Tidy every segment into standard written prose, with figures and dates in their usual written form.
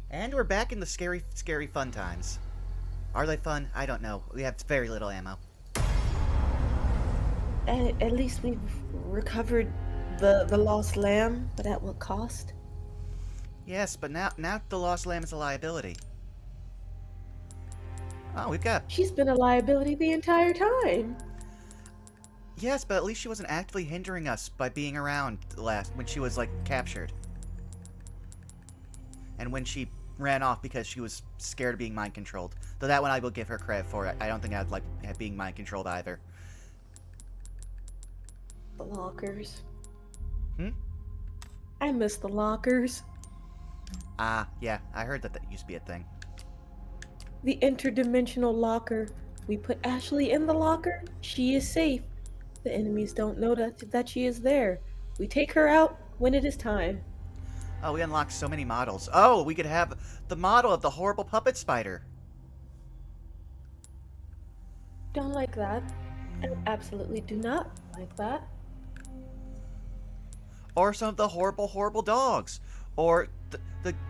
And we're back in the scary, scary fun times. Are they fun? I don't know. We have very little ammo. At least we've recovered the lost lamb, but at what cost? Yes, but now the lost lamb is a liability. Oh, we've got... She's been a liability the entire time. Yes, but at least she wasn't actively hindering us by being around last when she was, like, captured. And when she ran off because she was scared of being mind-controlled. Though that one I will give her credit for. I don't think I'd like being mind-controlled either. The lockers. Hmm? I miss the lockers. Ah, yeah, I heard that used to be a thing. The interdimensional locker. We put Ashley in the locker. She is safe. The enemies don't know that she is there. We take her out when it is time. Oh, we unlocked so many models. Oh, we could have the model of the horrible puppet spider. Don't like that. I absolutely do not like that. Or some of the horrible, horrible dogs. Or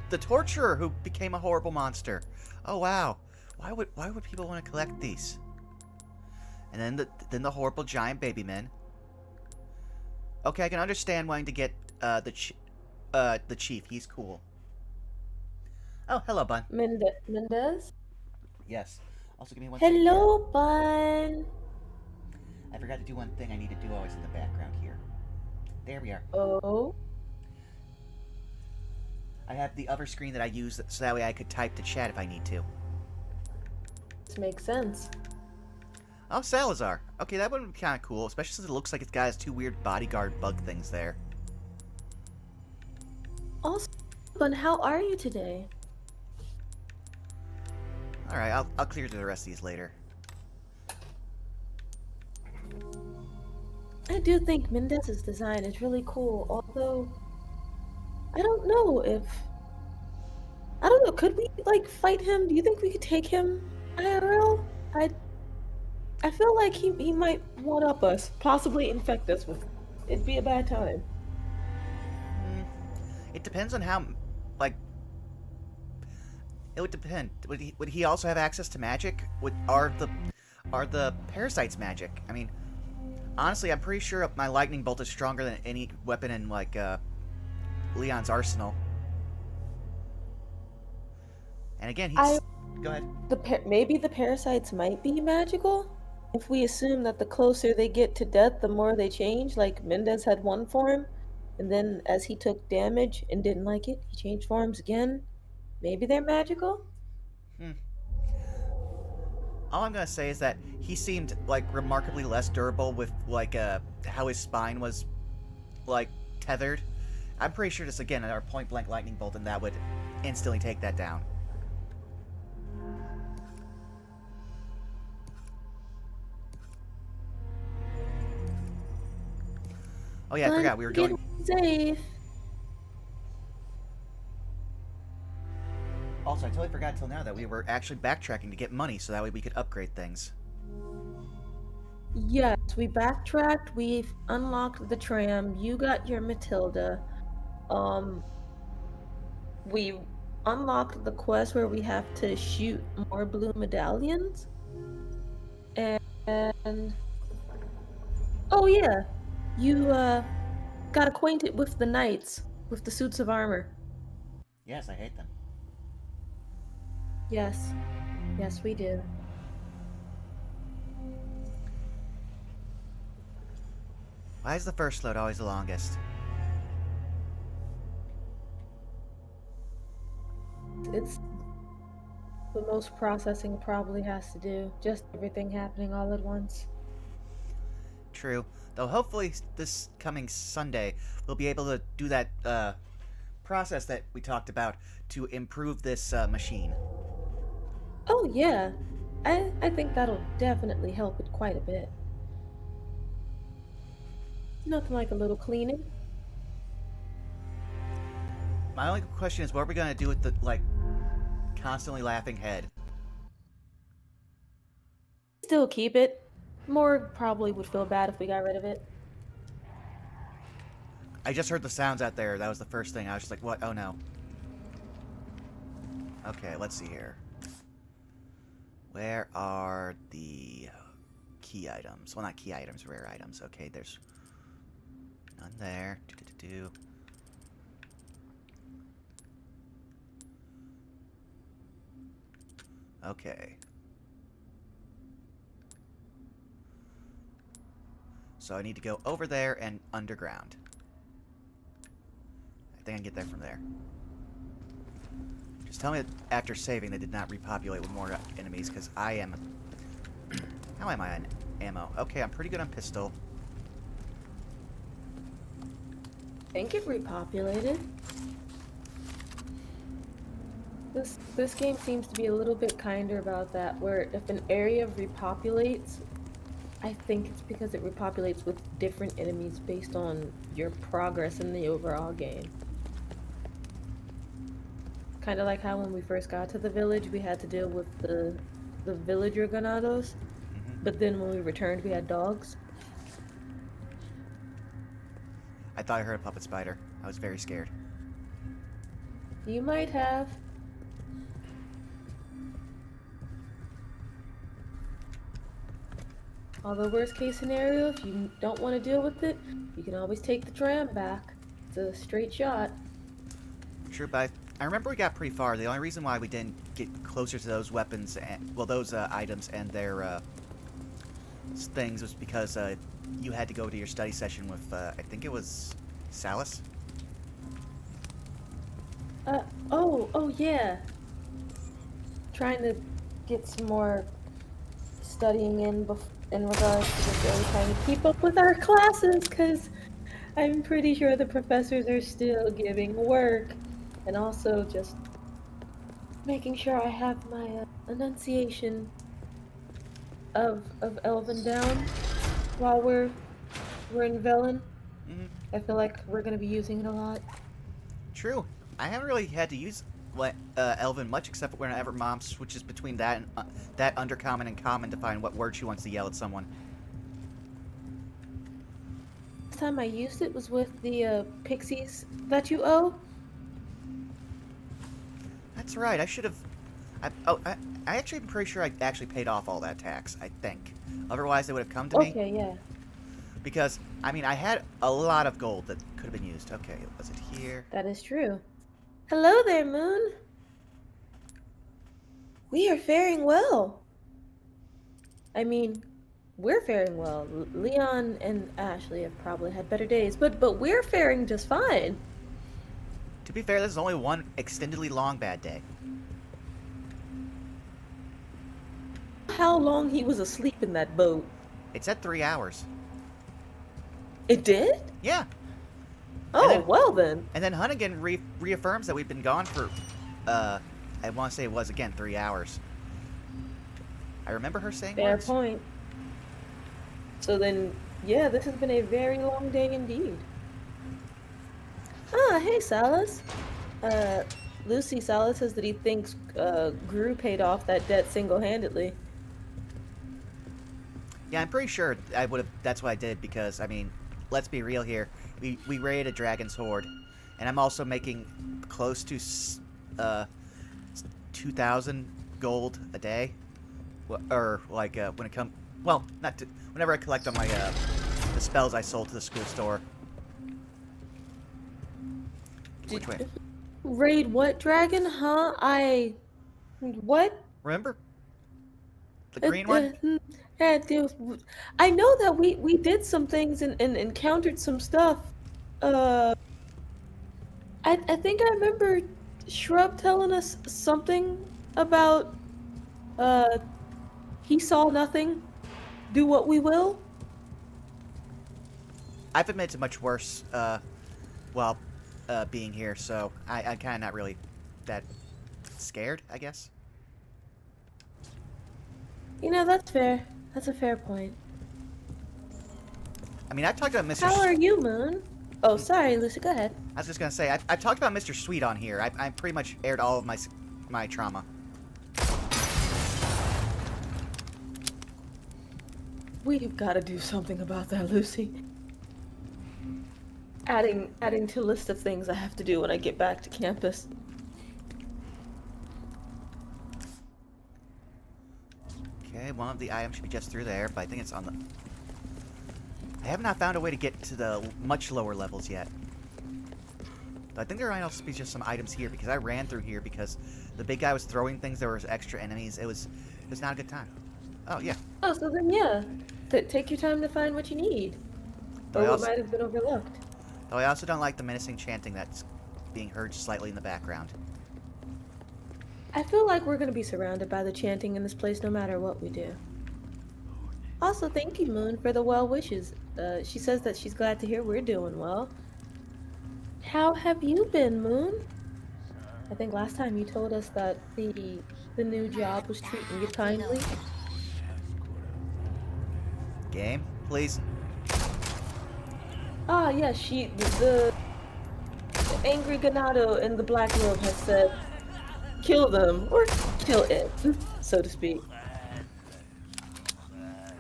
the torturer who became a horrible monster. Oh, wow. Why would people want to collect these? And then the horrible giant baby men. Okay, I can understand wanting to get the chief. He's cool. Oh, hello, Bun. Mendez? Yes. Also, give me one second here. Hello, Bun. I forgot to do one thing I need to do always in the background here. There we are. Oh, I have the other screen that I use so that way I could type to chat if I need to. this makes sense. Oh, Salazar. Okay, that would be kind of cool, especially since it looks like it's got his two weird bodyguard bug things there. Also, Bun, how are you today? Alright, I'll clear through the rest of these later. I do think Mendez's design is really cool, although I don't know if I don't know, could we like fight him? Do you think we could take him IRL? I feel like he might one up us, possibly infect us with it'd be a bad time. Hmm. It depends on how, like, it would depend. Would he also have access to magic? Are the parasites magic? I mean, honestly, I'm pretty sure my lightning bolt is stronger than any weapon in like Leon's arsenal. And again, I he's... Go ahead. maybe the parasites might be magical. If we assume that the closer they get to death, the more they change, like Mendez had one form, and then as he took damage and didn't like it, he changed forms again. Maybe they're magical? Hmm. All I'm gonna say is that he seemed like remarkably less durable with like how his spine was like tethered. I'm pretty sure just again our point blank lightning bolt and that would instantly take that down. Oh yeah, I Fun, forgot we were get going. safe. Also, I totally forgot till now that we were actually backtracking to get money so that way we could upgrade things. Yes, we backtracked. We've unlocked the tram. You got your Matilda. Um, we unlocked the quest where we have to shoot more blue medallions. And oh yeah, you got acquainted with the knights with the suits of armor. Yes, I hate them. Yes, yes, we do. Why is the first load always the longest? It's the most processing probably has to do. Just everything happening all at once. True. Though hopefully this coming Sunday we'll be able to do that process that we talked about to improve this machine. Oh yeah, I think that'll definitely help it quite a bit. Nothing like a little cleaning. My only question is, what are we gonna do with the like constantly laughing head? Still keep it. More probably would feel bad if we got rid of it. I just heard the sounds out there. That was the first thing. I was just like, what? Oh no. Okay, let's see here. Where are the key items? Well, not key items, rare items. Okay, there's none there. Do. Okay. So I need to go over there and underground. I think I can get there from there. Just tell me that after saving they did not repopulate with more enemies, because I am... How am I on ammo? Okay, I'm pretty good on pistol. I think it repopulated. This game seems to be a little bit kinder about that, where if an area repopulates, I think it's because it repopulates with different enemies based on your progress in the overall game. Kind of like how when we first got to the village, we had to deal with the villager ganados, but then when we returned, we had dogs. I thought I heard a puppet spider. I was very scared. You might have. Although worst case scenario, if you don't want to deal with it, you can always take the tram back. It's a straight shot. Sure, but I remember we got pretty far. The only reason why we didn't get closer to those weapons, and, well, those items and their things was because you had to go to your study session with, I think it was Salus? Oh yeah. Trying to get some more studying in regards to just really trying to keep up with our classes, because I'm pretty sure the professors are still giving work, and also just making sure I have my enunciation of Elven down while we're in Velen. Mm-hmm. I feel like we're gonna be using it a lot. True. I haven't really had to use Elven much, except whenever Mom switches between that and that undercommon and common to find what word she wants to yell at someone. Last time I used it was with the pixies that you owe. That's right. I should have. I actually am pretty sure I actually paid off all that tax. I think. Otherwise, they would have come to me. Okay, yeah. Because I mean, I had a lot of gold that could have been used. Okay, was it here? That is true. Hello there, Moon. We are faring well. I mean, we're faring well. Leon and Ashley have probably had better days, but we're faring just fine. To be fair, this is only one extendedly long bad day. How long he was asleep in that boat? It said 3 hours. It did? Yeah. Oh, then, well then. And then Hunnigan reaffirms that we've been gone for, I want to say it was, again, 3 hours. I remember her saying Fair words. point. So then, yeah, this has been a very long day indeed. Ah, hey, Salas. Lucy Salas says that he thinks Gru paid off that debt single-handedly. Yeah, I'm pretty sure I would have. That's what I did because, I mean, let's be real here. We raided a dragon's horde, and I'm also making close to 2,000 gold a day, or like when it comes. Well, not to, whenever I collect on my the spells I sold to the school store. Which way? Raid what dragon? Huh? What? Remember the green one? I know that we did some things and encountered some stuff. I think I remember Shrub telling us something about he saw nothing. Do what we will. I've admitted to much worse while being here, so I'm kind of not really that scared, I guess. You know, that's fair. That's a fair point. I mean, I've talked about Mr. How are you, Moon? Oh, sorry, Lucy, go ahead. I was just gonna say, I've talked about Mr. Sweet on here. I pretty much aired all of my trauma. We've got to do something about that, Lucy. Adding to list of things I have to do when I get back to campus. Okay, one of the items should be just through there, but I think it's on the... I have not found a way to get to the much lower levels yet. But I think there might also be just some items here, because I ran through here because the big guy was throwing things, there was extra enemies. It was not a good time. Oh, yeah. Oh, so then yeah. Take your time to find what you need. Though Or I what also, might have been overlooked. though I also don't like the menacing chanting that's being heard slightly in the background. I feel like we're gonna be surrounded by the chanting in this place no matter what we do. Also, thank you, Moon, for the well wishes. She says that she's glad to hear we're doing well. How have you been, Moon? I think last time you told us that the new job was treating you kindly. Game, please. Ah, yes, the angry Ganado in the black robe has said, kill them, or kill it, so to speak.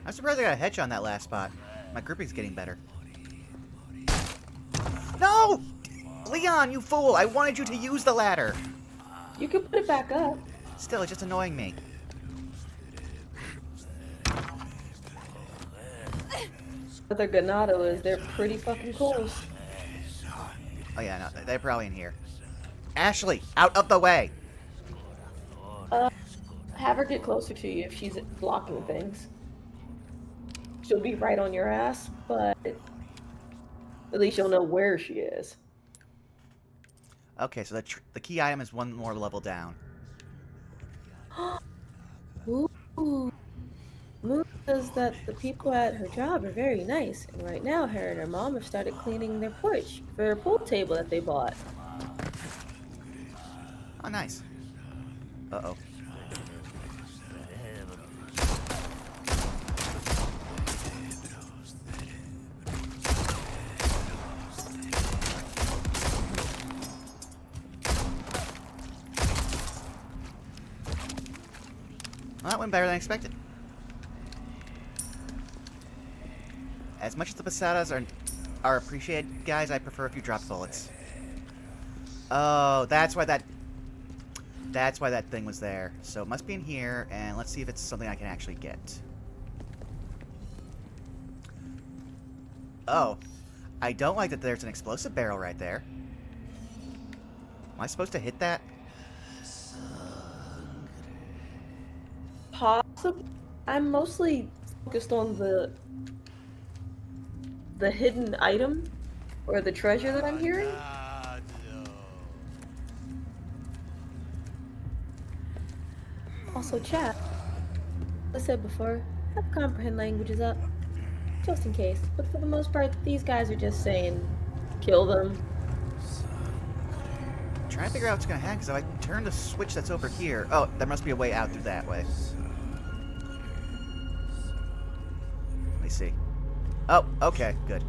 I'm surprised I got a hedge on that last spot. My gripping's getting better. No! Leon, you fool! I wanted you to use the ladder! You can put it back up. Still, it's just annoying me. Other Ganado is they're pretty fucking close. Oh yeah, no, they're probably in here. Ashley, out of the way! Uh, have her get closer to you if she's blocking things. She'll be right on your ass, but at least you'll know where she is. Okay, so the key item is one more level down. Ooh. Moon says that the people at her job are very nice, and right now her and her mom have started cleaning their porch for a pool table that they bought. Oh, nice. Uh-oh. Well, that went better than expected. As much as the pesadas are appreciated, guys, I prefer if you drop bullets. Oh, that's why that thing was there. So it must be in here, and let's see if it's something I can actually get. Oh, I don't like that there's an explosive barrel right there. Am I supposed to hit that? Possibly. I'm mostly focused on the hidden item or the treasure that I'm hearing. Also, chat. As I said before, have comprehend languages up, just in case. But for the most part, these guys are just saying, kill them. I'm trying to figure out what's going to happen, because if I turn the switch that's over here... Oh, there must be a way out through that way. Let me see. Oh, okay, good.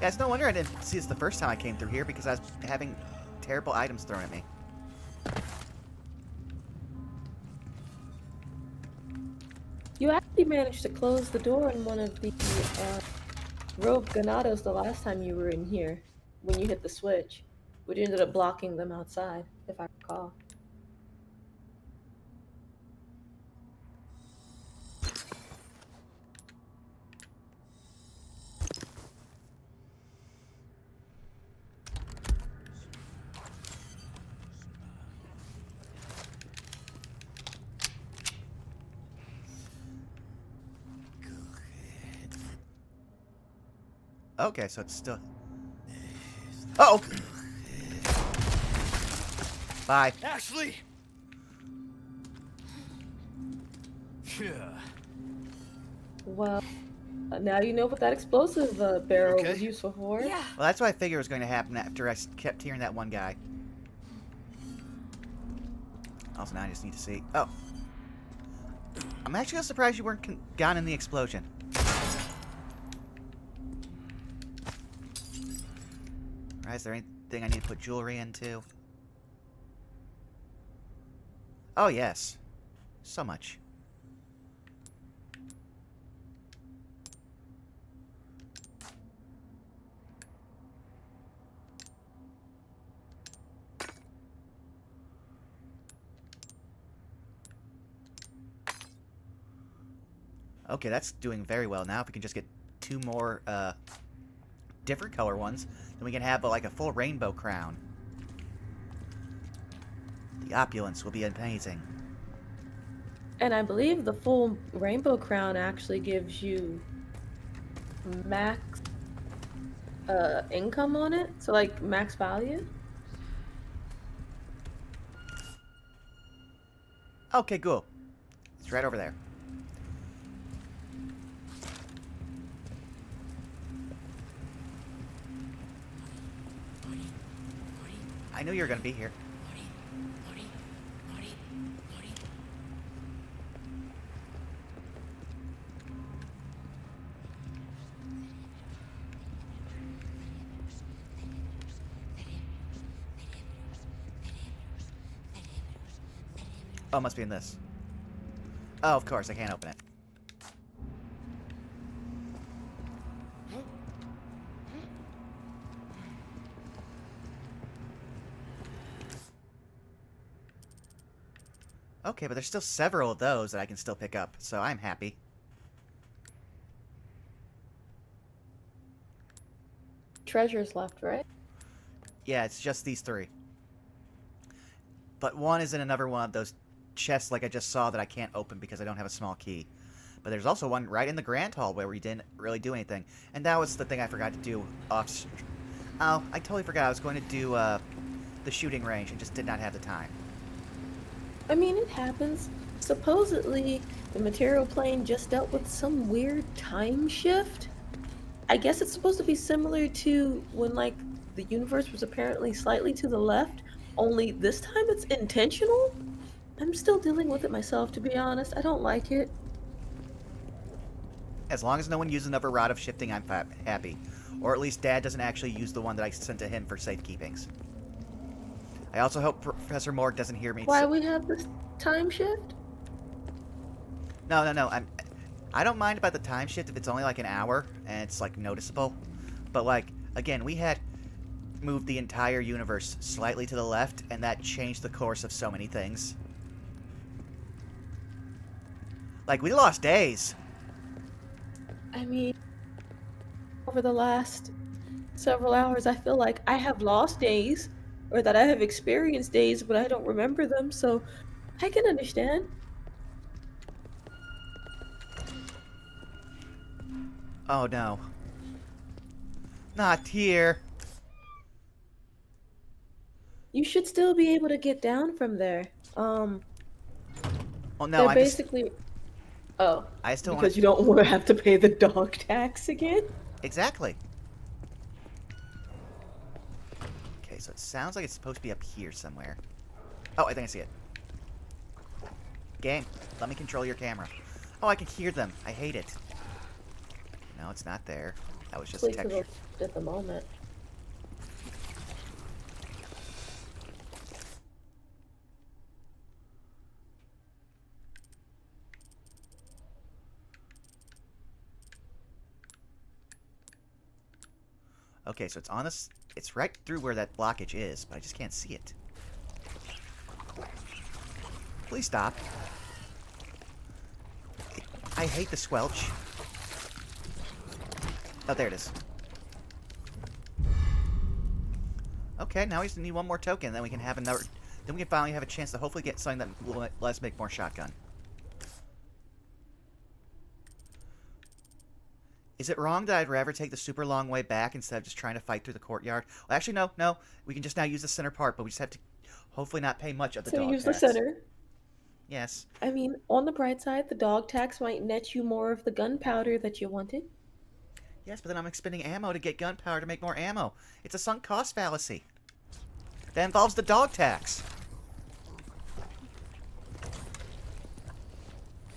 Yeah, it's no wonder I didn't see this the first time I came through here, because I was having terrible items thrown at me. You actually managed to close the door on one of the rogue ganados the last time you were in here, when you hit the switch, which ended up blocking them outside, if I recall. Okay, so it's still... Uh-oh! Bye. Ashley! Well, now you know what that explosive barrel Okay. was useful for. Yeah. Well, that's what I figured was going to happen after I kept hearing that one guy. Also, now I just need to see... Oh. I'm actually surprised you weren't gone in the explosion. Alright, is there anything I need to put jewelry into? Oh, yes. So much. Okay, that's doing very well. Now if we can just get 2 more different color ones, then we can have like a full rainbow crown. The opulence will be amazing. And I believe the full rainbow crown actually gives you max income on it, so like max value. Okay, cool. It's right over there. I knew you were going to be here. Oh, it must be in this. Oh, of course, I can't open it. Okay, but there's still several of those that I can still pick up, so I'm happy. Treasures left, right? Yeah, it's just these 3. But one is in another one of those chests like I just saw that I can't open because I don't have a small key. But there's also one right in the Grand Hall where we didn't really do anything. And that was the thing I forgot to do off... Oh, I totally forgot I was going to do the shooting range and just did not have the time. I mean, it happens. Supposedly, the material plane just dealt with some weird time shift. I guess it's supposed to be similar to when, like, the universe was apparently slightly to the left, only this time it's intentional? I'm still dealing with it myself, to be honest. I don't like it. As long as no one uses another rod of shifting, I'm happy. Or at least Dad doesn't actually use the one that I sent to him for safekeepings. I also hope Professor Morg doesn't hear me. Why we have this time shift? No. I don't mind about the time shift if it's only like an hour and it's like noticeable. But like, again, we had moved the entire universe slightly to the left and that changed the course of so many things. Like, we lost days. I mean, over the last several hours, I feel like I have lost days, or that I have experienced days, but I don't remember them, so I can understand. Oh no. Not here. You should still be able to get down from there. Oh no, They're I'm basically... Oh, I still want because you don't want to have to pay the dog tax again? Exactly. Okay, so it sounds like it's supposed to be up here somewhere. Oh, I think I see it. Game, let me control your camera. Oh, I can hear them. I hate it. No, it's not there. That was just Sleep to the texture. left at the moment. Okay, so it's on this. It's right through where that blockage is, but I just can't see it. Please stop. I hate the squelch. Oh, there it is. Okay, now we just need one more token, then we can have another. Then we can finally have a chance to hopefully get something that will let us make more shotgun. Is it wrong that I'd rather take the super long way back instead of just trying to fight through the courtyard? Well, actually, no. We can just now use the center part, but we just have to hopefully not pay much of the So dog use tax. the center. Yes. I mean, on the bright side, the dog tax might net you more of the gunpowder that you wanted. Yes, but then I'm expending ammo to get gunpowder to make more ammo. It's a sunk cost fallacy. That involves the dog tax.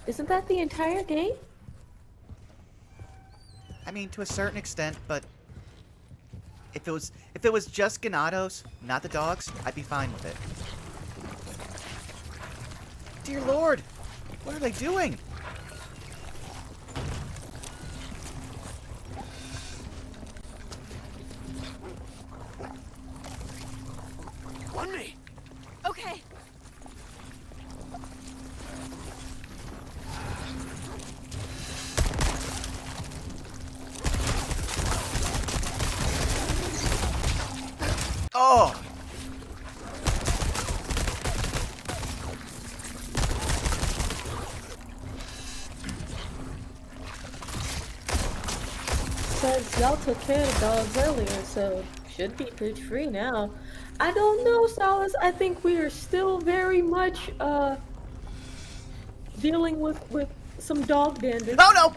Isn't that the entire game? I mean, to a certain extent, but if it was just Ganados, not the dogs, I'd be fine with it. Dear Lord, what are they doing? On me. Okay. says y'all took care of the dogs earlier, so should be pretty free now. I don't know, Solace. I think we are still very much dealing with some dog dander. Oh no!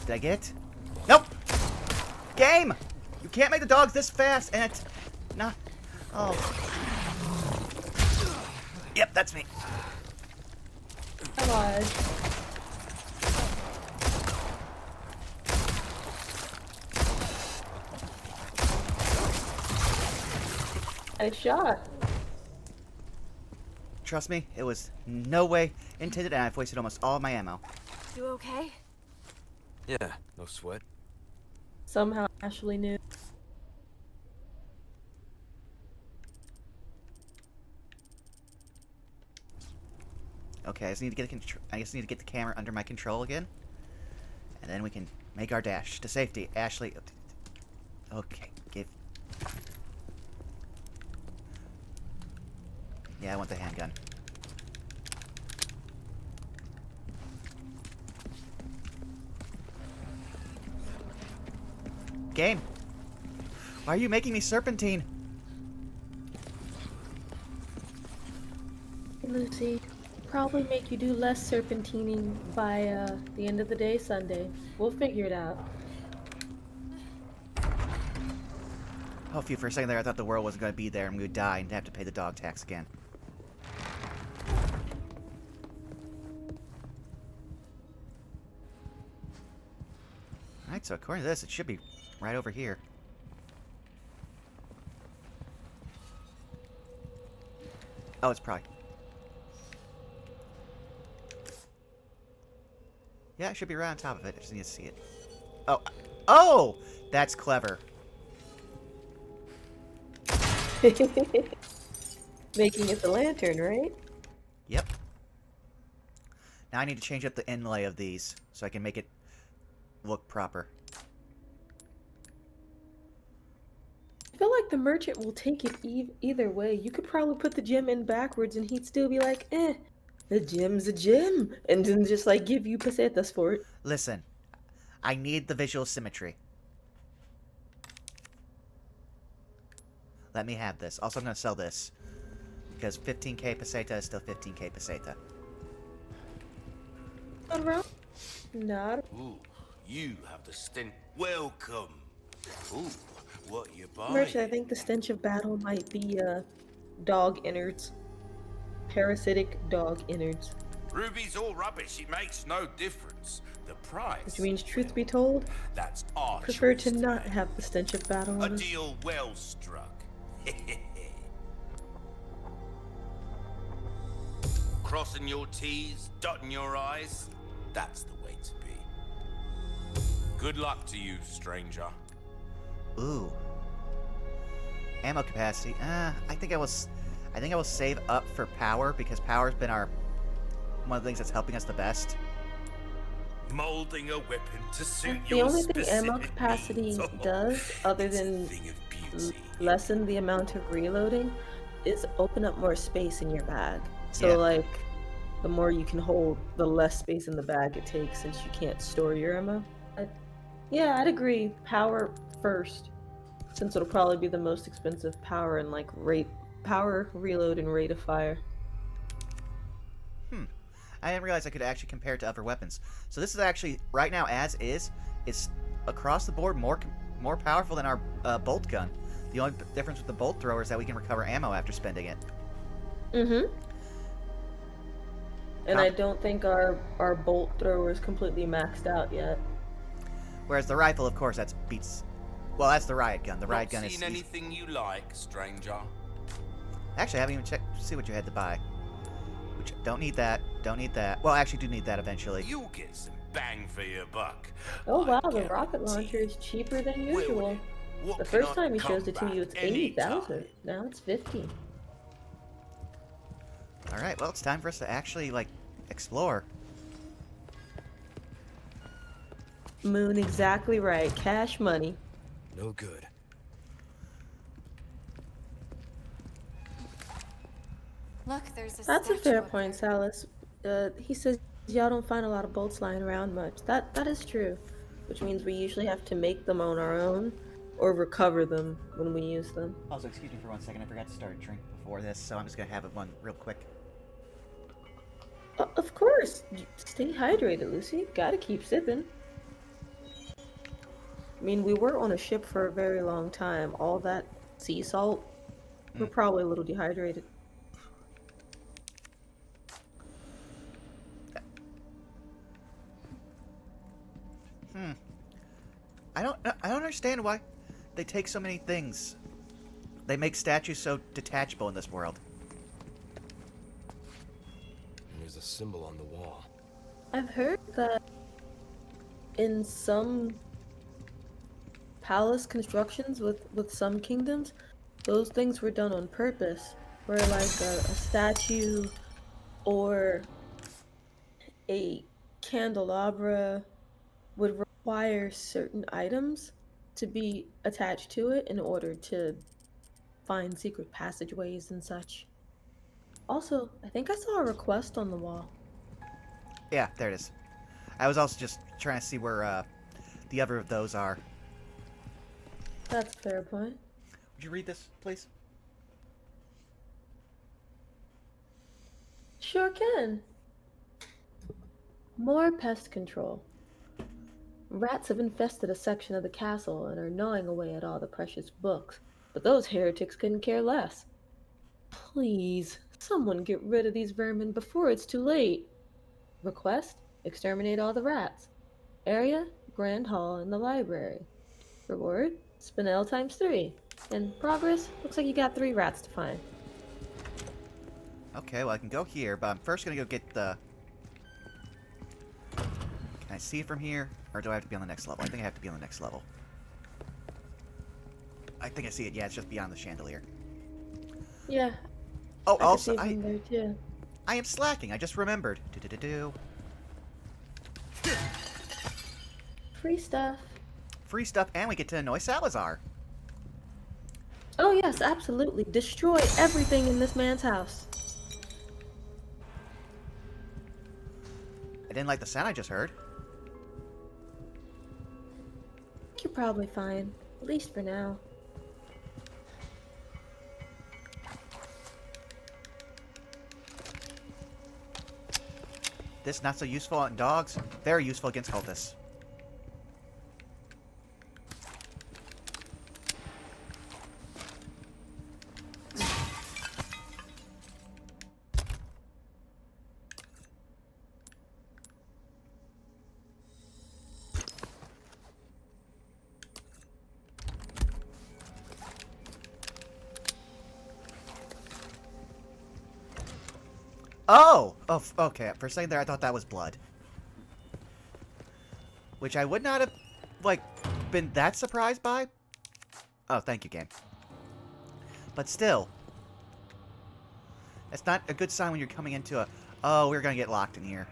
Did I get it? Nope! Game! You can't make the dogs this fast, and it's not. Oh. Yep, that's me. I lied. Nice shot. Trust me, it was no way intended, and I've wasted almost all of my ammo. You okay? Yeah, no sweat. Somehow Ashley knew. Okay, I just need to get the camera under my control again, and then we can make our dash to safety. Ashley, okay, give. Yeah, I want the handgun. Game, why are you making me serpentine? Lucy, probably make you do less serpentining by the end of the day Sunday. We'll figure it out. Oh, phew, for a second there, I thought the world wasn't going to be there and we would die and have to pay the dog tax again. Alright, so according to this, it should be right over here. Oh, it's probably... Yeah, it should be right on top of it. I just need to see it. Oh! Oh! That's clever. Making it the lantern, right? Yep. Now I need to change up the inlay of these so I can make it look proper. I feel like the merchant will take it either way. You could probably put the gem in backwards and he'd still be like, the gem's a gem. And then just like give you pesetas for it. Listen, I need the visual symmetry. Let me have this. Also, I'm going to sell this. Because 15k peseta is still 15k peseta. Not wrong. Not. Ooh, you have the stench. Welcome. Ooh, what you buying? Merchant, I think the stench of battle might be dog innards. Parasitic dog innards. Ruby's all rubbish. It makes no difference. The price. Which means, truth be told, That's our prefer choice to not today. have the stench of battle A on us. deal well struck. Crossing your T's, dotting your I's. That's the way to be. Good luck to you, stranger. Ooh. Ammo capacity. I think I will save up for power because power's been one of the things that's helping us the best. Molding a weapon to suit The your only thing ammo specific capacity needs. does, other It's a than thing of beauty. lessen the amount of reloading, is open up more space in your bag. So Yeah. like, the more you can hold, the less space in the bag it takes since you can't store your ammo. Yeah, I'd agree. Power first, since it'll probably be the most expensive power and like power, reload, and rate of fire. I didn't realize I could actually compare it to other weapons. So this is actually, right now as is, it's across the board more powerful than our bolt gun. The only difference with the bolt thrower is that we can recover ammo after spending it. Mm-hmm. And I don't think our bolt thrower is completely maxed out yet. Whereas the rifle, of course, beats... Well, that's the riot gun. The riot Not gun is... seen anything you like, stranger? Actually, I haven't even checked to see what you had to buy. Which, don't need that. Don't need that. Well, I actually do need that eventually. You'll get some bang for your buck. Oh I wow, the guarantee rocket launcher it. is cheaper than Will usual. it? What The can first I time he come shows it to you, back it's 80,000. anytime? Now it's 50. Alright, well, it's time for us to actually, like, explore. Moon, exactly right. Cash money. No good. Look, there's a That's a statue fair up point, there. Salas. He says y'all don't find a lot of bolts lying around much. That is true, which means we usually have to make them on our own or recover them when we use them. Also, excuse me for 1 second. I forgot to start a drink before this, so I'm just gonna have it one real quick. Of course. Stay hydrated, Lucy. Gotta keep sipping. I mean, we were on a ship for a very long time. All that sea salt, we're probably a little dehydrated. I don't understand why they take so many things. They make statues so detachable in this world. And there's a symbol on the wall. I've heard that in some palace constructions with some kingdoms, those things were done on purpose. Where like a statue or a candelabra would require certain items to be attached to it in order to find secret passageways and such. Also, I think I saw a request on the wall. Yeah, there it is. I was also just trying to see where the other of those are. That's a fair point. Would you read this, please? Sure can. More pest control. Rats have infested a section of the castle and are gnawing away at all the precious books, but those heretics couldn't care less. Please, someone get rid of these vermin before it's too late. Request: exterminate all the rats. Area: Grand Hall and the library. Reward: Spinel times 3. And progress: looks like you got 3 rats to find. Okay, well I can go here, but I'm first gonna go get the... Can I see it from here? Or do I have to be on the next level? I think I have to be on the next level. I think I see it. Yeah, it's just beyond the chandelier. Yeah, Oh, I also, can see them there too. I am slacking. I just remembered. Do-do-do-do. Free stuff. Free stuff, and we get to annoy Salazar. Oh yes, absolutely. Destroy everything in this man's house. I didn't like the sound I just heard. You're probably fine, at least for now. This not so useful on dogs. Very useful against cultists. Oh! Oh, okay. For a second there, I thought that was blood. Which I would not have, like, been that surprised by. Oh, thank you, game. But still. It's not a good sign when you're coming into a... Oh, we're gonna get locked in here.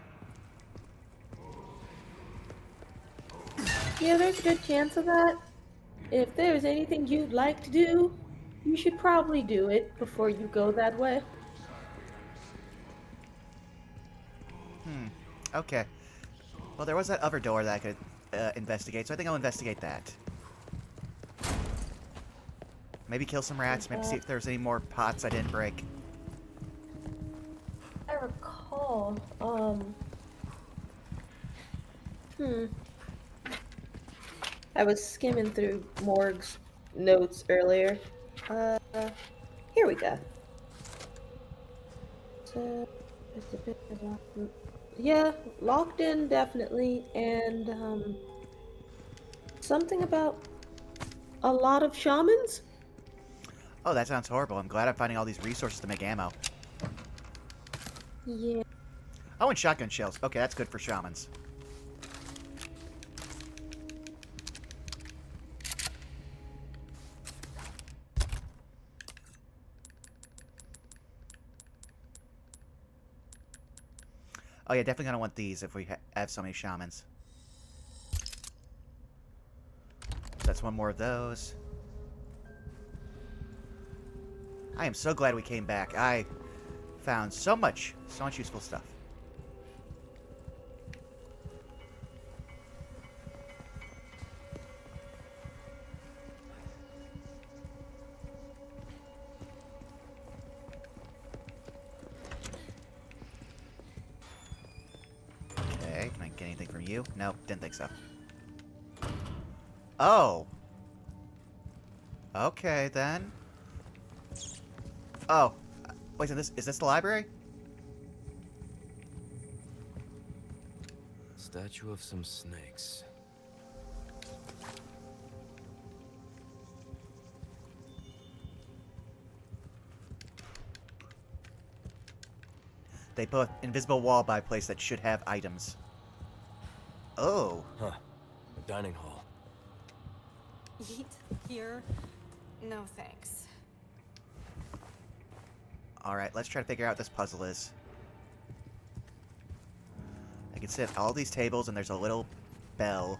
Yeah, there's a good chance of that. If there's anything you'd like to do, you should probably do it before you go that way. Okay. Well, there was that other door that I could investigate, so I think I'll investigate that. Maybe kill some rats, maybe see if there's any more pots I didn't break. I recall, I was skimming through Morg's notes earlier. Here we go. So, yeah, locked in definitely, and something about a lot of shamans? Oh, that sounds horrible. I'm glad I'm finding all these resources to make ammo. Yeah. Oh, and shotgun shells. Okay, that's good for shamans. Oh yeah, definitely gonna want these if we have so many shamans. That's one more of those. I am so glad we came back. I found so much useful stuff. Okay, can I get anything from you? Nope, didn't think so. Oh. Okay, then. Oh. Wait, so is this the library? Statue of some snakes. They put invisible wall by a place that should have items. Oh. Huh. A dining hall. Eat here? No thanks. Alright, let's try to figure out what this puzzle is. I can sit at all these tables and there's a little bell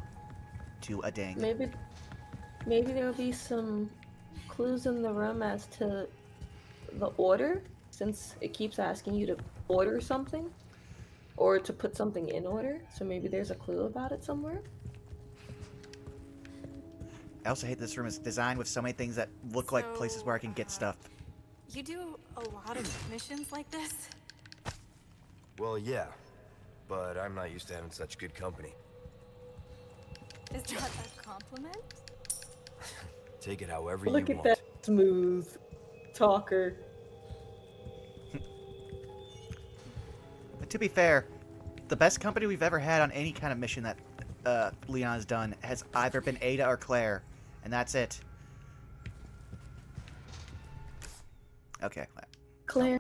to a ding. Maybe there'll be some clues in the room as to the order, since it keeps asking you to order something or to put something in order. So maybe there's a clue about it somewhere. I also hate this room. It's designed with so many things that look like places where I can get stuff. You do a lot of missions like this? Well, yeah. But I'm not used to having such good company. Is that a compliment? Take it however Look you at want. that smooth talker. But to be fair, the best company we've ever had on any kind of mission that Leon has done has either been Ada or Claire, and that's it. Okay. Claire.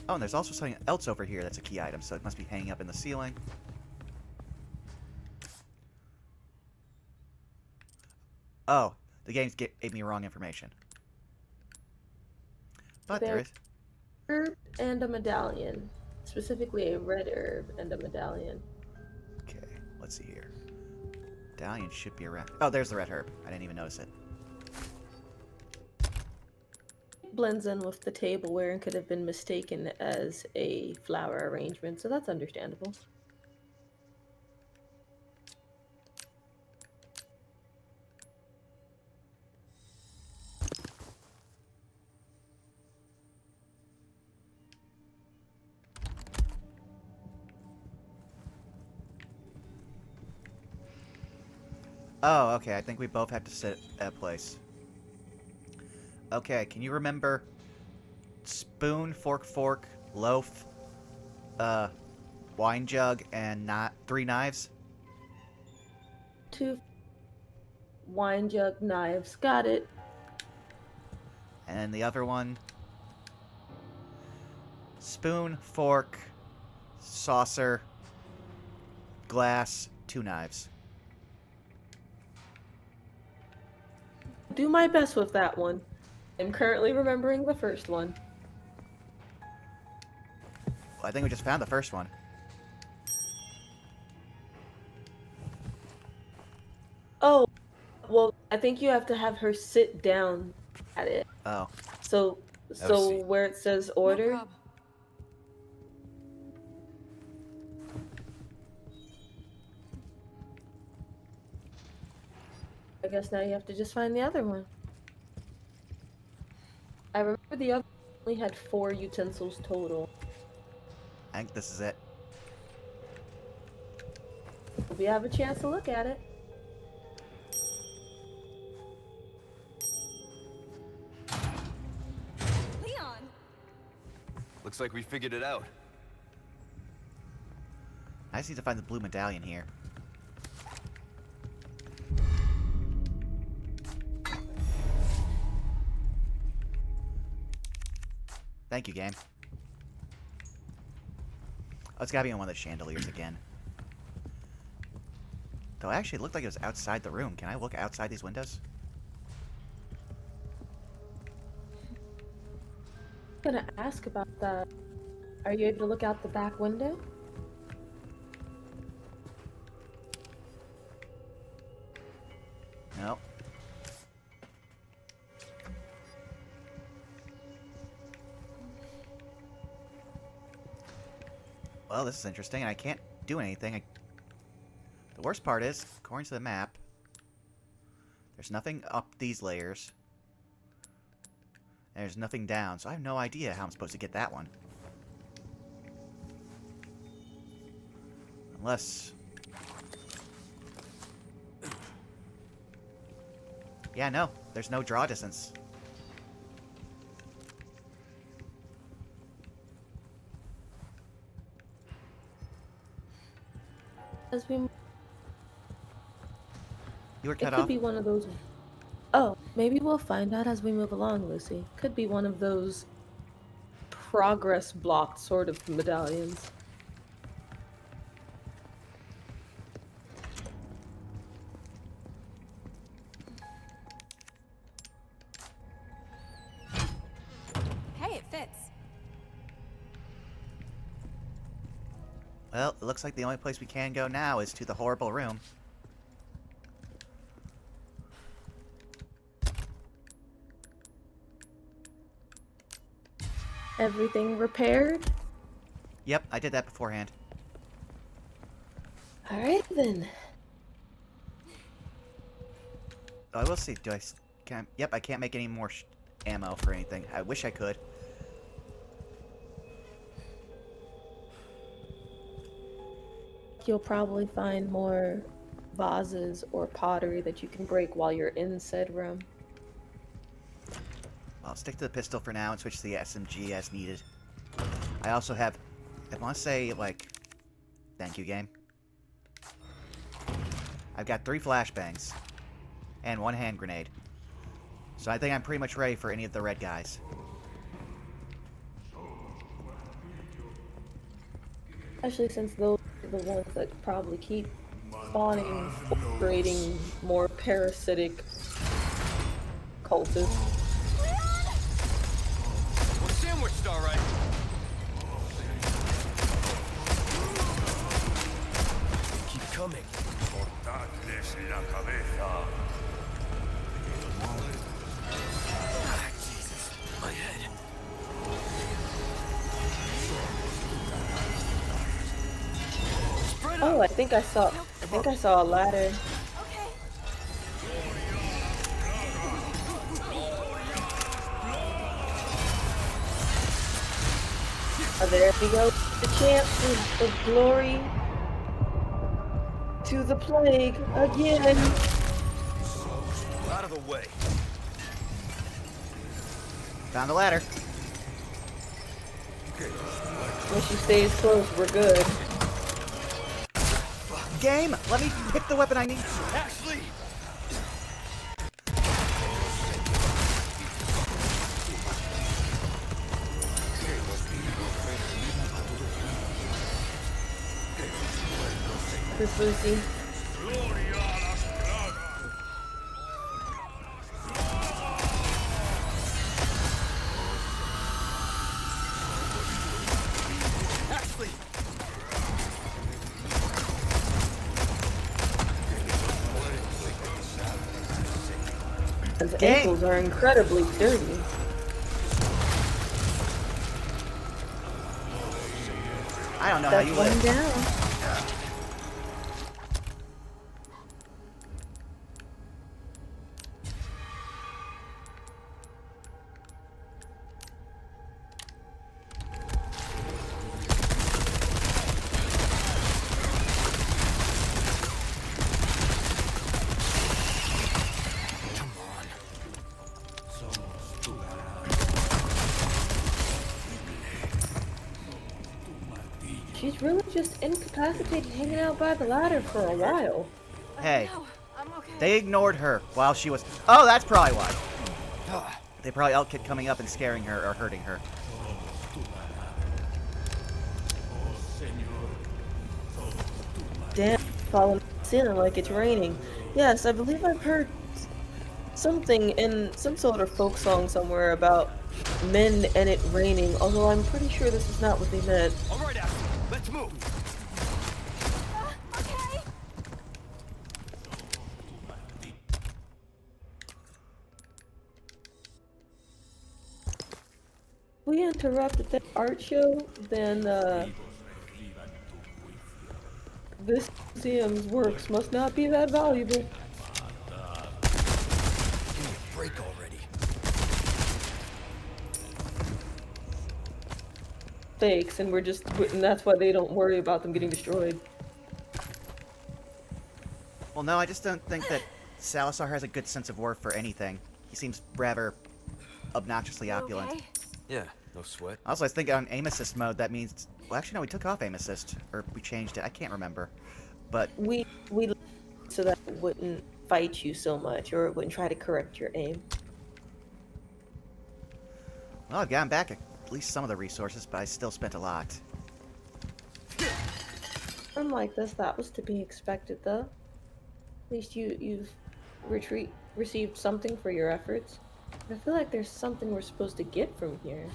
Oh, and there's also something else over here that's a key item, so it must be hanging up in the ceiling. Oh, the game gave me wrong information. But there is... Herb and a medallion. Specifically a red herb and a medallion. Okay, let's see here. Medallion should be around... Oh, there's the red herb. I didn't even notice it. Blends in with the tableware and could have been mistaken as a flower arrangement, so that's understandable. Oh, okay, I think we both have to sit at a place. Okay, can you remember spoon, fork, loaf, wine jug, and not 3 knives? 2 wine jug knives. Got it. And then the other one, spoon, fork, saucer, glass, 2 knives. Do my best with that one. I'm currently remembering the first one. Well, I think we just found the first one. Oh, well, I think you have to have her sit down at it. Oh. So see. where it says No order, prob. I guess now you have to just find the other one. I remember the other one only had 4 utensils total. I think this is it. We have a chance to look at it. Leon! Looks like we figured it out. I just need to find the blue medallion here. Thank you, game. Oh, it's gotta be on one of the chandeliers again. Though actually it looked like it was outside the room. Can I look outside these windows? I'm gonna ask about that. Are you able to look out the back window? No. Well, this is interesting, and I can't do anything. The worst part is, according to the map, there's nothing up these layers. And there's nothing down, so I have no idea how I'm supposed to get that one. Unless... Yeah, no. There's no draw distance. As we, You were it cut could off? be one of those. Oh, maybe we'll find out as we move along, Lucy. Could be one of those progress blocked sort of medallions. Hey, it fits. Well, it looks like the only place we can go now is to the horrible room. Everything repaired? Yep, I did that beforehand. Alright then. Oh, I will see. Do I... Can yep, I can't make any more ammo for anything. I wish I could. You'll probably find more vases or pottery that you can break while you're in said room. I'll stick to the pistol for now and switch to the SMG as needed. I also have... I want to say, like... Thank you, game. I've got 3 flashbangs. And 1 hand grenade. So I think I'm pretty much ready for any of the red guys. Especially since those are the ones that probably keep spawning, creating more parasitic cultists. We're sandwiched, all right. Keep coming. Jesus, my head. Spread Oh, out. I think I saw a ladder. Okay. Oh, there we go. The chance of glory to the plague again. Out of the way. Found the ladder. When she stays close, we're good. Game! Let me pick the weapon I need. Ashley! This Lucy. Ashley! His Dang. ankles are incredibly dirty. I don't know how That's you one live. down. She's really just incapacitated hanging out by the ladder for a while. Hey, No, I'm okay. they ignored her while she was... Oh, that's probably why. They probably all kept coming up and scaring her or hurting her. Damn, falling ceiling like it's raining. Yes, I believe I've heard something in some sort of folk song somewhere about men and it raining, although I'm pretty sure this is not what they meant. All right, Ashley, let's move. Okay. We interrupted the art show, then This museum's works must not be that valuable. Give me a break already. Fakes, and and that's why they don't worry about them getting destroyed. Well, no, I just don't think that Salazar has a good sense of worth for anything. He seems rather obnoxiously opulent. Okay. Yeah, no sweat. Also, I was thinking on aim assist mode, that means... Well, actually, no, we took off aim assist. Or we changed it. I can't remember. But, We so that it wouldn't fight you so much, or it wouldn't try to correct your aim. well, I've gotten back at least some of the resources, but I still spent a lot. Unlike this, that was to be expected, though. At least you've received something for your efforts. I feel like there's something we're supposed to get from here.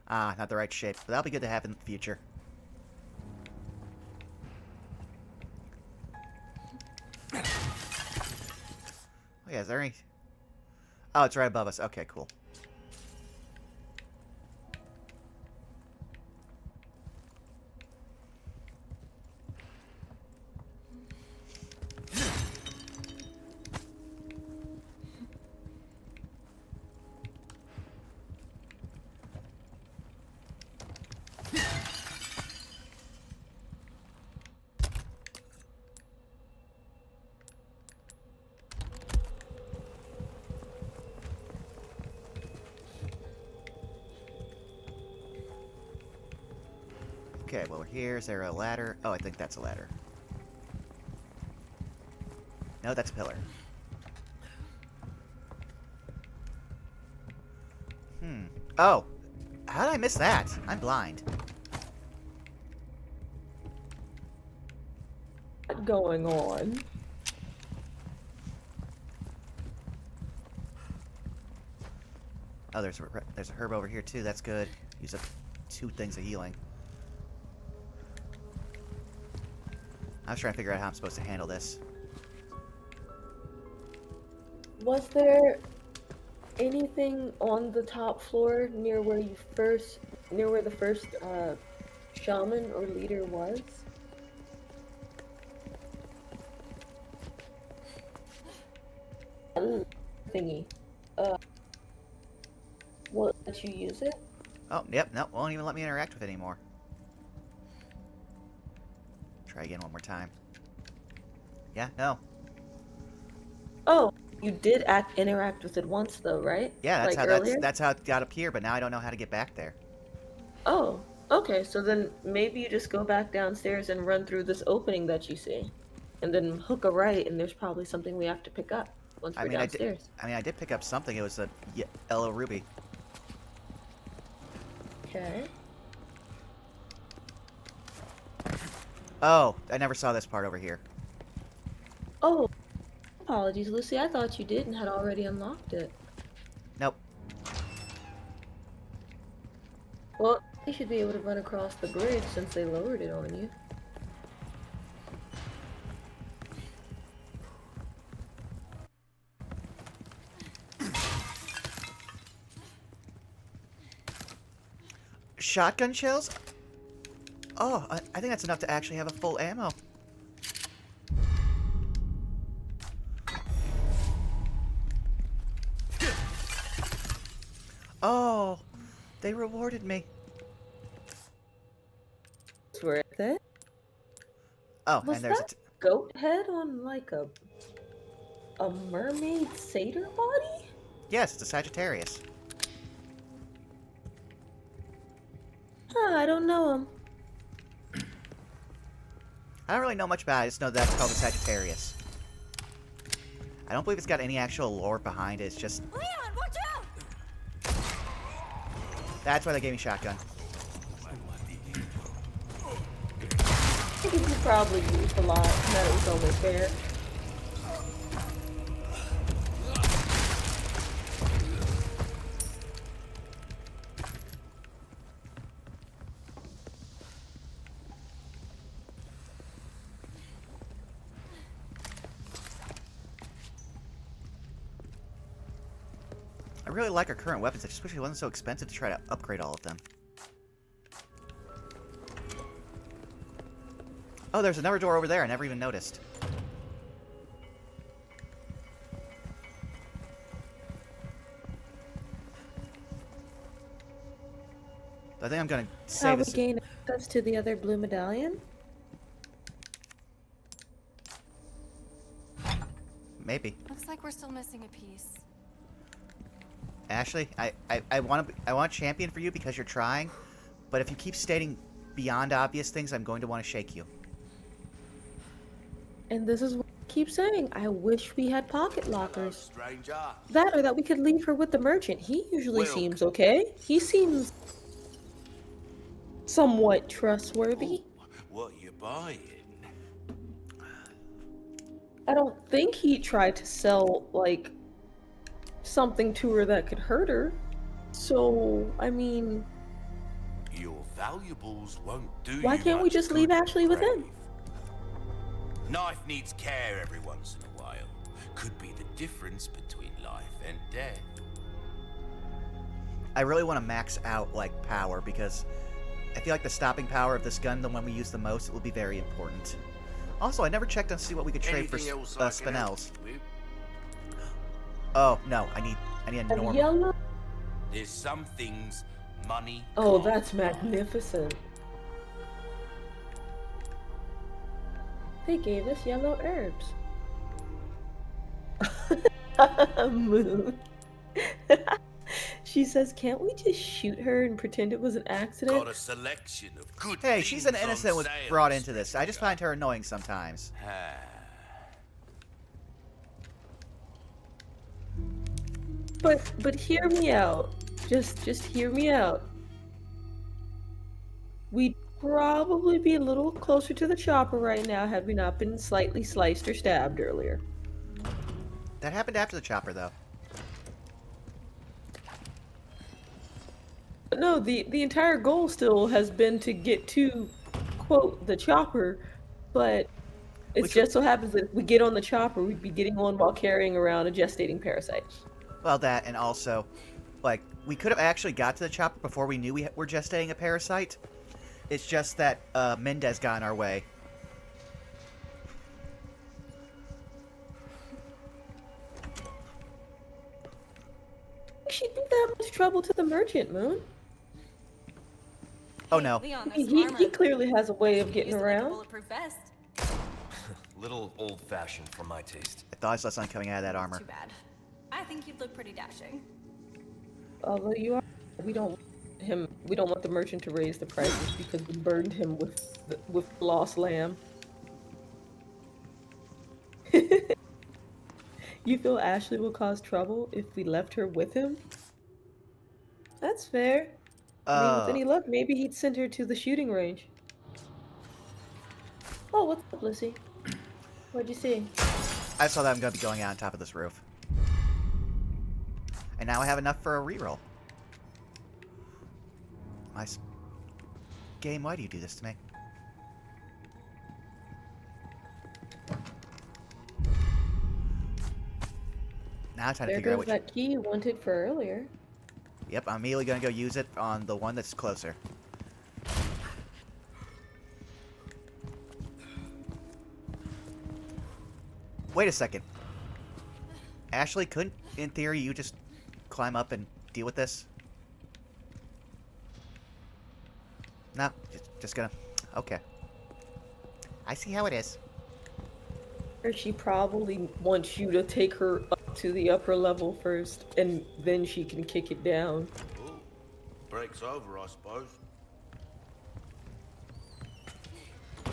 Ah, not the right shape. But that'll be good to have in the future. Oh yeah, is there any... Oh, it's right above us. Okay, cool. Okay, well, we're here. Is there a ladder? Oh, I think that's a ladder. No, that's a pillar. Oh! How did I miss that? I'm blind. What's going on? Oh, there's a herb over here, too. That's good. Use up 2 things of healing. I was trying to figure out how I'm supposed to handle this. Was there anything on the top floor near where the first shaman or leader was? Thingy. Will it let you use it? Oh, yep, no, won't even let me interact with it anymore. Try again one more time. Yeah, no. Oh, you did interact with it once though, right? Yeah, like earlier? that's how it got up here, but now I don't know how to get back there. Oh, okay. So then maybe you just go back downstairs and run through this opening that you see, and then hook a right, and there's probably something we have to pick up once we're downstairs. I did pick up something. It was a yellow ruby. Okay. Oh, I never saw this part over here. Oh, apologies, Lucy. I thought you did and had already unlocked it. Nope. Well, you should be able to run across the bridge since they lowered it on you. Shotgun shells? Oh, I think that's enough to actually have a full ammo. Oh, they rewarded me. That's where that Oh, was and there's that goat head on like a mermaid satyr body? yes, it's a Sagittarius. Huh, I don't know him. I don't really know much about it. I just know that's called a Sagittarius. I don't believe it's got any actual lore behind it. It's just... Leon, watch out! That's why they gave me shotgun. I think you probably used a lot, and that it was only fair. really like our current weapons. I just wish it wasn't so expensive to try to upgrade all of them. Oh, there's another door over there. I never even noticed. I think I'm gonna How save we this. gain access to the other blue medallion? Maybe. Looks like we're still missing a piece. Ashley, I want to champion for you because you're trying, but if you keep stating beyond obvious things, I'm going to want to shake you. And this is what I keep saying. I wish we had pocket Hello, lockers. stranger. That or that we could leave her with the merchant. He usually Welcome. seems okay. He seems somewhat trustworthy. Ooh, what you buying? I don't think he tried to sell, like, something to her that could hurt her. So, I mean, Your valuables won't do why you can't we much just good, leave Ashley with him? Brave. Knife needs care every once in a while. Could be the difference between life and death. I really want to max out, like, power, because I feel like the stopping power of this gun, the one we use the most, it will be very important. Also, I never checked to see what we could trade for Anything else I can help spinels. you with? Oh, no, I need a A normal. yellow. There's some things money Oh, can't that's buy. magnificent. They gave us yellow herbs. Moon. She says, can't we just shoot her and pretend it was an accident? Got a selection of good Hey, she's an things on innocent was sale, brought into this. I just stranger. find her annoying sometimes. Ah. But hear me out. Just hear me out. We'd probably be a little closer to the chopper right now had we not been slightly sliced or stabbed earlier. That happened after the chopper, though. But no, the entire goal still has been to get to, quote, the chopper, but it Which- just so happens that if we get on the chopper, we'd be getting on while carrying around a gestating parasite. Well, that, and also, like, we could have actually got to the chopper before we knew we were gestating a parasite. It's just that Mendez got in our way. She'd be that much trouble to the merchant, Moon. Oh, no. Leon, I there's mean, some armor. he clearly has a way of getting Use it like a around. bulletproof vest. Little old-fashioned for my taste. I thought I saw something coming out of that armor. Too bad. I think you'd look pretty dashing. Although you are, we don't want the merchant to raise the prices because we burdened him with lost lamb. You feel Ashley will cause trouble if we left her with him? That's fair. I mean, with any luck, maybe he'd send her to the shooting range. Oh, what's up, Lissy? What'd you see? I saw that I'm going to be going out on top of this roof. And now I have enough for a reroll. Game, why do you do this to me? Now I'm trying to There figure out goes which... that key you wanted for earlier. Yep, I'm immediately going to go use it on the one that's closer. Wait a second. Ashley, couldn't, in theory, you just climb up and deal with this? No, just gonna... Okay. I see how it is. Or she probably wants you to take her up to the upper level first, and then she can kick it down. Ooh, break's over, I suppose.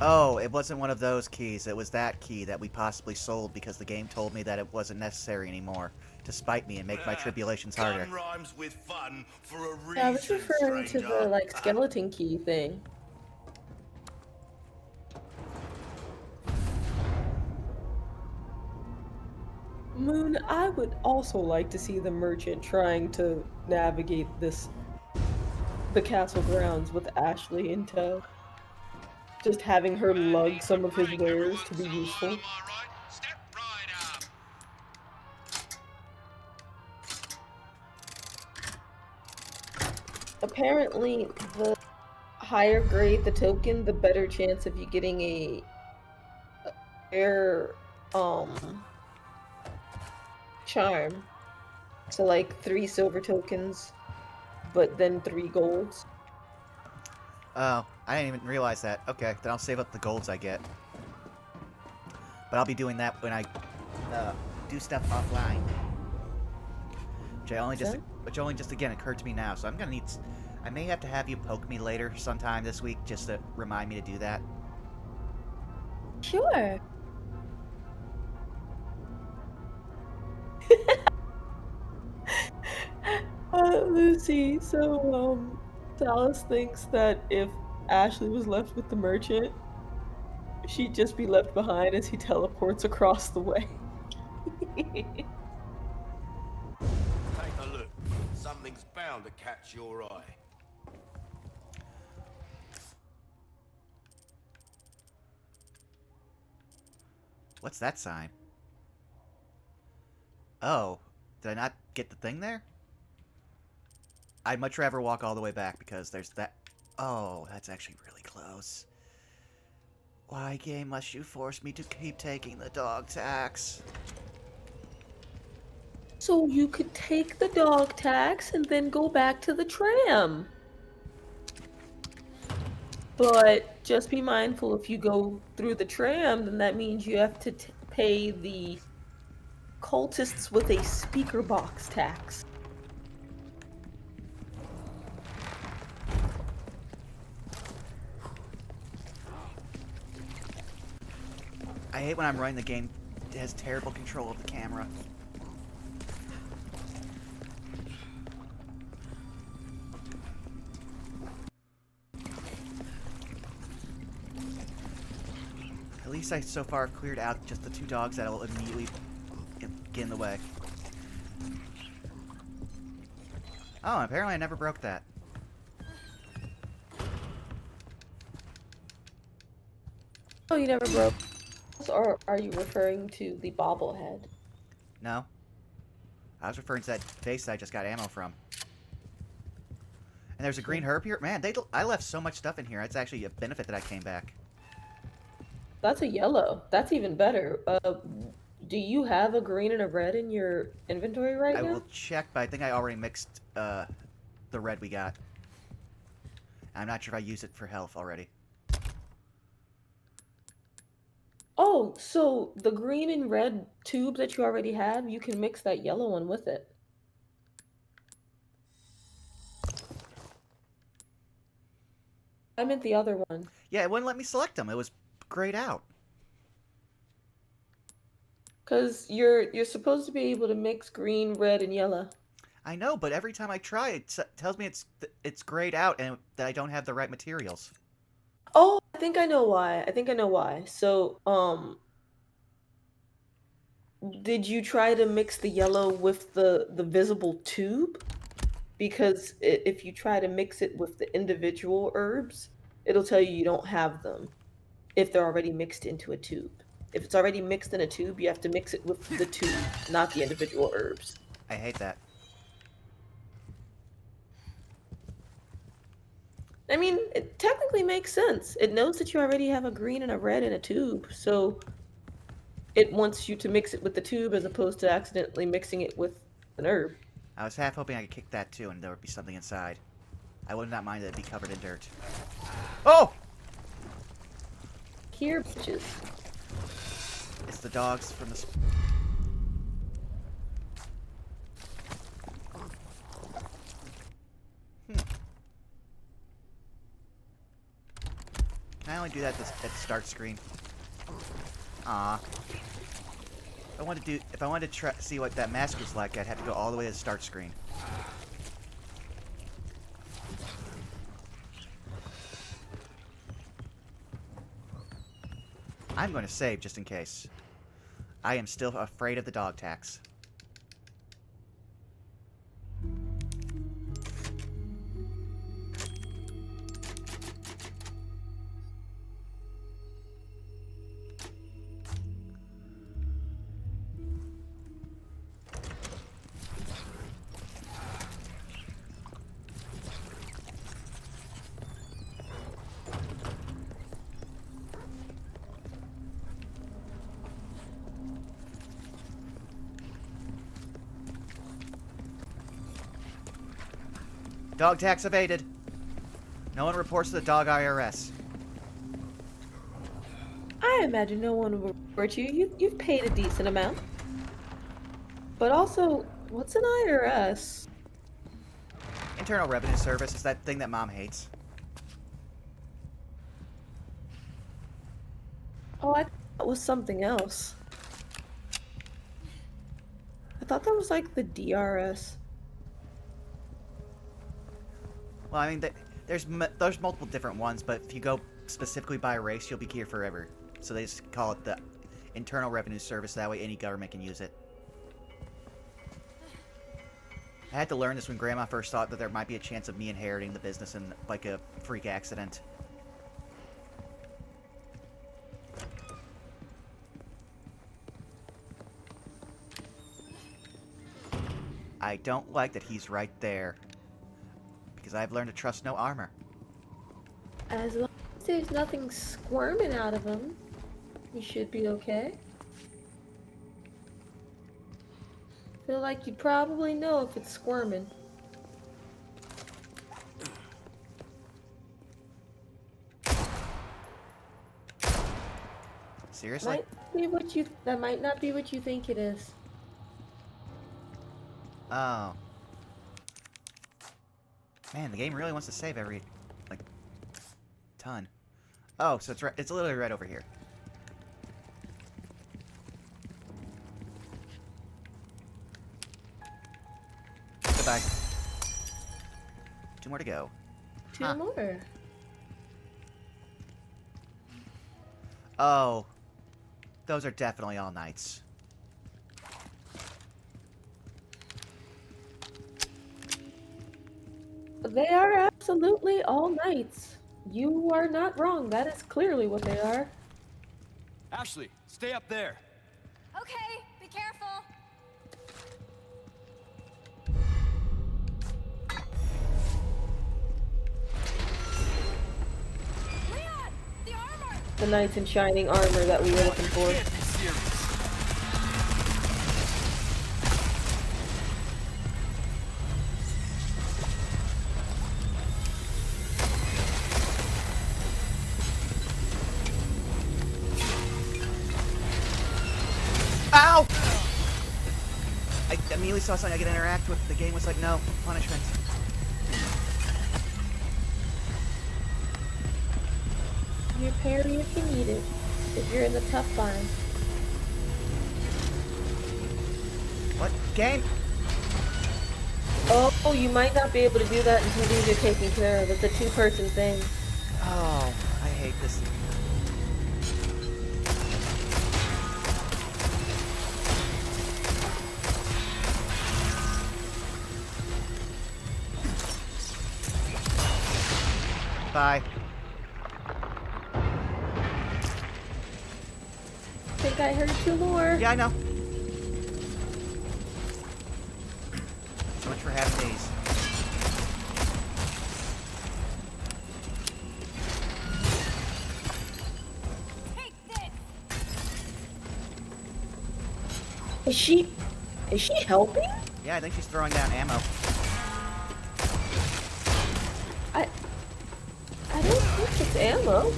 Oh, it wasn't one of those keys. It was that key that we possibly sold because the game told me that it wasn't necessary anymore to spite me and make my tribulations harder. Gun rhymes with fun for a reason, Yeah, I was referring to stranger. the, like, skeleton key thing. Moon, I would also like to see the merchant trying to navigate the castle grounds with Ashley in tow. Just having her lug some of his wares to be useful. apparently the higher grade the token, the better chance of you getting a rare charm. So like 3 silver tokens, but then 3 golds. Oh, I didn't even realize that. Okay, then I'll save up the golds I get. But I'll be doing that when I do stuff offline. Which only just again occurred to me now. So I'm gonna need. I may have to have you poke me later sometime this week just to remind me to do that. Sure. Lucy, so Dallas thinks that if Ashley was left with the merchant, she'd just be left behind as he teleports across the way. Take a look. Something's bound to catch your eye. What's that sign? Oh, did I not get the thing there? I'd much rather walk all the way back because there's that. Oh, that's actually really close. Why, game, must you force me to keep taking the dog tax? So you could take the dog tax and then go back to the tram. But just be mindful, if you go through the tram, then that means you have to pay the cultists with a speaker box tax. I hate when I'm running the game. It has terrible control of the camera. At least I so far cleared out just the 2 dogs that'll immediately get in the way. Oh, apparently I never broke that. Oh, you never broke? Or are you referring to the bobblehead? No. I was referring to that face that I just got ammo from. And there's a green herb here. Man, I left so much stuff in here. It's actually a benefit that I came back. That's a yellow. That's even better. Do you have a green and a red in your inventory right I now? will check, but I think I already mixed the red we got. I'm not sure if I used it for health already. Oh, so the green and red tube that you already have, you can mix that yellow one with it. I meant the other one. Yeah, it wouldn't let me select them. It was grayed out. Cause you're supposed to be able to mix green, red, and yellow. I know, but every time I try, it tells me it's grayed out and that I don't have the right materials. Oh, I think I know why. So, did you try to mix the yellow with the visible tube? Because if you try to mix it with the individual herbs, it'll tell you don't have them if they're already mixed into a tube. If it's already mixed in a tube, you have to mix it with the tube, not the individual herbs. I hate that. I mean, it technically makes sense. It knows that you already have a green and a red in a tube, so it wants you to mix it with the tube as opposed to accidentally mixing it with an herb. I was half hoping I could kick that too and there would be something inside. I would not mind that it'd be covered in dirt. Oh! Here, bitches. It's the dogs from the... I only do that at the start screen. Ah. If I wanted to see what that mask was like, I'd have to go all the way to the start screen. I'm going to save just in case. I am still afraid of the dog tax. Dog tax evaded. No one reports to the dog IRS. I imagine no one will report you. You've paid a decent amount. But also, what's an IRS? Internal Revenue Service is that thing that Mom hates. Oh, I thought that was something else. I thought that was like the DRS. Well, I mean, there's multiple different ones, but if you go specifically by race, you'll be here forever. So they just call it the Internal Revenue Service. That way any government can use it. I had to learn this when Grandma first thought that there might be a chance of me inheriting the business in, like, a freak accident. I don't like that he's right there. Because I've learned to trust no armor. As long as there's nothing squirming out of him, he should be okay. Feel like you probably know if it's squirming. Seriously? That might not be what you think it is. Oh. Man, the game really wants to save every, like, ton. Oh, so it's right. It's literally right over here. Goodbye. 2 more to go. Two Huh. more. Oh. Those are definitely all knights. They are absolutely all knights. You are not wrong. That is clearly what they are. Ashley, stay up there. Okay, be careful. Leon, the armor. The knights in shining armor that we were looking for. Can't be serious. Ow! I immediately saw something I could interact with. The game was like, no, punishment. You parry if you need it. If you're in the tough bind. What? Game? Oh, you might not be able to do that until these are taken care of. It's a two-person thing. Oh, I hate this. Bye. I think I heard two more. Yeah, I know. So much for having days. Take this. Is she helping? Yeah, I think she's throwing down ammo. I don't think it's ammo.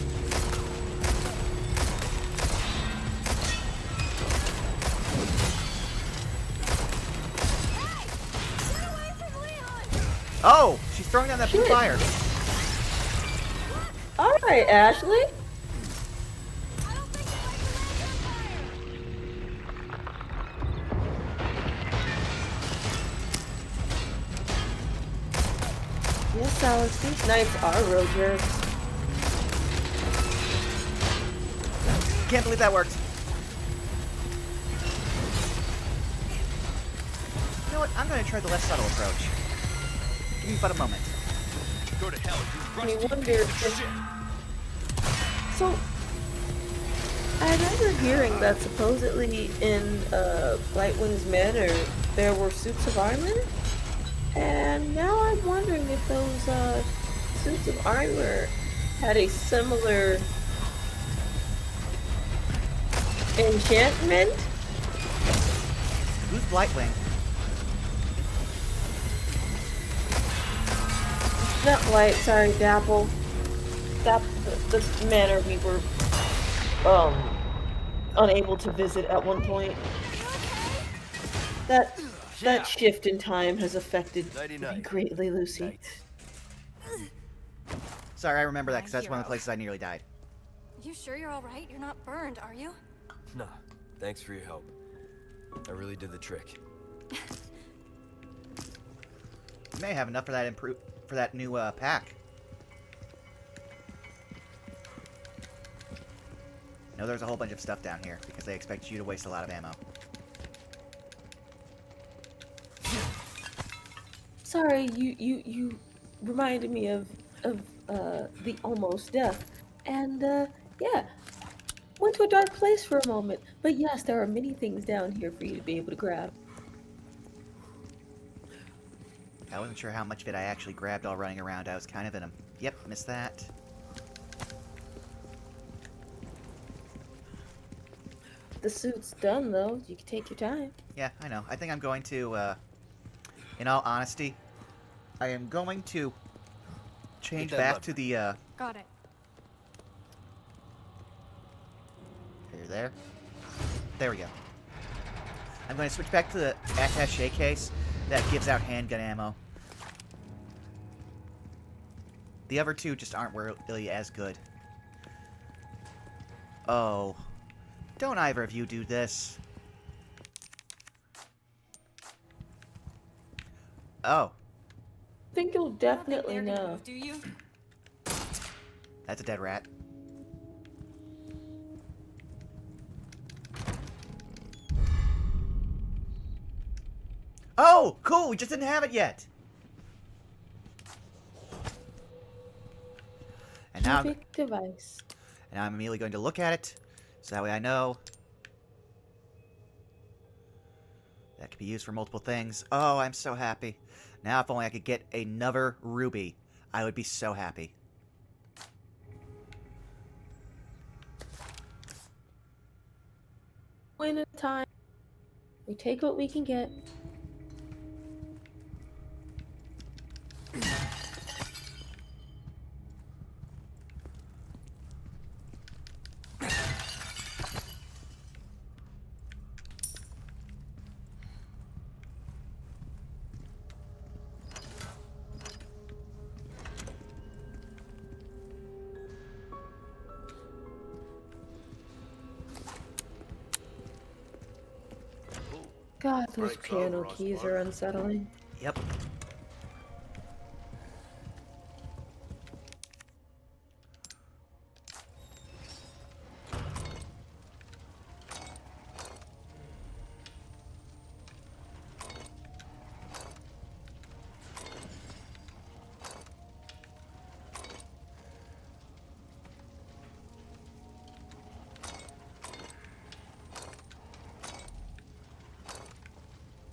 Hey, get away from Leon. Oh, she's throwing down that blue Shit. fire. All right, Ashley. I don't think you like the laser fire. Yes, Alex. These knights are real jerks. Can't believe that worked. You know what? I'm going to try the less subtle approach. Give me but a moment. Go to hell. You I rusty wonder piece of if... shit. So, I remember hearing that supposedly in Blightwing's Manor there were suits of armor, and now I'm wondering if those suits of armor had a similar enchantment. Who's Blightwing? Not Light, sorry, Dapple. The manor we were, unable to visit at one point. That Yeah. shift in time has affected me Nighty-night. greatly, Lucy. Night. Sorry, I remember that My because that's one of the hero. places I nearly died. You sure you're all right? You're not burned, are you? Nah, thanks for your help. I really did the trick. You may have enough for that for that new pack. I know there's a whole bunch of stuff down here because they expect you to waste a lot of ammo. Sorry, you reminded me of the almost death, and yeah, went to a dark place for a moment. But yes, there are many things down here for you to be able to grab. I wasn't sure how much of it I actually grabbed all running around. I was kind of in a... Yep, missed that. The suit's done though. You can take your time. Yeah, I know. I think I'm going to, in all honesty, I am going to change that back lever. to the, Got it. Are you there? There we go. I'm going to switch back to the attaché case that gives out handgun ammo. The other two just aren't really as good. Oh. Don't either of you do this. Oh. Think you'll You don't think definitely they're gonna know. move, do you? That's a dead rat. Oh, cool. We just didn't have it yet. And now, Cubic device. and I'm immediately going to look at it, so that way I know that can be used for multiple things. Oh, I'm so happy. Now, if only I could get another ruby, I would be so happy. One at a time. We take what we can get. God, those Break's piano over, I keys suppose. are unsettling. Yep.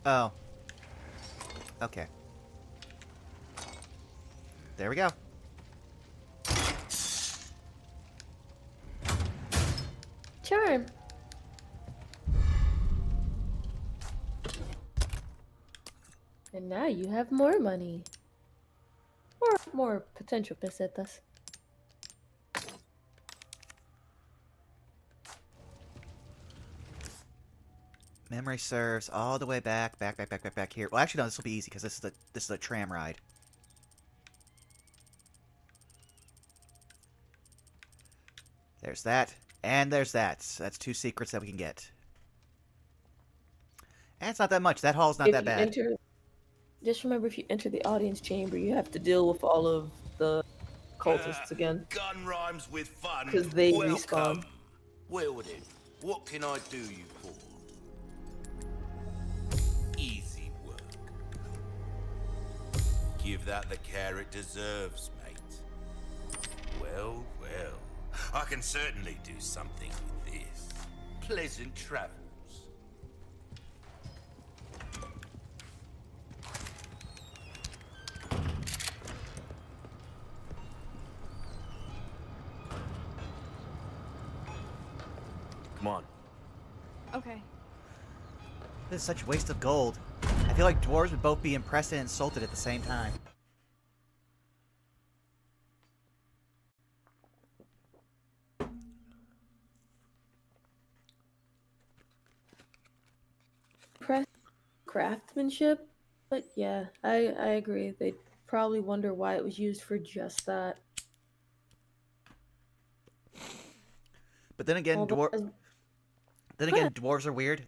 Oh. Okay. There we go. Charm. And now you have more money. Or more potential pesetas. Memory serves all the way back here. Well, actually, no. This will be easy because this is the tram ride. There's that, and there's that. So that's two secrets that we can get. And it's not that much. That hall's not If that you bad. enter, just remember, if you enter the audience chamber, you have to deal with all of the cultists again. Gun rhymes with fun. 'Cause they Welcome. respawn. Well then, what can I do you for? Easy work. Give that the care it deserves, mate. Well, well. I can certainly do something with this. Pleasant travels. Come on. Okay. This is such a waste of gold. I feel like dwarves would both be impressed and insulted at the same time. craftsmanship. But yeah, I agree. They probably wonder why it was used for just that. But then again, Although, but dwarves are weird.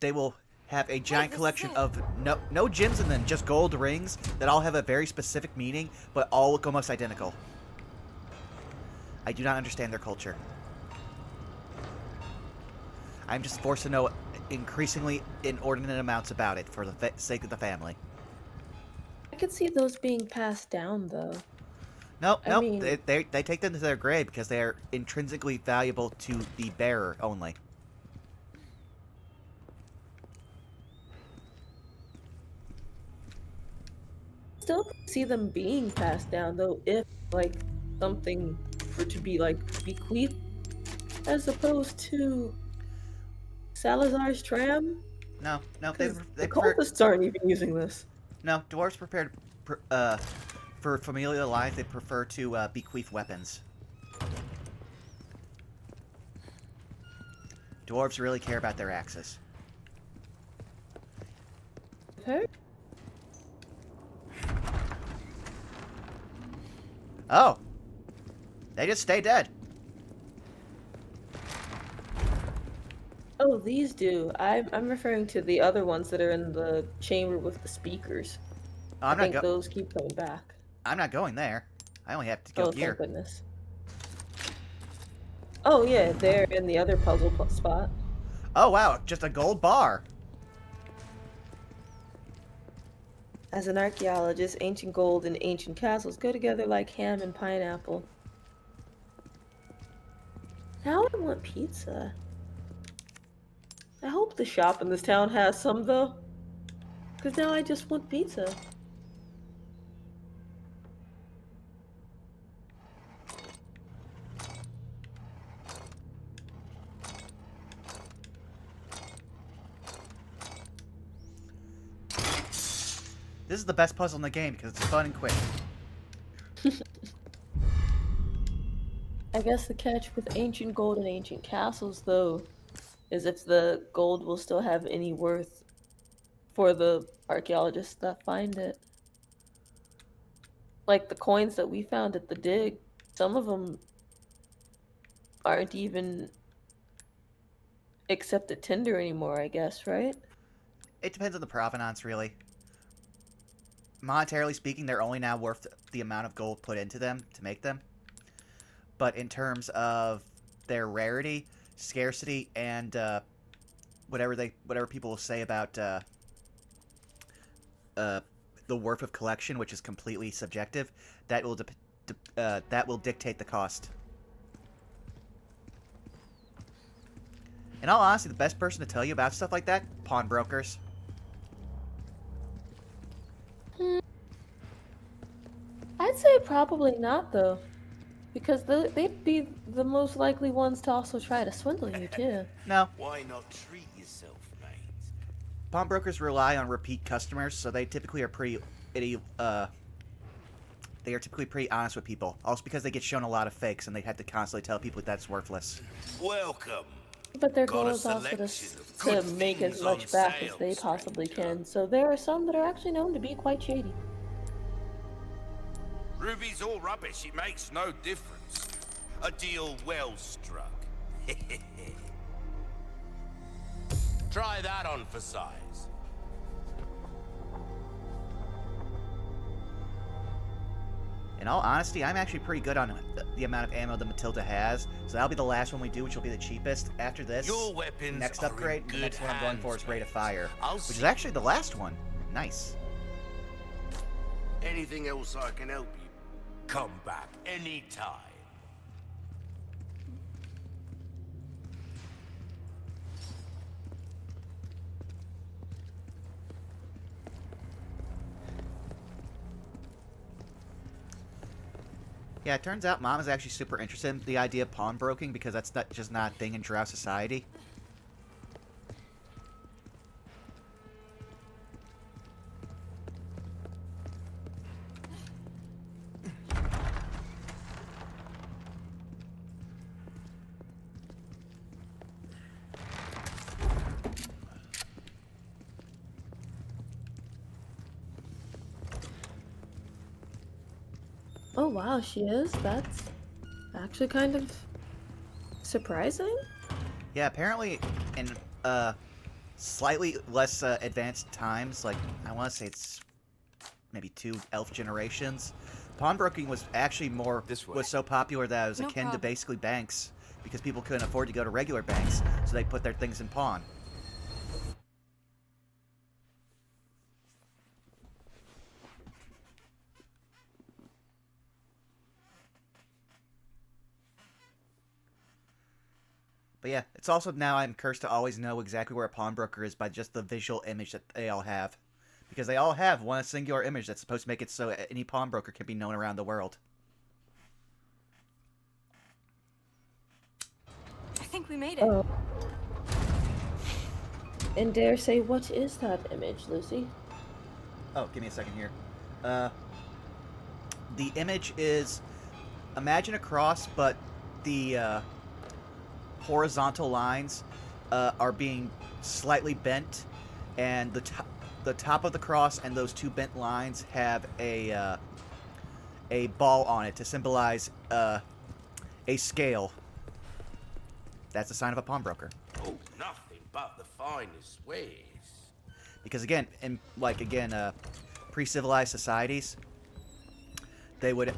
They will have a giant this is collection it. of no gems in them, just gold rings that all have a very specific meaning, but all look almost identical. I do not understand their culture. I'm just forced to know increasingly inordinate amounts about it for the sake of the family. I could see those being passed down, though. Nope, I nope. mean, They take them to their grave because they are intrinsically valuable to the bearer only. still could see them being passed down, though, if like something were to be like bequeathed, as opposed to Salazar's tram, No, no, because they the prefer. cultists aren't even using this. No, dwarves prepared for familial life. They prefer to bequeath weapons. Dwarves really care about their axes. Okay. Oh, they just stay dead. Oh, these do. I'm referring to the other ones that are in the chamber with the speakers. Oh, I think those keep coming back. I'm not going there. I only have to go Oh, here. thank goodness. Oh yeah, they're in the other puzzle spot. Oh wow, just a gold bar. As an archaeologist, ancient gold and ancient castles go together like ham and pineapple. Now I want pizza. I hope the shop in this town has some though. Because now I just want pizza. This is the best puzzle in the game because it's fun and quick. I guess the catch with ancient gold and ancient castles, though, is if the gold will still have any worth for the archaeologists that find it. Like the coins that we found at the dig, some of them aren't even accepted tender anymore, I guess, right? It depends on the provenance, really. Monetarily speaking, they're only now worth the amount of gold put into them to make them. But in terms of their rarity, scarcity, and whatever people will say about the worth of collection, which is completely subjective, that will dictate the cost. In all honesty, the best person to tell you about stuff like that, pawnbrokers. I'd say probably not, though. Because they'd be the most likely ones to also try to swindle you, too. No, Why not treat yourself, mate? pawnbrokers rely on repeat customers, so they typically are pretty honest with people. Also because they get shown a lot of fakes and they have to constantly tell people that's worthless. Welcome. But their Got goal a is also to, selection of to good make as things much on back as sale, they possibly stranger. can. So there are some that are actually known to be quite shady. Ruby's all rubbish. It makes no difference. A deal well struck. Try that on for size. In all honesty, I'm actually pretty good on the amount of ammo that Matilda has, so that'll be the last one we do, which will be the cheapest. After this, Your weapons next are in upgrade, the good next one I'm going for is hands, Rate of mate. Fire, I'll which is see. actually the last one. Nice. Anything else I can help you? Come back anytime. Yeah, it turns out Mom is actually super interested in the idea of pawnbroking because that's just not a thing in Drow society. wow, she is? That's actually kind of surprising. Yeah, apparently in slightly less advanced times, like I want to say it's maybe 2 elf generations, pawnbroking was actually This way. was so popular that it was No akin to problem. basically banks because people couldn't afford to go to regular banks, so they put their things in pawn. But yeah, it's also now I'm cursed to always know exactly where a pawnbroker is by just the visual image that they all have. Because they all have one singular image that's supposed to make it so any pawnbroker can be known around the world. I think we made it. Oh. And dare say, what is that image, Lucy? Oh, give me a second here. The image is, imagine a cross, but the horizontal lines are being slightly bent, and the top of the cross and those 2 bent lines have a ball on it to symbolize a scale. That's a sign of a pawnbroker. Oh, nothing but the finest wares. Because again, in pre-civilized societies, they would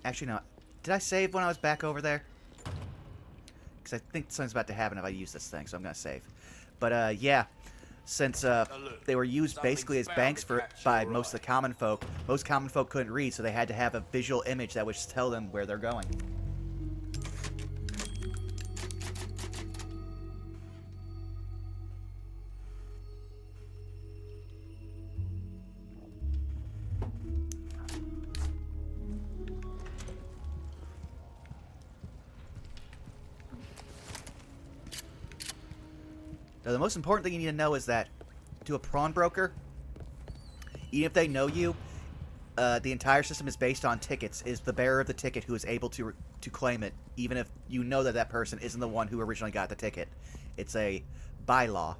actually no. Did I save when I was back over there? Because I think something's about to happen if I use this thing, so I'm gonna save. But yeah, since they were used basically as banks by most of the common folk, most common folk couldn't read, so they had to have a visual image that would tell them where they're going. Now, the most important thing you need to know is that to a pawnbroker, even if they know you, the entire system is based on tickets. Is the bearer of the ticket who is able to claim it, even if you know that that person isn't the one who originally got the ticket. It's a bylaw.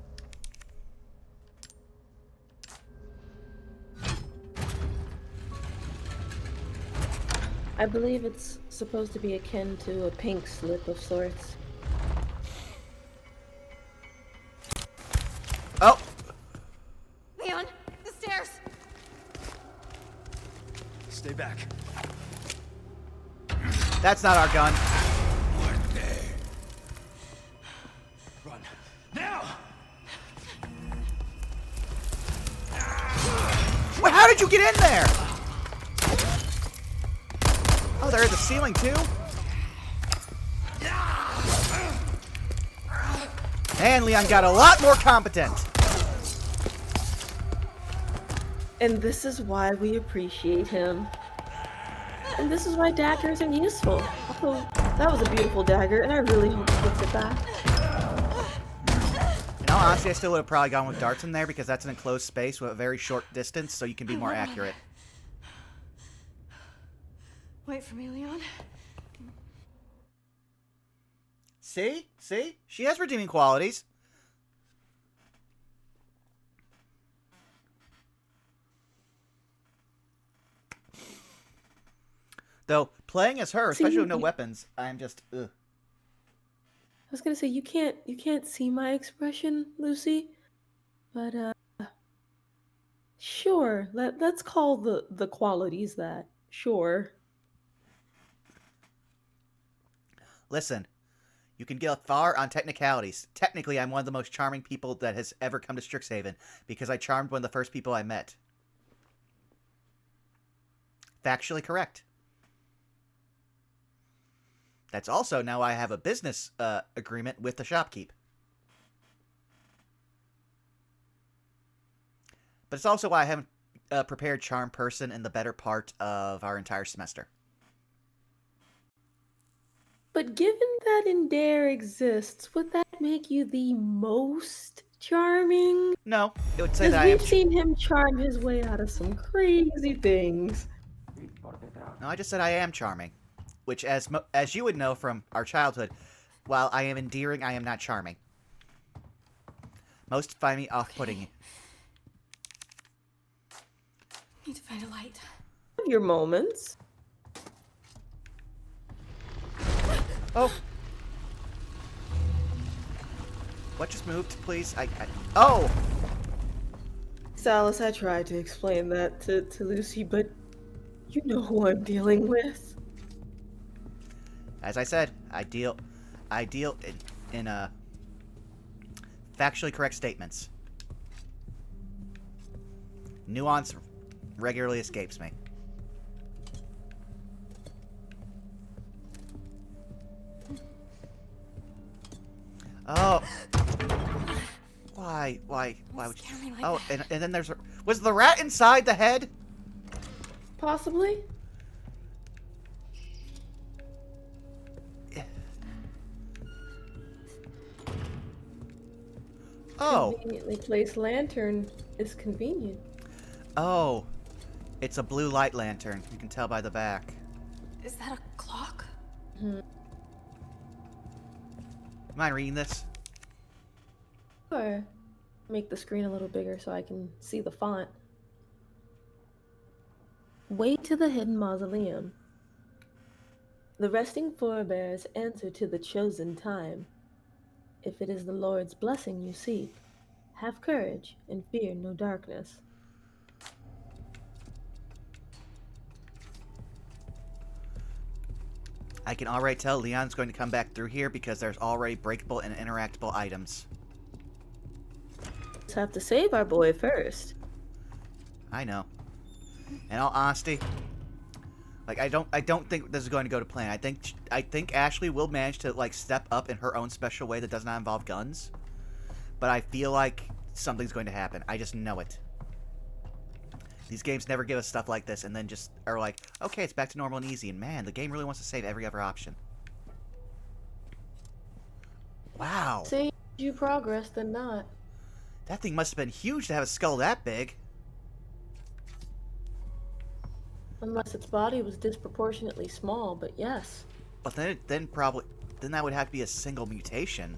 I believe it's supposed to be akin to a pink slip of sorts. Oh! Leon, the stairs. Stay back. That's not our gun. Run. Now! Wait, how did you get in there? Oh, they're at the ceiling too? Man, Leon got a lot more competent. And this is why we appreciate him. And this is why daggers are useful. Although, that was a beautiful dagger, and I really hope he gets it back. In all honesty, I still would have probably gone with darts in there because that's an enclosed space with a very short distance, so you can be more accurate. Wait for me, Leon. See? See? She has redeeming qualities. Though, playing as her, especially with no weapons, I'm just, ugh. I was gonna say you can't see my expression, Lucy, but sure. Let's call the qualities that. Sure. Listen, you can get far on technicalities. Technically, I'm one of the most charming people that has ever come to Strixhaven because I charmed one of the first people I met. Factually correct. That's also now I have a business agreement with the shopkeep. But it's also why I haven't prepared Charm Person in the better part of our entire semester. But given that Indare exists, would that make you the most charming? No, it would say Because that I am. we've seen him charm his way out of some crazy things. No, I just said I am charming. Which, as you would know from our childhood, while I am endearing, I am not charming. Most find me off-putting. Need to find a light. Have your moments. Oh. What just moved, please? Oh! Salas, I tried to explain that to Lucy, but you know who I'm dealing with. As I said, I deal in factually correct statements. Nuance regularly escapes me. Oh. Why would you... Scare me like Oh, that. and then there's... Was the rat inside the head? Possibly? Oh. Conveniently placed lantern is convenient. Oh. It's a blue light lantern. You can tell by the back. Is that a clock? Mind reading this? Or make the screen a little bigger so I can see the font. Way to the hidden mausoleum. The resting forebears answer to the chosen time. If it is the Lord's blessing you seek, have courage and fear no darkness. I can already tell Leon's going to come back through here because there's already breakable and interactable items. Just have to save our boy first. I know. In all honesty, like I don't think this is going to go to plan. I think Ashley will manage to like step up in her own special way that does not involve guns. But I feel like something's going to happen. I just know it. These games never give us stuff like this and then just are like, okay, it's back to normal and easy. And man, the game really wants to save every other option. Wow. Say you progress than not. That thing must have been huge to have a skull that big. Unless its body was disproportionately small, but yes. But then that would have to be a single mutation.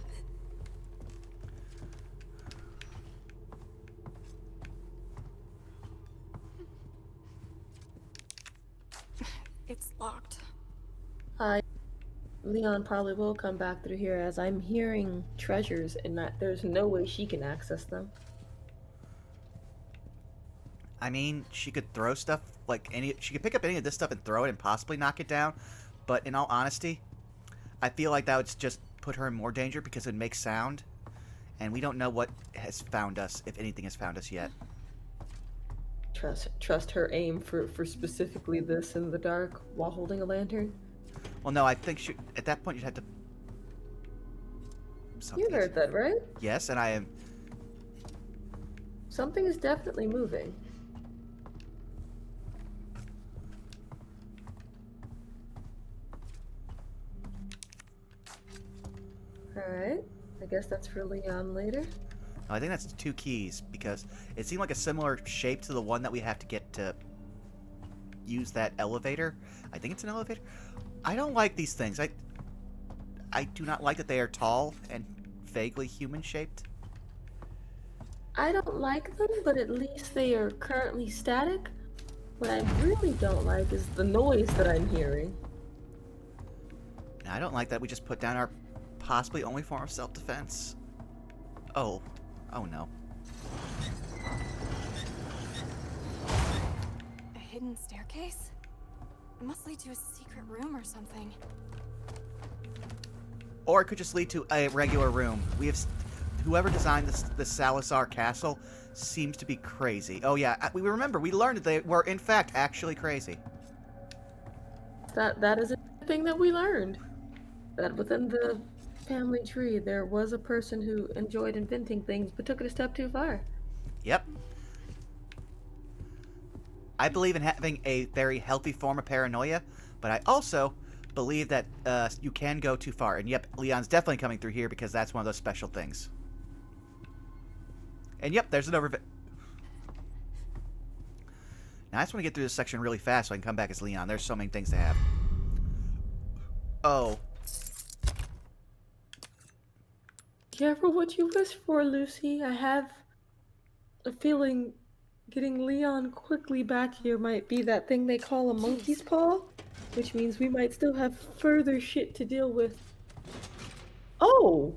It's locked. Leon probably will come back through here as I'm hearing treasures and that there's no way she can access them. I mean, she could throw stuff she could pick up any of this stuff and throw it and possibly knock it down. But in all honesty, I feel like that would just put her in more danger because it makes sound. And we don't know what has found us, if anything has found us yet. Trust her aim for specifically this in the dark while holding a lantern. Well, no, I think at that point you'd have to... You heard that, right? Yes, and I am... Something is definitely moving. Alright, I guess that's for Leon later. No, I think that's 2 keys, because it seemed like a similar shape to the one that we have to get to use that elevator. I think it's an elevator. I don't like these things. I do not like that they are tall and vaguely human-shaped. I don't like them, but at least they are currently static. What I really don't like is the noise that I'm hearing. And I don't like that we just put down our possibly only form of self-defense. Oh. Oh no. A hidden staircase? It must lead to a secret room or something. Or it could just lead to a regular room. Whoever designed this Salazar castle seems to be crazy. Oh yeah, we remember, we learned that they were in fact actually crazy. That is a thing that we learned. That within the family tree there was a person who enjoyed inventing things but took it a step too far. Yep. I believe in having a very healthy form of paranoia, but I also believe that you can go too far. And yep, Leon's definitely coming through here because that's one of those special things. And yep, there's an overview. Now I just want to get through this section really fast so I can come back as Leon. There's so many things to have. Oh. Careful what you wish for, Lucy. I have a feeling Getting Leon quickly back here might be that thing they call a monkey's paw, which means we might still have further shit to deal with. Oh!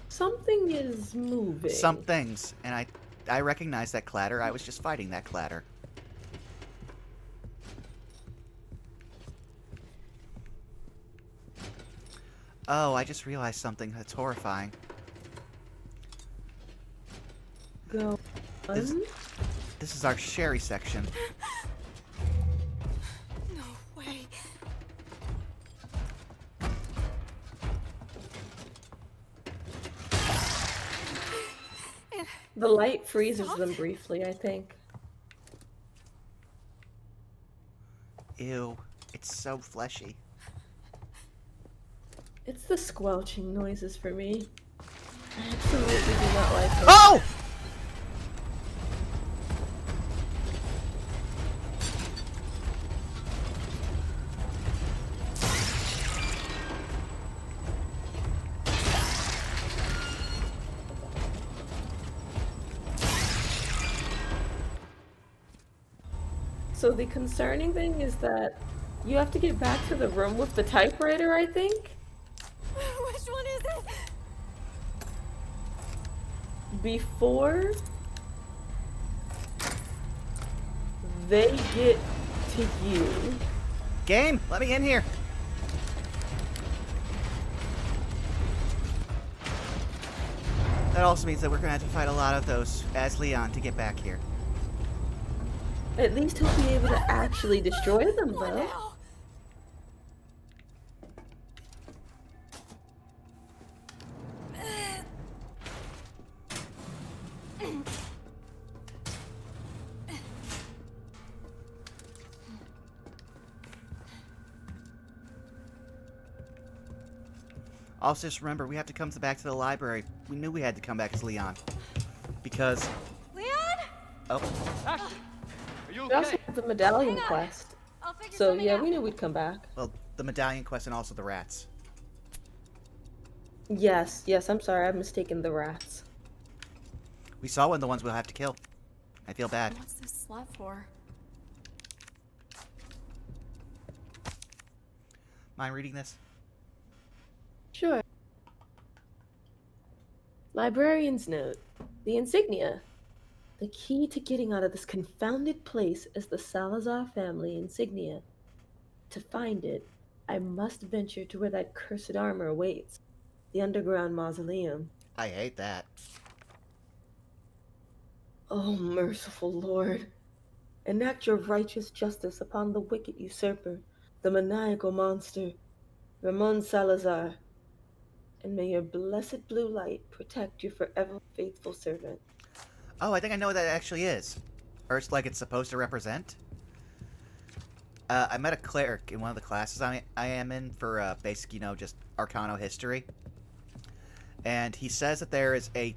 Something is moving. Some things, and I recognize that clatter. I was just fighting that clatter. Oh, I just realized something that's horrifying. Go This, on. this is our Sherry section. No way. The light freezes them briefly, I think. Ew, it's so fleshy. It's the squelching noises for me. I absolutely do not like it. Oh! So the concerning thing is that you have to get back to the room with the typewriter, I think, Which one is it? before they get to you. Game, let me in here. That also means that we're gonna have to fight a lot of those as Leon to get back here. At least he'll be able to actually destroy them, What though. now? Also, just remember, we have to come back to the library. We knew we had to come back as Leon. Because... Leon? Oh, Ashley, are you We also okay? have the medallion Hang on. quest. I'll figure So something yeah, out. we knew we'd come back. well, the medallion quest and also the rats. Yes, yes, I'm sorry, I've mistaken the rats. We saw one of the ones we'll have to kill. I feel bad. What's this slot for? Mind reading this? Sure. Librarian's note. The insignia. The key to getting out of this confounded place is the Salazar family insignia. To find it, I must venture to where that cursed armor awaits. The underground mausoleum. I hate that. Oh, merciful Lord. Enact your righteous justice upon the wicked usurper, the maniacal monster, Ramon Salazar. And may your blessed blue light protect your forever faithful servant. Oh, I think I know what that actually is. Or it's like it's supposed to represent. I met a cleric in one of the classes I am in for basic, just Arcano history. And he says that there is a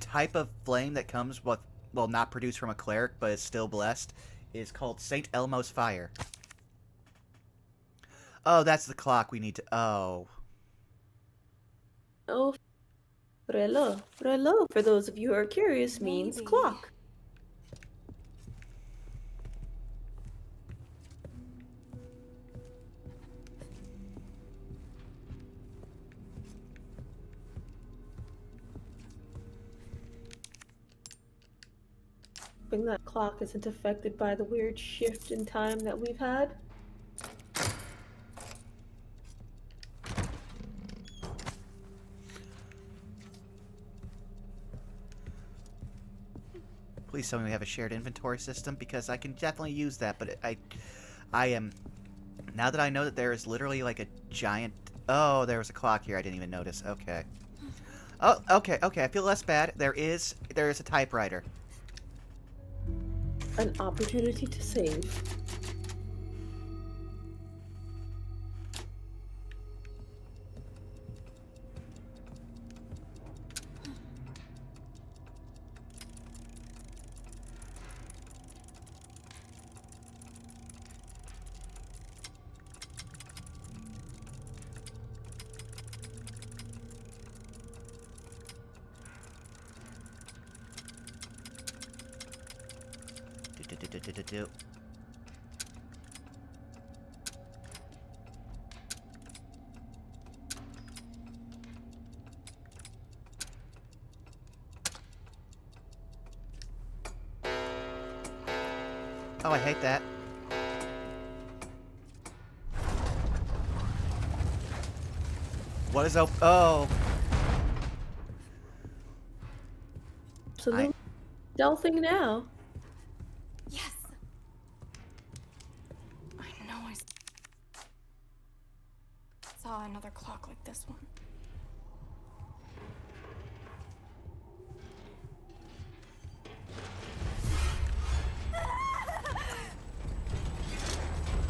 type of flame that comes with, well, not produced from a cleric, but is still blessed. It is called St. Elmo's Fire. Oh, that's the clock we need to... Oh. Oh, reloj. Reloj, for those of you who are curious, means Maybe. clock. Hoping that clock isn't affected by the weird shift in time that we've had. Please tell me we have a shared inventory system, because I can definitely use that, but I am... Now that I know that there is literally like a giant... Oh, there was a clock here I didn't even notice. Okay. Oh, okay, I feel less bad. There is a typewriter. An opportunity to save. Do. Oh, I hate that. What is oh. Absolutely. Stealthing now. Yes. I know I saw another clock like this one.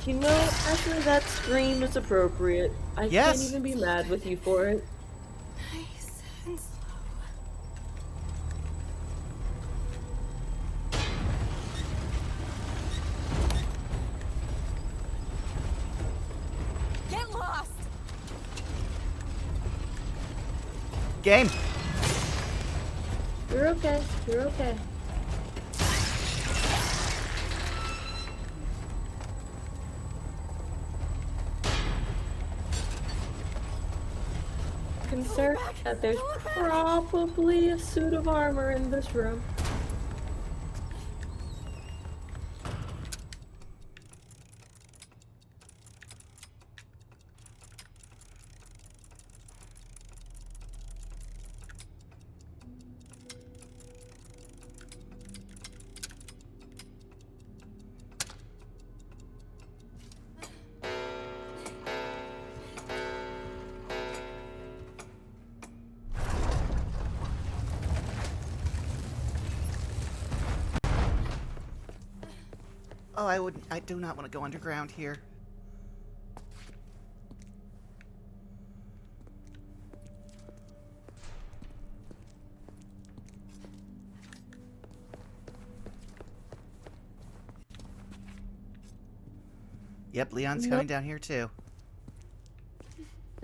You know, actually, that scream is appropriate. I Yes. can't even be mad with you for it. Nice and slow. Get lost! Game. You're okay. You're okay. Concerned that there's probably a suit of armor in this room. Oh, I do not want to go underground here. Yep, Leon's Nope. coming down here too.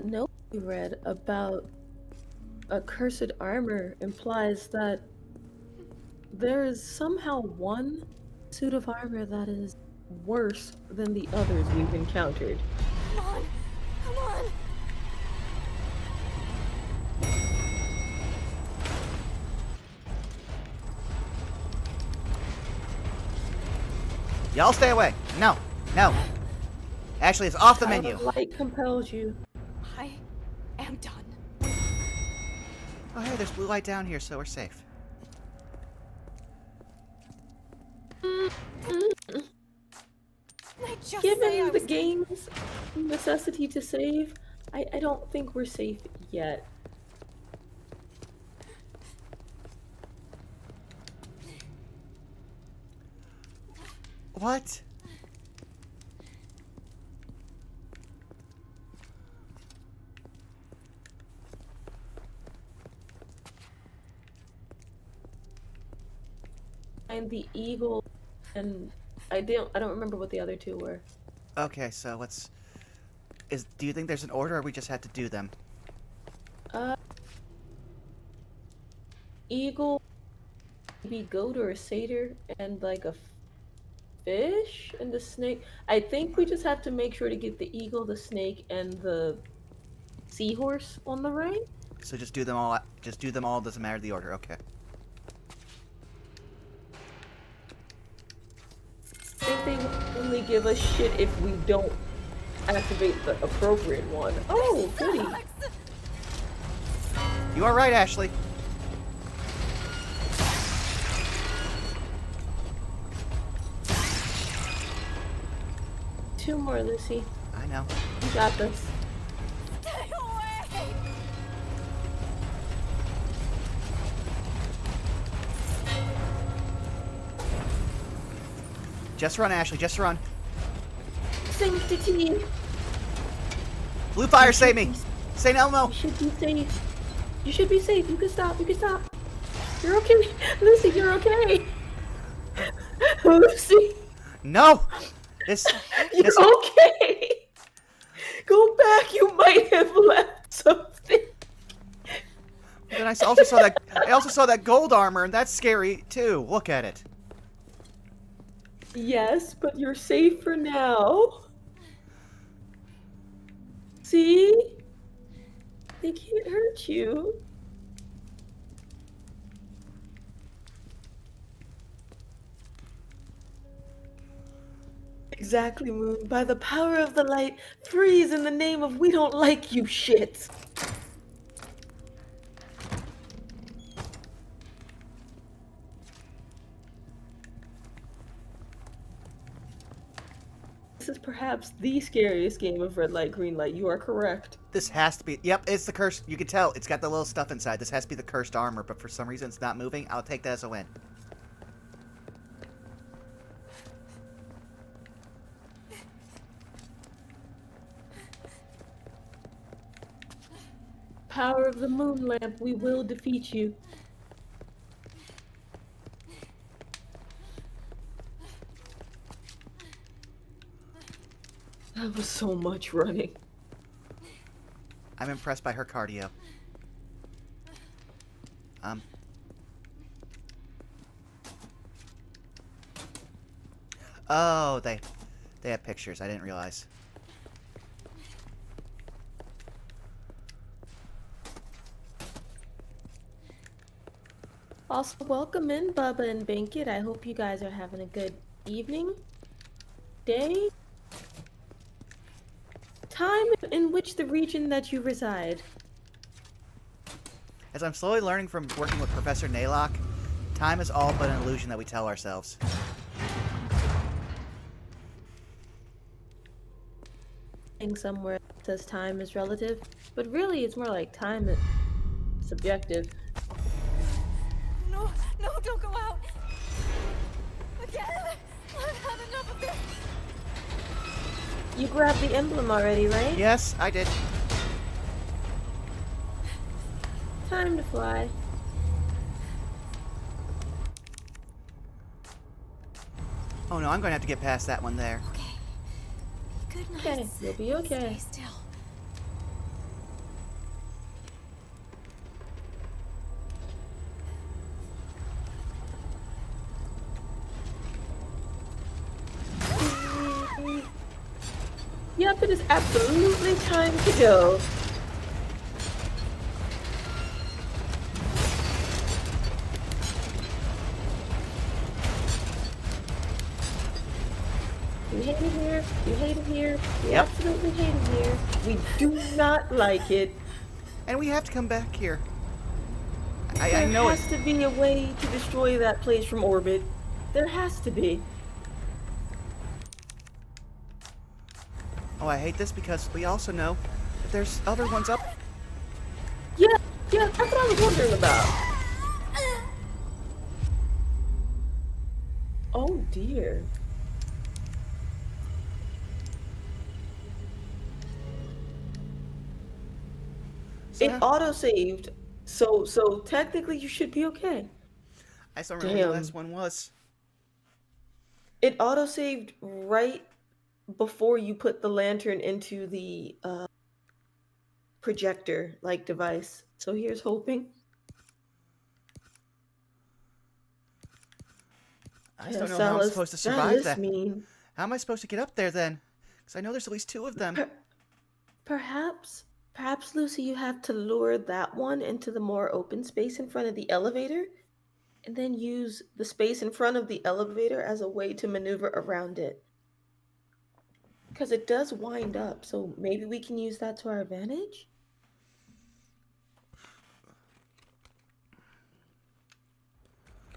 Nope. We read about accursed armor implies that there is somehow one suit of armor that is worse than the others we've encountered. Come on! Come on! Y'all stay away. No. No. Actually, it's off the Power menu. of light compels you. I am done. Oh, hey, there's blue light down here, so we're safe. I just say I Given the was game's necessity to save, I don't think we're safe yet. What? And the eagle, and I don't remember what the other two were. Okay, so let's... Do you think there's an order, or we just had to do them? Eagle, maybe goat or a satyr, and like a fish, and the snake. I think we just have to make sure to get the eagle, the snake, and the seahorse on the right. So just do them all. Just do them all. Doesn't matter the order. Okay. I think they will only give us shit if we don't activate the appropriate one. Oh, goody. You are right, Ashley. Two more, Lucy. I know. You got this. Stay away! Just run, Ashley. Just run. Sanctity. Blue fire, save me. St. Elmo. You should be safe. You should be safe. You can stop. You can stop. You're okay. Lucy, you're okay. Lucy, No. This. you're this okay. Go back. You might have left something. then I also saw that. I also saw that gold armor, and that's scary too. Look at it. Yes, but you're safe for now. See? They can't hurt you. Exactly, Moon. By the power of the light, freeze in the name of we don't like you shit. This is perhaps the scariest game of red light, green light. You are correct. This has to be... Yep, it's the curse. You can tell. It's got the little stuff inside. This has to be the cursed armor, but for some reason it's not moving. I'll take that as a win. Power of the moon lamp, we will defeat you. That was so much running. I'm impressed by her cardio. Oh, they have pictures. I didn't realize. Also, welcome in, Bubba and Bankit. I hope you guys are having a good evening, day, time in which the region that you reside. As I'm slowly learning from working with Professor Naylock, time is all but an illusion that we tell ourselves. Somewhere it says time is relative, but really it's more like time is subjective. No, no, don't go out. Again, I've had enough of this. You grabbed the emblem already, right? Yes, I did. Time to fly. Oh no, I'm going to have to get past that one there. Okay. Good night. Okay, you'll be okay. Stay still. Yep, it is absolutely time to go. We hate it here. We hate it here. We Yep. absolutely hate it here. We do not like it. And we have to come back here. I There know it. has to be a way to destroy that place from orbit. There has to be. Oh, I hate this because we also know that there's other ones up. Yeah, that's what I was wondering about. Oh dear. So It now- auto-saved, so technically you should be okay. I still remember what the Damn. last one was. It auto-saved right before you put the lantern into the projector-like device. So here's hoping. I just don't know how I'm supposed to survive that. Mean. How am I supposed to get up there then? Because I know there's at least two of them. Perhaps, Lucy, you have to lure that one into the more open space in front of the elevator, and then use the space in front of the elevator as a way to maneuver around it. Because it does wind up, so maybe we can use that to our advantage?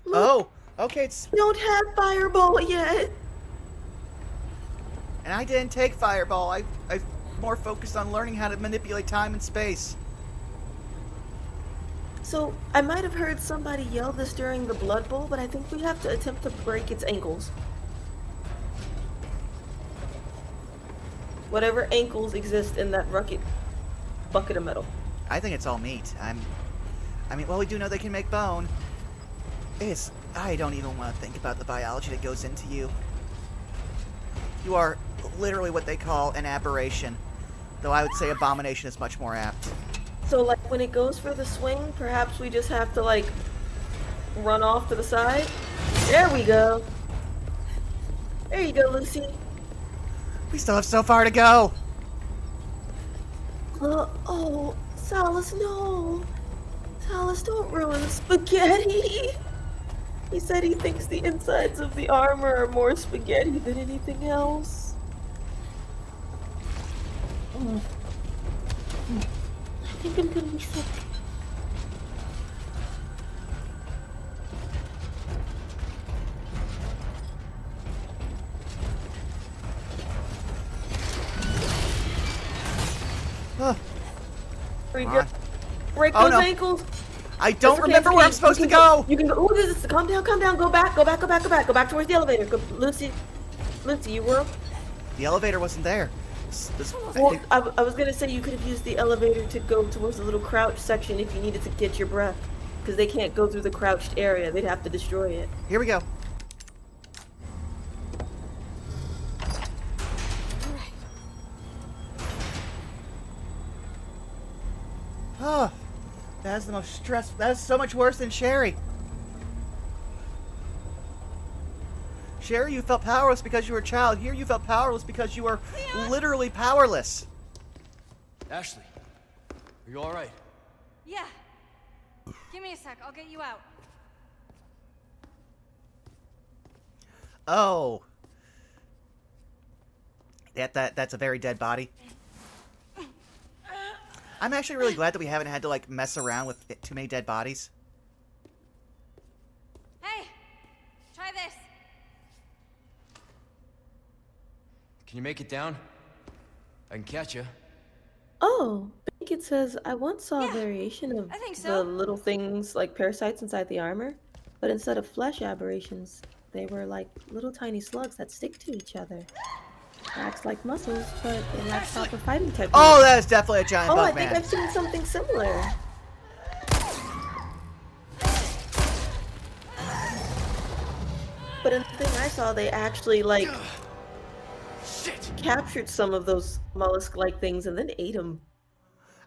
Oh, okay, it's... We don't have Fireball yet! And I didn't take Fireball. I more focused on learning how to manipulate time and space. So, I might have heard somebody yell this during the Blood Bowl, but I think we have to attempt to break its ankles. Whatever ankles exist in that bucket of metal. I think it's all meat. I mean, well, we do know they can make bone. I don't even want to think about the biology that goes into you. You are literally what they call an aberration. Though I would say abomination is much more apt. So, like, when it goes for the swing, perhaps we just have to, like, run off to the side? There we go! There you go, Lucy. We still have so far to go. Oh, Silas, no. Silas, don't ruin the spaghetti. He said he thinks the insides of the armor are more spaghetti than anything else. Mm. I think I'm gonna be sick. Huh. Here we Come go. on. Break Oh, those no. ankles. I don't It's okay, remember it's where okay. I'm supposed You to can go. You can go. Ooh, this is, calm down, calm down. Go back, go back, go back, go back. Go back towards the elevator. Go, Lucy, you were. The elevator wasn't there. I Well, think, I was gonna say you could have used the elevator to go towards the little crouch section if you needed to get your breath, because they can't go through the crouched area. They'd have to destroy it. here we go. Oh, that's the most stressful. That is so much worse than Sherry. Sherry, you felt powerless because you were a child. Here, you felt powerless because you were literally powerless. Ashley, are you all right? Yeah. Give me a sec. I'll get you out. Oh, that's a very dead body. I'm actually really glad that we haven't had to like mess around with too many dead bodies. Hey, try this. Can you make it down? I can catch you. Oh, Beckett says I once saw a Yeah, variation of I think the so. little things like parasites inside the armor, but instead of flesh aberrations, they were like little tiny slugs that stick to each other. Acts like muscles, but they lack proper fighting technique. Oh, that is definitely a giant Oh, I bug think man. I've seen something similar. But in the thing I saw, they actually like captured some of those mollusk-like things and then ate them.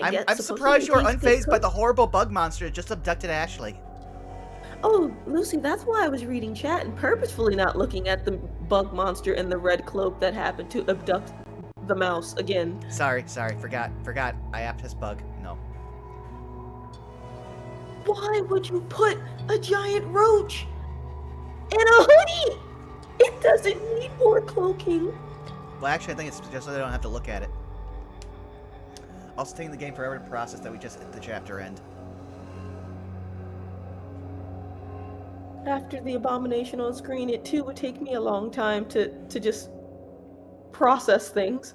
I'm surprised you are unfazed by the horrible bug monster that just abducted Ashley. Oh, Lucy, that's why I was reading chat and purposefully not looking at the bug monster in the red cloak that happened to abduct the mouse again. Sorry, forgot. I apped his bug. No. Why would you put a giant roach in a hoodie? It doesn't need more cloaking. Well, actually, I think it's just so they don't have to look at it. Also, taking the game forever to process that we just hit the chapter end. After the abomination on screen, it too would take me a long time to just process things.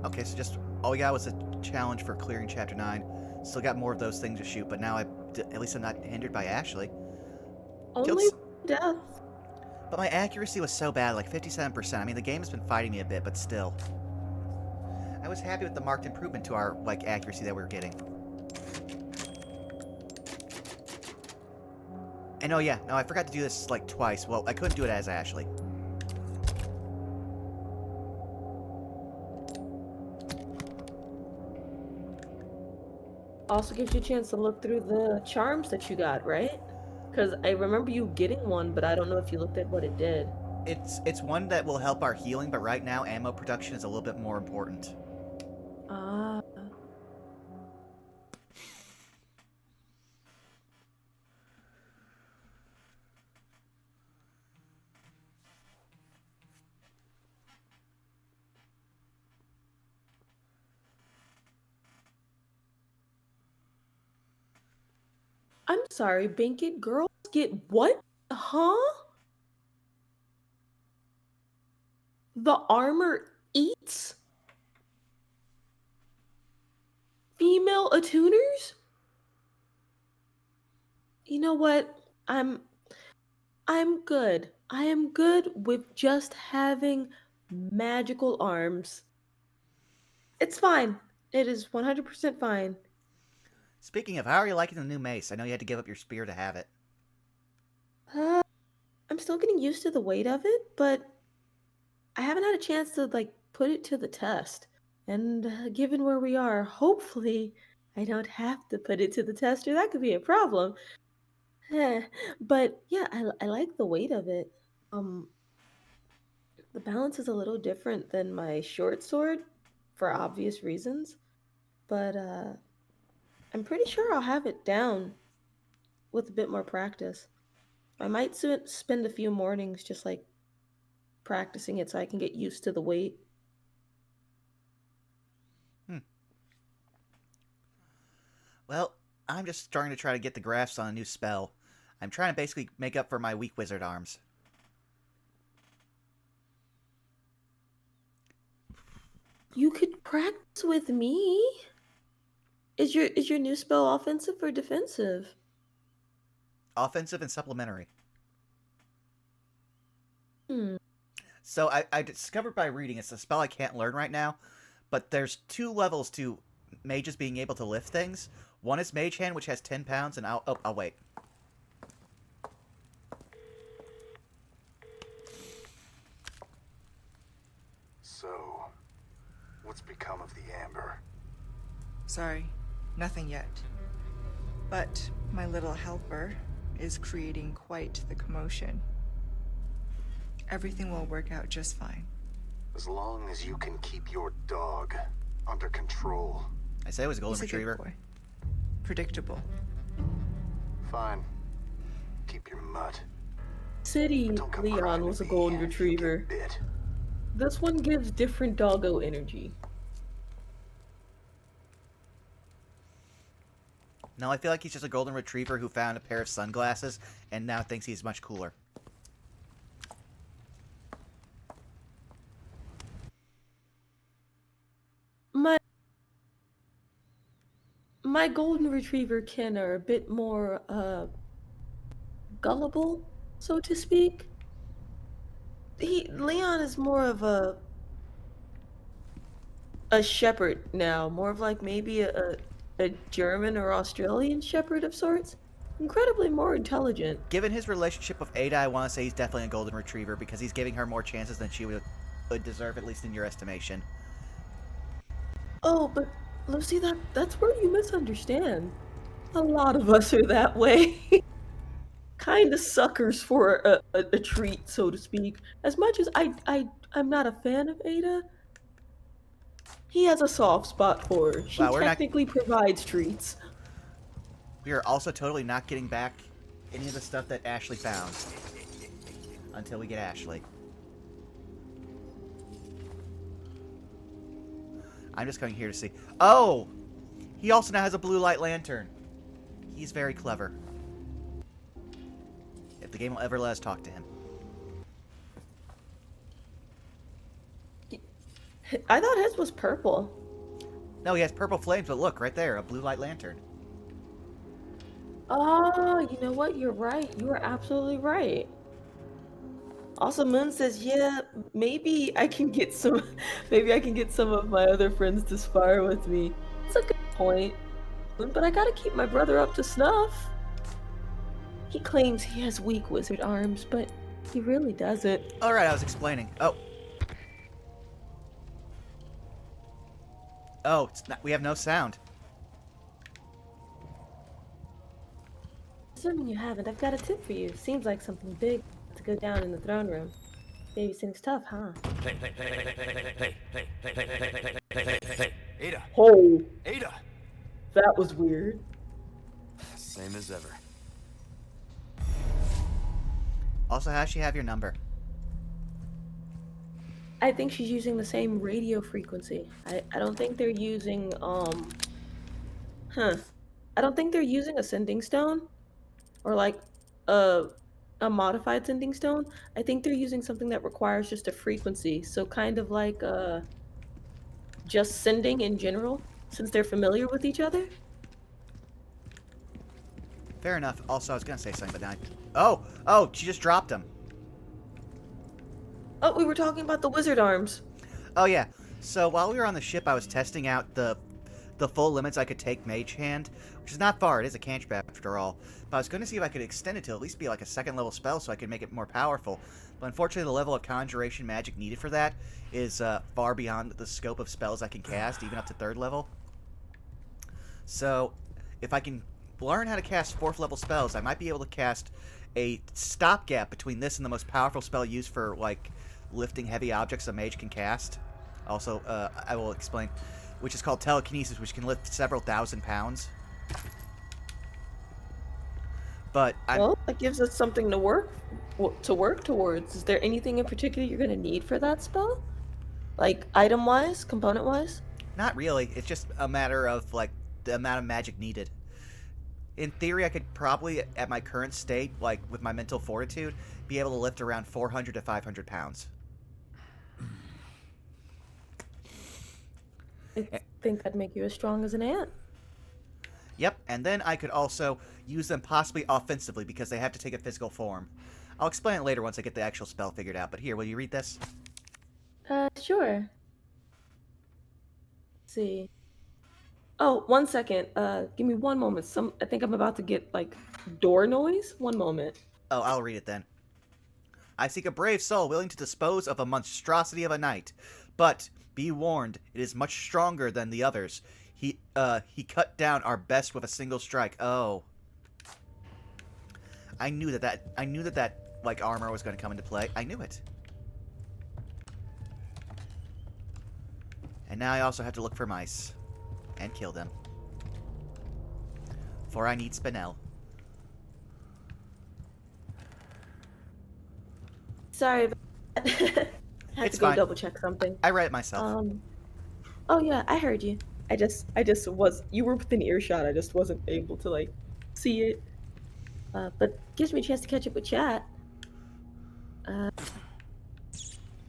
Okay, so just all we got was a challenge for clearing chapter 9. Still got more of those things to shoot, but now at least I'm not hindered by Ashley. Only death. But my accuracy was so bad, like 57%. I mean, the game has been fighting me a bit, but still. I was happy with the marked improvement to our like accuracy that we were getting. And oh yeah, no, I forgot to do this like twice. Well, I couldn't do it as Ashley. Also gives you a chance to look through the charms that you got, right? Because I remember you getting one, but I don't know if you looked at what it did. It's one that will help our healing, but right now ammo production is a little bit more important. Ah. I'm sorry, Binkit, girls get what? Huh? The armor eats female attuners? You know what? I'm good. I am good with just having magical arms. It's fine. It is 100% fine. Speaking of, how are you liking the new mace? I know you had to give up your spear to have it. I'm still getting used to the weight of it, but I haven't had a chance to like put it to the test. And given where we are, hopefully I don't have to put it to the test, or that could be a problem. Eh, but yeah, I like the weight of it. Um, the balance is a little different than my short sword for obvious reasons, but I'm pretty sure I'll have it down with a bit more practice. I might spend a few mornings just like practicing it so I can get used to the weight. Hmm. Well, I'm just starting to try to get the grasp on a new spell. I'm trying to basically make up for my weak wizard arms. You could practice with me. Is your new spell offensive or defensive? Offensive and supplementary. Hmm. So I discovered by reading, it's a spell I can't learn right now, but there's 2 levels to mages being able to lift things. One is Mage Hand, which has 10 pounds, and I'll wait. So, what's become of the Amber? Sorry, nothing yet. But my little helper is creating quite the commotion. Everything will work out just fine. As long as you can keep your dog under control. I said it was a golden He's a good retriever. boy. Predictable. Fine. Keep your mutt. City Don't come Leon crying was to a me golden if you retriever. get bit. This one gives different doggo energy. No, I feel like he's just a golden retriever who found a pair of sunglasses and now thinks he's much cooler. My my golden retriever kin are a bit more gullible, so to speak. Leon is more of a shepherd now, more of like maybe a German or Australian shepherd of sorts. Incredibly more intelligent. Given his relationship with Ada, I want to say he's definitely a golden retriever because he's giving her more chances than she would deserve, at least in your estimation. Oh, but Lucy, that's where you misunderstand. A lot of us are that way. Kind of suckers for a treat, so to speak. As much as I'm not a fan of Ada, he has a soft spot for her. She Wow, we're not- technically provides treats. We are also totally not getting back any of the stuff that Ashley found until we get Ashley. I'm just coming here to see. Oh! He also now has a blue light lantern. He's very clever. If the game will ever let us talk to him. I thought his was purple. No, he has purple flames, but look, right there, a blue light lantern. Oh, you know what? You're right. You are absolutely right. Also, Moon says, yeah, maybe I can get some maybe I can get some of my other friends to spar with me. It's a good point. But I gotta keep my brother up to snuff. He claims he has weak wizard arms, but he really doesn't. Alright, I was explaining. Oh. Oh, it's not, we have no sound. Assuming you haven't, I've got a tip for you. Seems like something big to go down in the throne room. Babysitting's tough, huh? Hey, Ada. Oh, Ada. that was weird. Same as ever. Also, how does she have your number? I think she's using the same radio frequency. I don't think they're using, I don't think they're using a sending stone. Or like a modified sending stone. I think they're using something that requires just a frequency. So kind of like just sending in general, since they're familiar with each other. Fair enough. Also, I was gonna say something, but now Oh, she just dropped him. Oh, we were talking about the wizard arms. Oh, yeah. So, while we were on the ship, I was testing out the the full limits I could take Mage Hand, which is not far. It is a cantrip after all. But I was going to see if I could extend it to at least be like a second level spell so I could make it more powerful. But unfortunately, the level of conjuration magic needed for that is far beyond the scope of spells I can cast, even up to 3rd level. So, if I can learn how to cast 4th level spells, I might be able to cast a stopgap between this and the most powerful spell used for, like, lifting heavy objects a mage can cast. Also, I will explain, which is called telekinesis, which can lift several thousand pounds. But Well, that gives us something to work towards. Is there anything in particular you're gonna need for that spell? Like item-wise, component-wise? not really. It's just a matter of, like, the amount of magic needed. In theory, I could probably, at my current state, like, with my mental fortitude, be able to lift around 400 to 500 pounds. I think that'd make you as strong as an ant. Yep, and then I could also use them possibly offensively because they have to take a physical form. I'll explain it later once I get the actual spell figured out, but here, will you read this? Sure. Let's see. Oh, 1 second. Give me 1 moment. I think I'm about to get, like, door noise. 1 moment. Oh, I'll read it then. I seek a brave soul willing to dispose of a monstrosity of a knight, but be warned, it is much stronger than the others. He cut down our best with a single strike. Oh. I knew that like armor was going to come into play. I knew it. And now I also have to look for mice and kill them. For I need Spinel. Sorry about that. Had It's to go fine. double check something. I read it myself. Oh yeah, I heard you. I just you were within earshot. I just wasn't able to, like, see it. But gives me a chance to catch up with chat.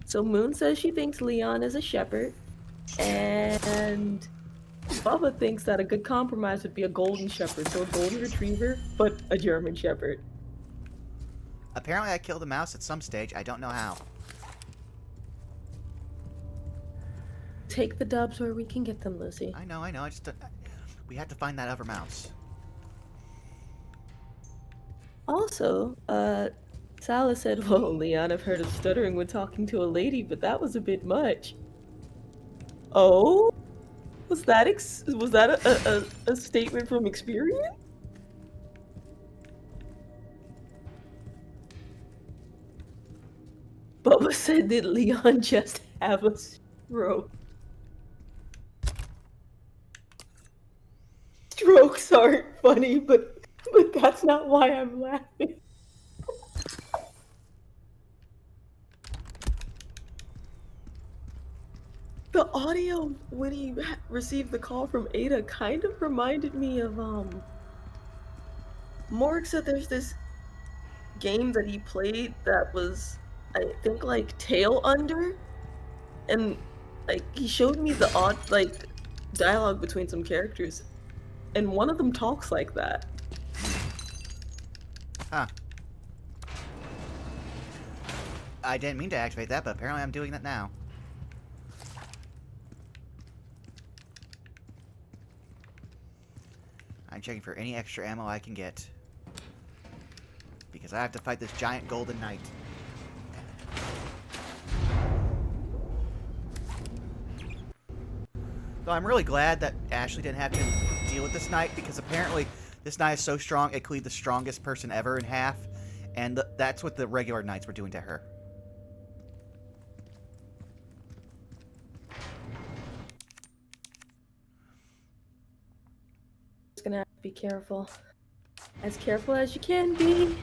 So Moon says she thinks Leon is a shepherd, and Bubba thinks that a good compromise would be a golden shepherd, so a golden retriever, but a German shepherd. Apparently I killed a mouse at some stage. I don't know how. Take the dubs where we can get them, Lucy. I know. I just we have to find that other mouse. Also, Salah said, well, Leon, I've heard of stuttering when talking to a lady, but that was a bit much. Oh? Was that a statement from experience? Bubba said, did Leon just have a stroke? Strokes aren't funny, but that's not why I'm laughing. The audio when he received the call from Ada kind of reminded me of Morg said there's this game that he played that was, I think, like Tail Under, and like he showed me the odd like dialogue between some characters, and one of them talks like that. Huh. I didn't mean to activate that, but apparently I'm doing that now. I'm checking for any extra ammo I can get. Because I have to fight this giant golden knight. Though I'm really glad that Ashley didn't have to deal with this knight, because apparently this knight is so strong it cleaved the strongest person ever in half, and that's what the regular knights were doing to her. Just gonna have to be careful. As careful as you can be.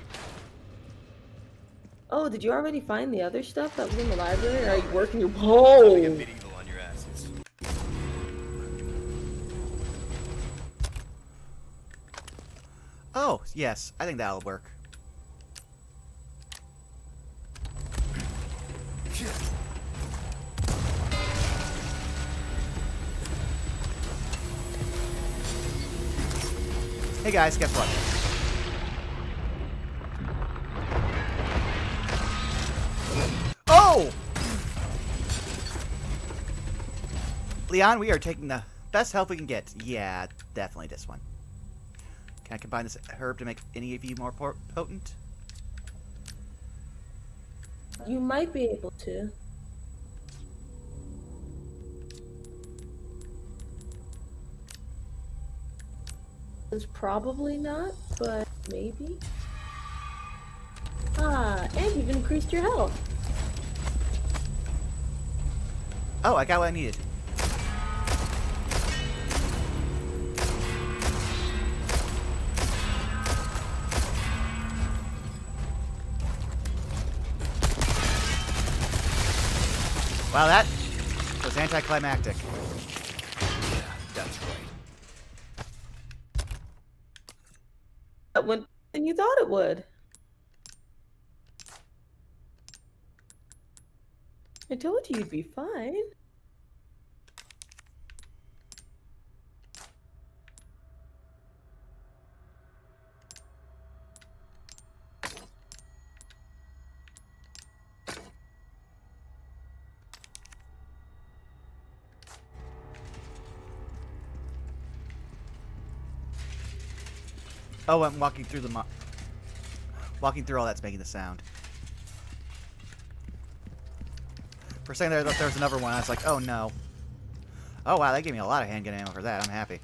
Oh, did you already find the other stuff that was in the library? Or are you working your... Oh! Medieval on your asses. Oh, yes, I think that'll work. Hey guys, guess what? Oh! Leon, we are taking the best health we can get. Yeah, definitely this one. Can I combine this herb to make any of you more potent? You might be able to. It's probably not, but maybe. Ah, and you've increased your health. Oh, I got what I needed. Wow, that was anticlimactic. Yeah, that's right. That went than you thought it would. I told you you'd be fine. Oh, I'm walking through the walking through all that's making the sound. For a second there, I thought there was another one. I was like, oh no. Oh wow, that gave me a lot of handgun ammo for that. I'm happy.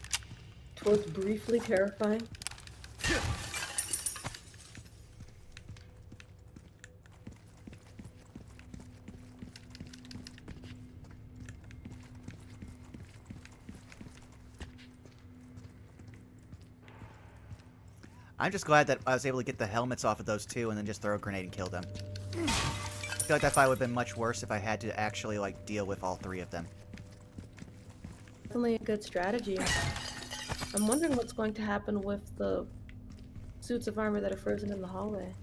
It was briefly terrifying. I'm just glad that I was able to get the helmets off of those two and then just throw a grenade and kill them. I feel like that fight would have been much worse if I had to actually, like, deal with all three of them. Definitely a good strategy. I'm wondering what's going to happen with the suits of armor that are frozen in the hallway.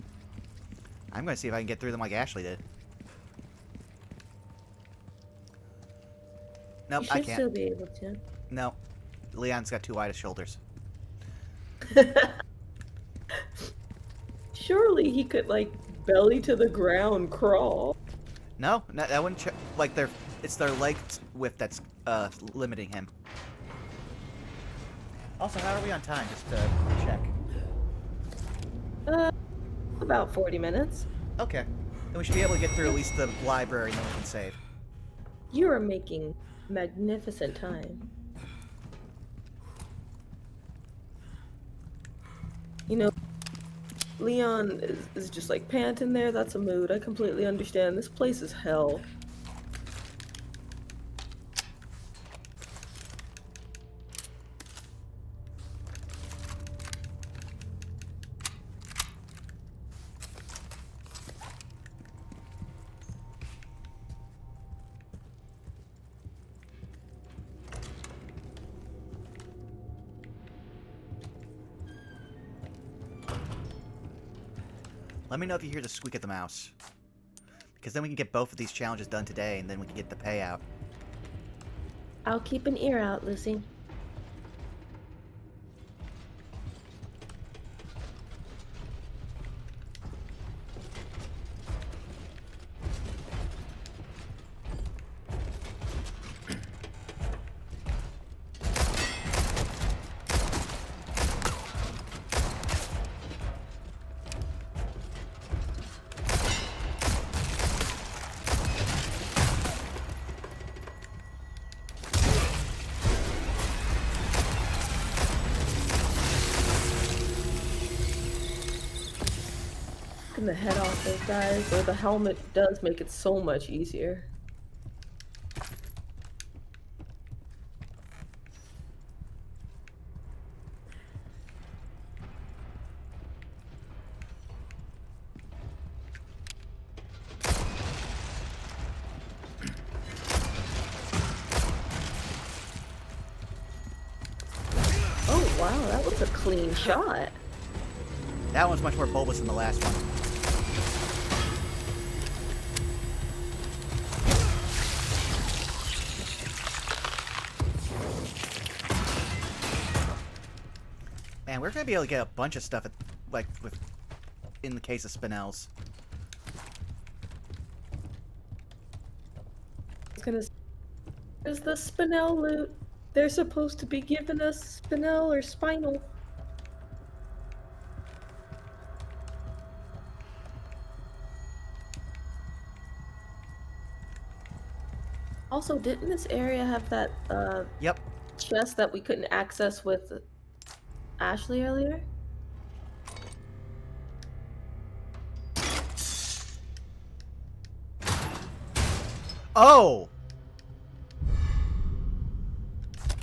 I'm going to see if I can get through them like Ashley did. Nope, You I should can't. still be able to. No. Leon's got too wide of shoulders. Surely he could, like, belly to the ground crawl. No, that wouldn't like it's their leg width that's limiting him. Also, how are we on time? Just to check. About 40 minutes. Okay. Then we should be able to get through at least the library and then we can save. You are making magnificent time. You know, Leon is just like panting there. That's a mood. I completely understand. This place is hell. Let me know if you hear the squeak of the mouse. Because then we can get both of these challenges done today and then we can get the payout. I'll keep an ear out, Lucy. The head off those guys, or the helmet does make it so much easier. Oh wow, that was a clean shot. That one's much more bulbous than the last one. Man, we're gonna be able to get a bunch of stuff, in the case of Spinels. There's the Spinel loot. They're supposed to be giving us spinel or spinal. Also, didn't this area have that Yep. chest that we couldn't access with Ashley earlier? Oh!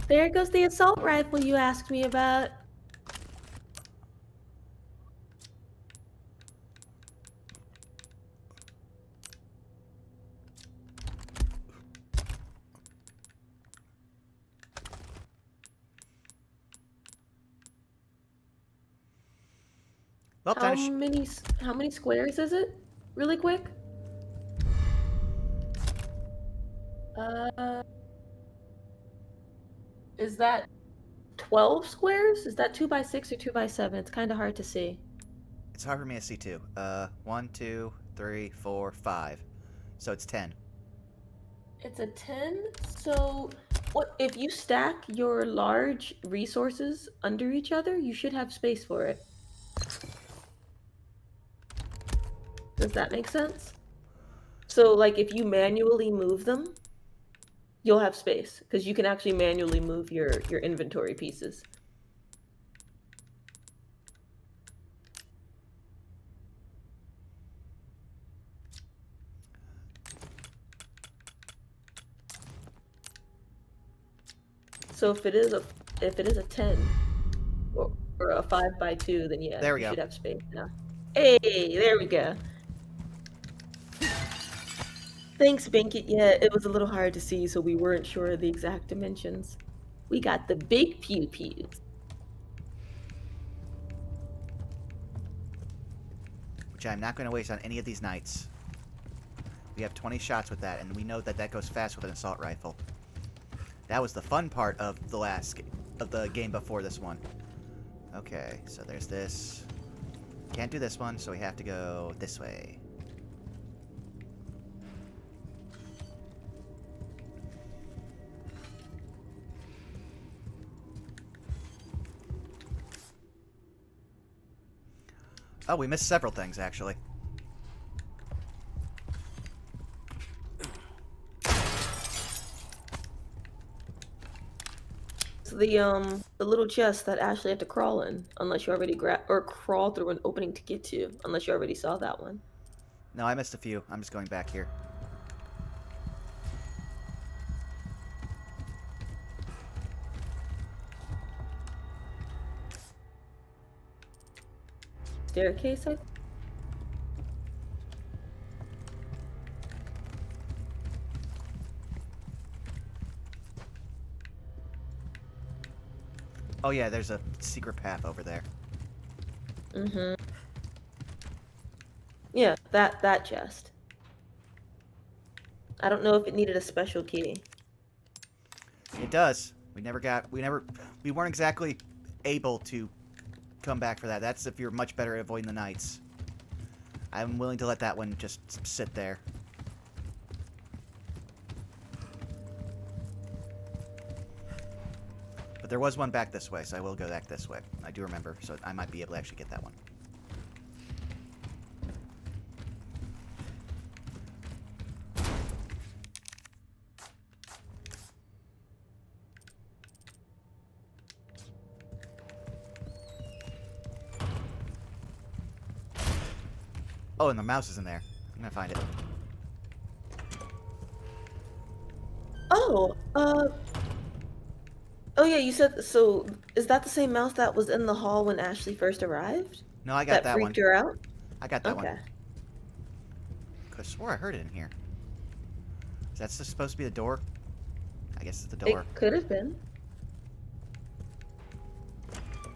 There goes the assault rifle you asked me about. Well, time to How many squares is it? Really quick. Uh, is that 12 squares? Is that 2 by 6 or 2 by 7? It's kind of hard to see. It's hard for me to see too. 1, 2, 3, 4, 5. So it's 10. It's a 10. So, what if you stack your large resources under each other, you should have space for it. Does that make sense? So, like, if you manually move them, you'll have space because you can actually manually move your inventory pieces. So if it is a 10 or a 5 by 2, then yeah, There we you go. should have space now. Hey, there we go. Thanks, Bankit. Yeah, it was a little hard to see, so we weren't sure of the exact dimensions. We got the big pew pews. Which I'm not going to waste on any of these knights. We have 20 shots with that, and we know that that goes fast with an assault rifle. That was the fun part of the game before this one. Okay, so there's this. Can't do this one, so we have to go this way. Oh, we missed several things, actually. So the little chest that Ashley had to crawl in, unless you already crawl through an opening to get to, unless you already saw that one. No, I missed a few. I'm just going back here. Staircase, I Oh yeah, there's a secret path over there. Mm-hmm. Yeah, that chest. I don't know if it needed a special key. It does. We weren't exactly able to come back for that. That's if you're much better at avoiding the knights. I'm willing to let that one just sit there. But there was one back this way, so I will go back this way. I do remember, so I might be able to actually get that one. Oh, and the mouse is in there. I'm gonna find it. Oh, oh yeah, you said so. Is that the same mouse that was in the hall when Ashley first arrived? No, I got that one. freaked her out? I got that Okay. one. Could have swore I heard it in here. Is that supposed to be the door? I guess it's the door. It could have been.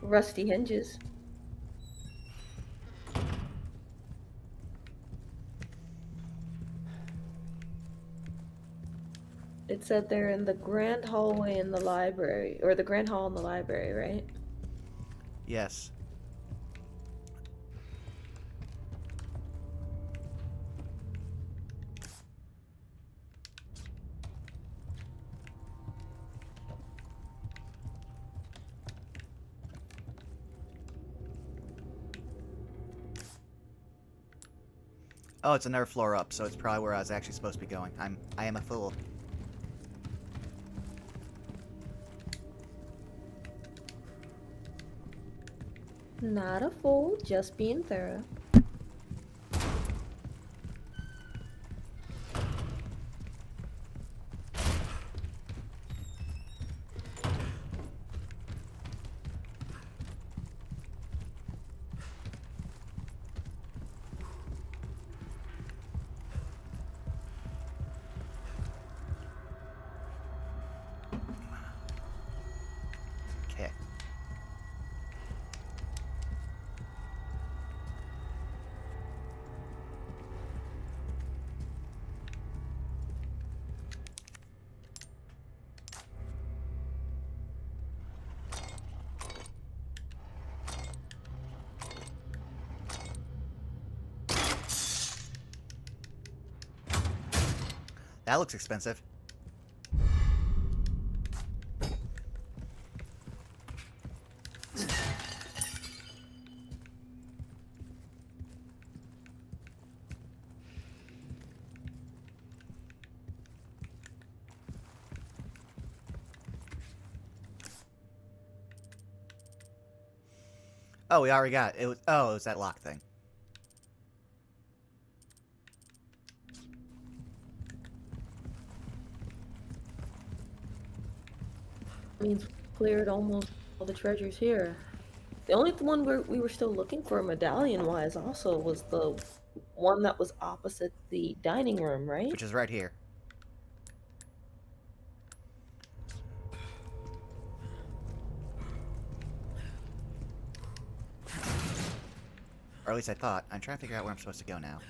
Rusty hinges. It said they're in the grand hallway in the library, or the grand hall in the library, right? Yes. Oh, it's another floor up, so it's probably where I was actually supposed to be going. I am a fool. Not a fool, just being thorough. Okay. That looks expensive. Oh, we already got it. It was that lock thing. Means we cleared almost all the treasures here. The only one we were still looking for medallion-wise also was the one that was opposite the dining room, right? Which is right here. Or at least I thought. I'm trying to figure out where I'm supposed to go now.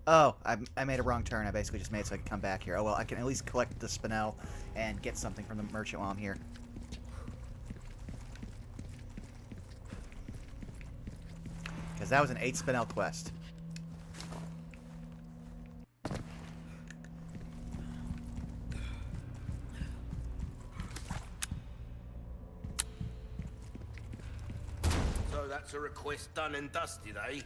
Oh, I made a wrong turn. I basically just made it so I could come back here. Oh well, I can at least collect the spinel and get something from the merchant while I'm here. Because that was an 8 spinel quest. So that's a request done and dusted, eh?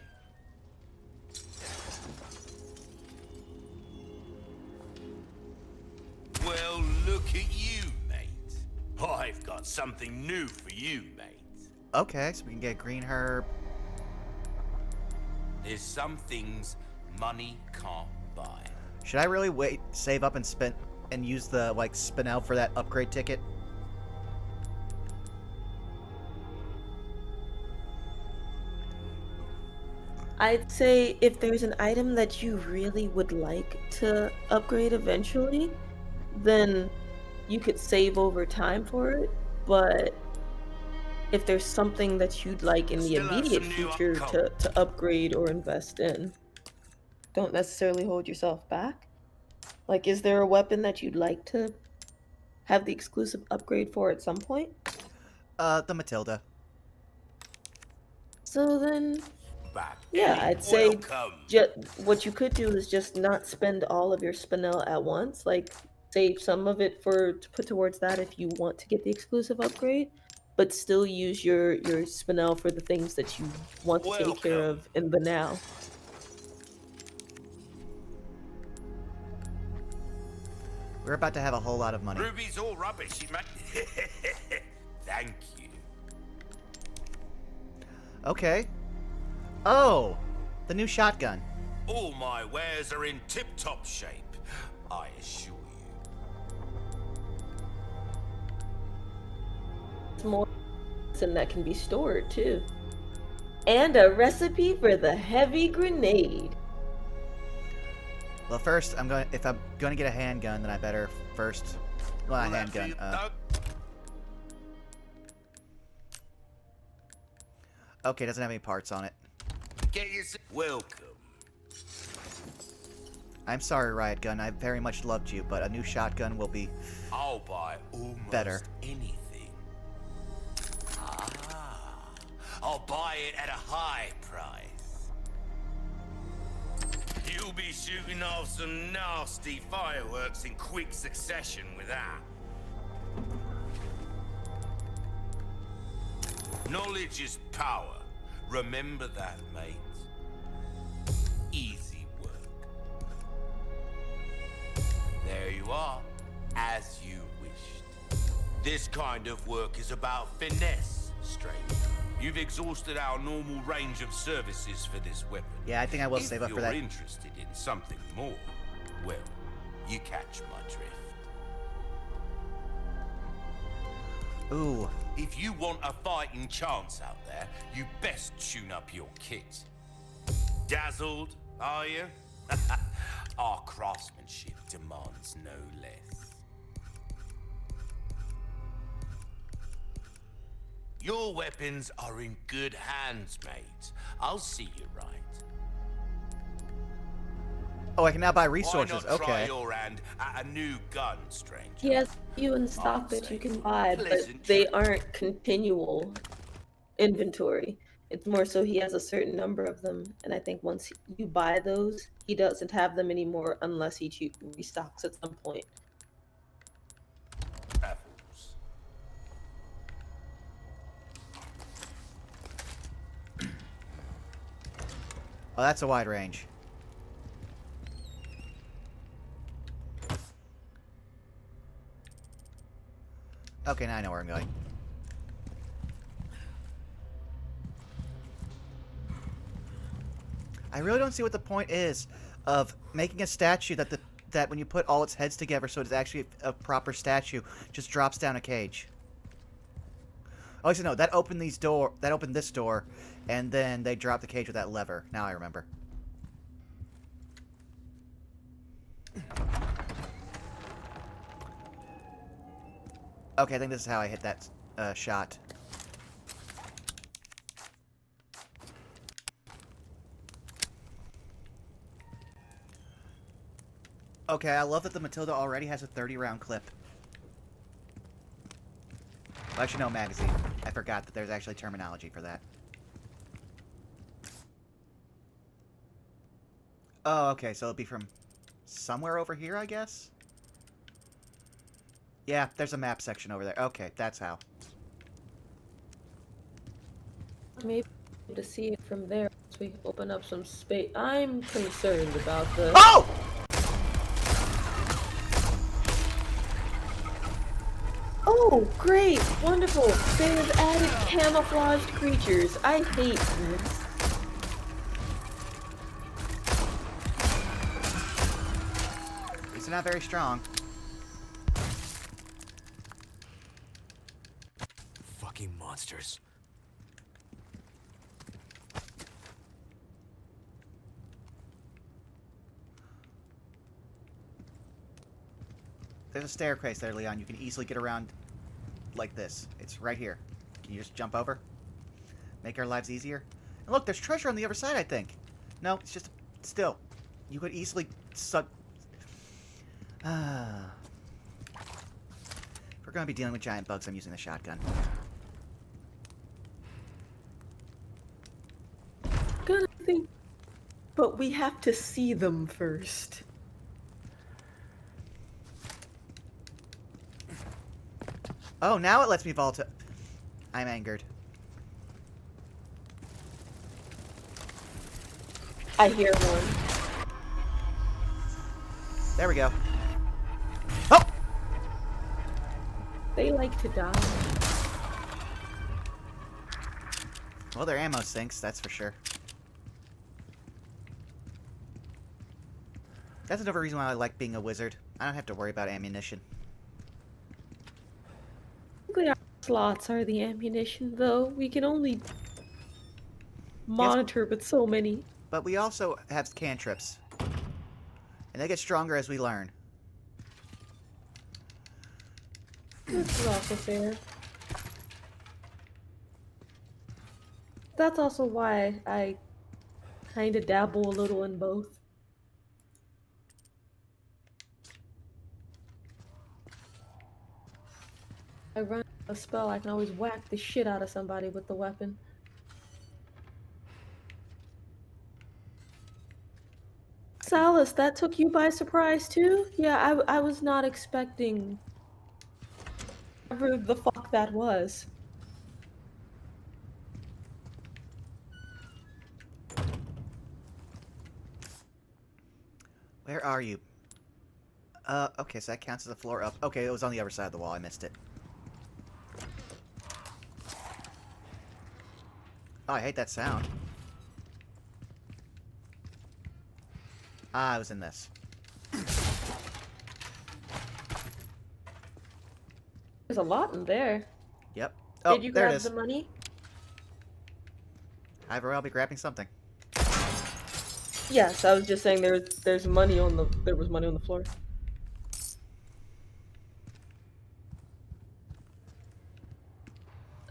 Well, look at you, mate. I've got something new for you, mate. Okay, so we can get green herb. There's some things money can't buy. Should I really wait, save up and spend and use the like spinel for that upgrade ticket? I'd say if there's an item that you really would like to upgrade eventually, then you could save over time for it. But if there's something that you'd like in the Still have immediate some new future upcoming. to upgrade or invest in, don't necessarily hold yourself back. Like, is there a weapon that you'd like to have the exclusive upgrade for at some point? The Matilda. So then, Back, yeah, Ellie. I'd say Welcome. what you could do is just not spend all of your spinel at once. Like, save some of it to put towards that if you want to get the exclusive upgrade, but still use your spinel for the things that you want to take care Welcome. of in the now. We're about to have a whole lot of money. Ruby's all rubbish, mate. Thank you. Okay. Oh, the new shotgun. All my wares are in tip-top shape, I assure you. It's more and that can be stored too. And a recipe for the heavy grenade. Well, first if I'm going to get a handgun, then I better first. Well, not a Will that handgun. be done? Okay, doesn't have any parts on it. Get your welcome. I'm sorry, Riot Gun. I very much loved you, but a new shotgun will be I'll buy almost better. anything. I'll buy it at a high price. You'll be shooting off some nasty fireworks in quick succession with that. Knowledge is power. Remember that, mate. Easy work. There you are, as you wished. This kind of work is about finesse, stranger. You've exhausted our normal range of services for this weapon. Yeah, I think I will save up for that. If you're interested in something more, well, you catch my drift. Ooh. If you want a fighting chance out there, you best tune up your kit. Dazzled, are you? Our craftsmanship demands no less. Your weapons are in good hands, mate. I'll see you right. Oh, I can now buy Why resources. not try Okay. your hand at a new gun, stranger? He has a few in stock that you can buy, but they aren't continual inventory. It's more so he has a certain number of them, and I think once you buy those, he doesn't have them anymore unless he restocks at some point. Travels. Oh, that's a wide range. Okay, now I know where I'm going. I really don't see what the point is of making a statue that when you put all its heads together so it's actually a proper statue, just drops down a cage. Oh, actually, no, that opened this door, and then they dropped the cage with that lever. Now I remember. Okay, I think this is how I hit that shot. Okay, I love that the Matilda already has a 30-round clip. Well, actually, no, magazine. I forgot that there's actually terminology for that. Oh, okay, so it'll be from somewhere over here, I guess? Yeah, there's a map section over there. Okay, that's how. Maybe to see it from there once we open up some space. I'm concerned about the... Oh! Oh, great! Wonderful! They have added camouflaged creatures. I hate this. These are not very strong. Fucking monsters. There's a staircase there, Leon. You can easily get around like this. It's right here. Can you just jump over? Make our lives easier? And look, there's treasure on the other side, I think. No, it's just... Still. You could easily suck... If we're going to be dealing with giant bugs, I'm using the shotgun. Gonna think... But we have to see them first. Oh, now it lets me vault. I'm angered. I hear one. There we go. Oh! They like to die. Well, their ammo sinks, that's for sure. That's another reason why I like being a wizard. I don't have to worry about ammunition. Our slots are the ammunition, though. We can only monitor with so many. But we also have cantrips. And they get stronger as we learn. This is also fair. That's also why I kind of dabble a little in both. I run a spell, I can always whack the shit out of somebody with the weapon. Salas, that took you by surprise too? Yeah, I was not expecting whatever the fuck that was. Where are you? Okay, so that counts as a floor up. Okay, it was on the other side of the wall. I missed it. Oh, I hate that sound. Ah, I was in this. There's a lot in there. Yep. Oh, Did you there it grab is. the money? I'll be grabbing something. Yes, I was just saying there's money on the there was money on the floor.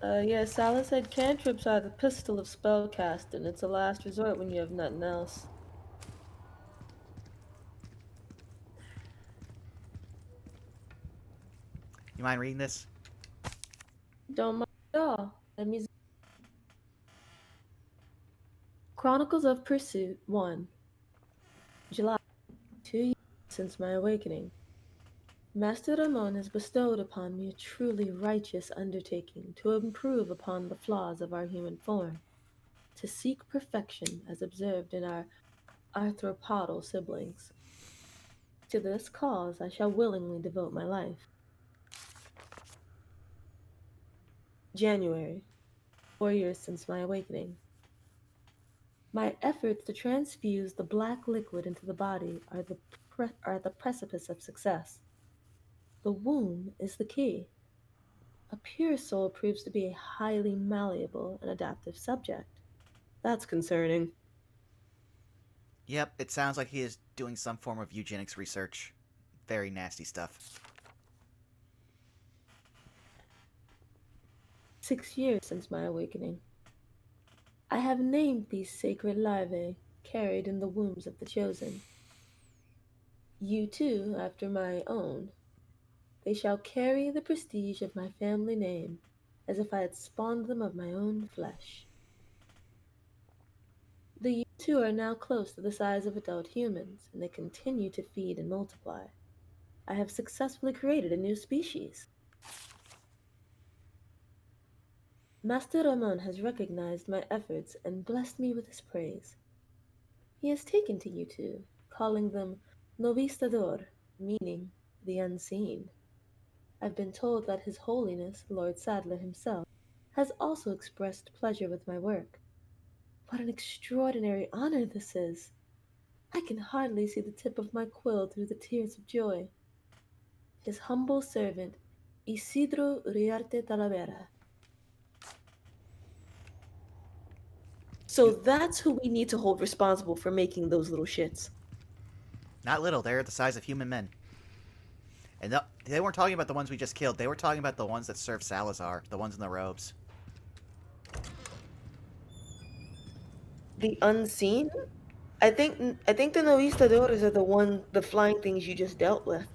Yeah, Salah said cantrips are the pistol of spellcasting. It's a last resort when you have nothing else. You mind reading this? Don't mind at all. Let me. Chronicles of Pursuit 1. July. 2 years since my awakening. Master Ramon has bestowed upon me a truly righteous undertaking to improve upon the flaws of our human form, to seek perfection as observed in our arthropodal siblings. To this cause I shall willingly devote my life. January. 4 years since my awakening. My efforts to transfuse the black liquid into the body are the precipice of success. The womb is the key. A pure soul proves to be a highly malleable and adaptive subject. That's concerning. Yep, it sounds like he is doing some form of eugenics research. Very nasty stuff. 6 years since my awakening. I have named these sacred larvae carried in the wombs of the chosen. You too, after my own. They shall carry the prestige of my family name, as if I had spawned them of my own flesh. The U2 are now close to the size of adult humans, and they continue to feed and multiply. I have successfully created a new species. Master Ramon has recognized my efforts and blessed me with his praise. He has taken to U2, calling them Novistador, meaning the unseen. I've been told that His Holiness, Lord Sadler himself, has also expressed pleasure with my work. What an extraordinary honor this is! I can hardly see the tip of my quill through the tears of joy. His humble servant, Isidro Uriarte Talavera. So that's who we need to hold responsible for making those little shits. Not little, they're the size of human men. And they weren't talking about the ones we just killed. They were talking about the ones that serve Salazar, the ones in the robes. The unseen? I think the Novistadores are the flying things you just dealt with.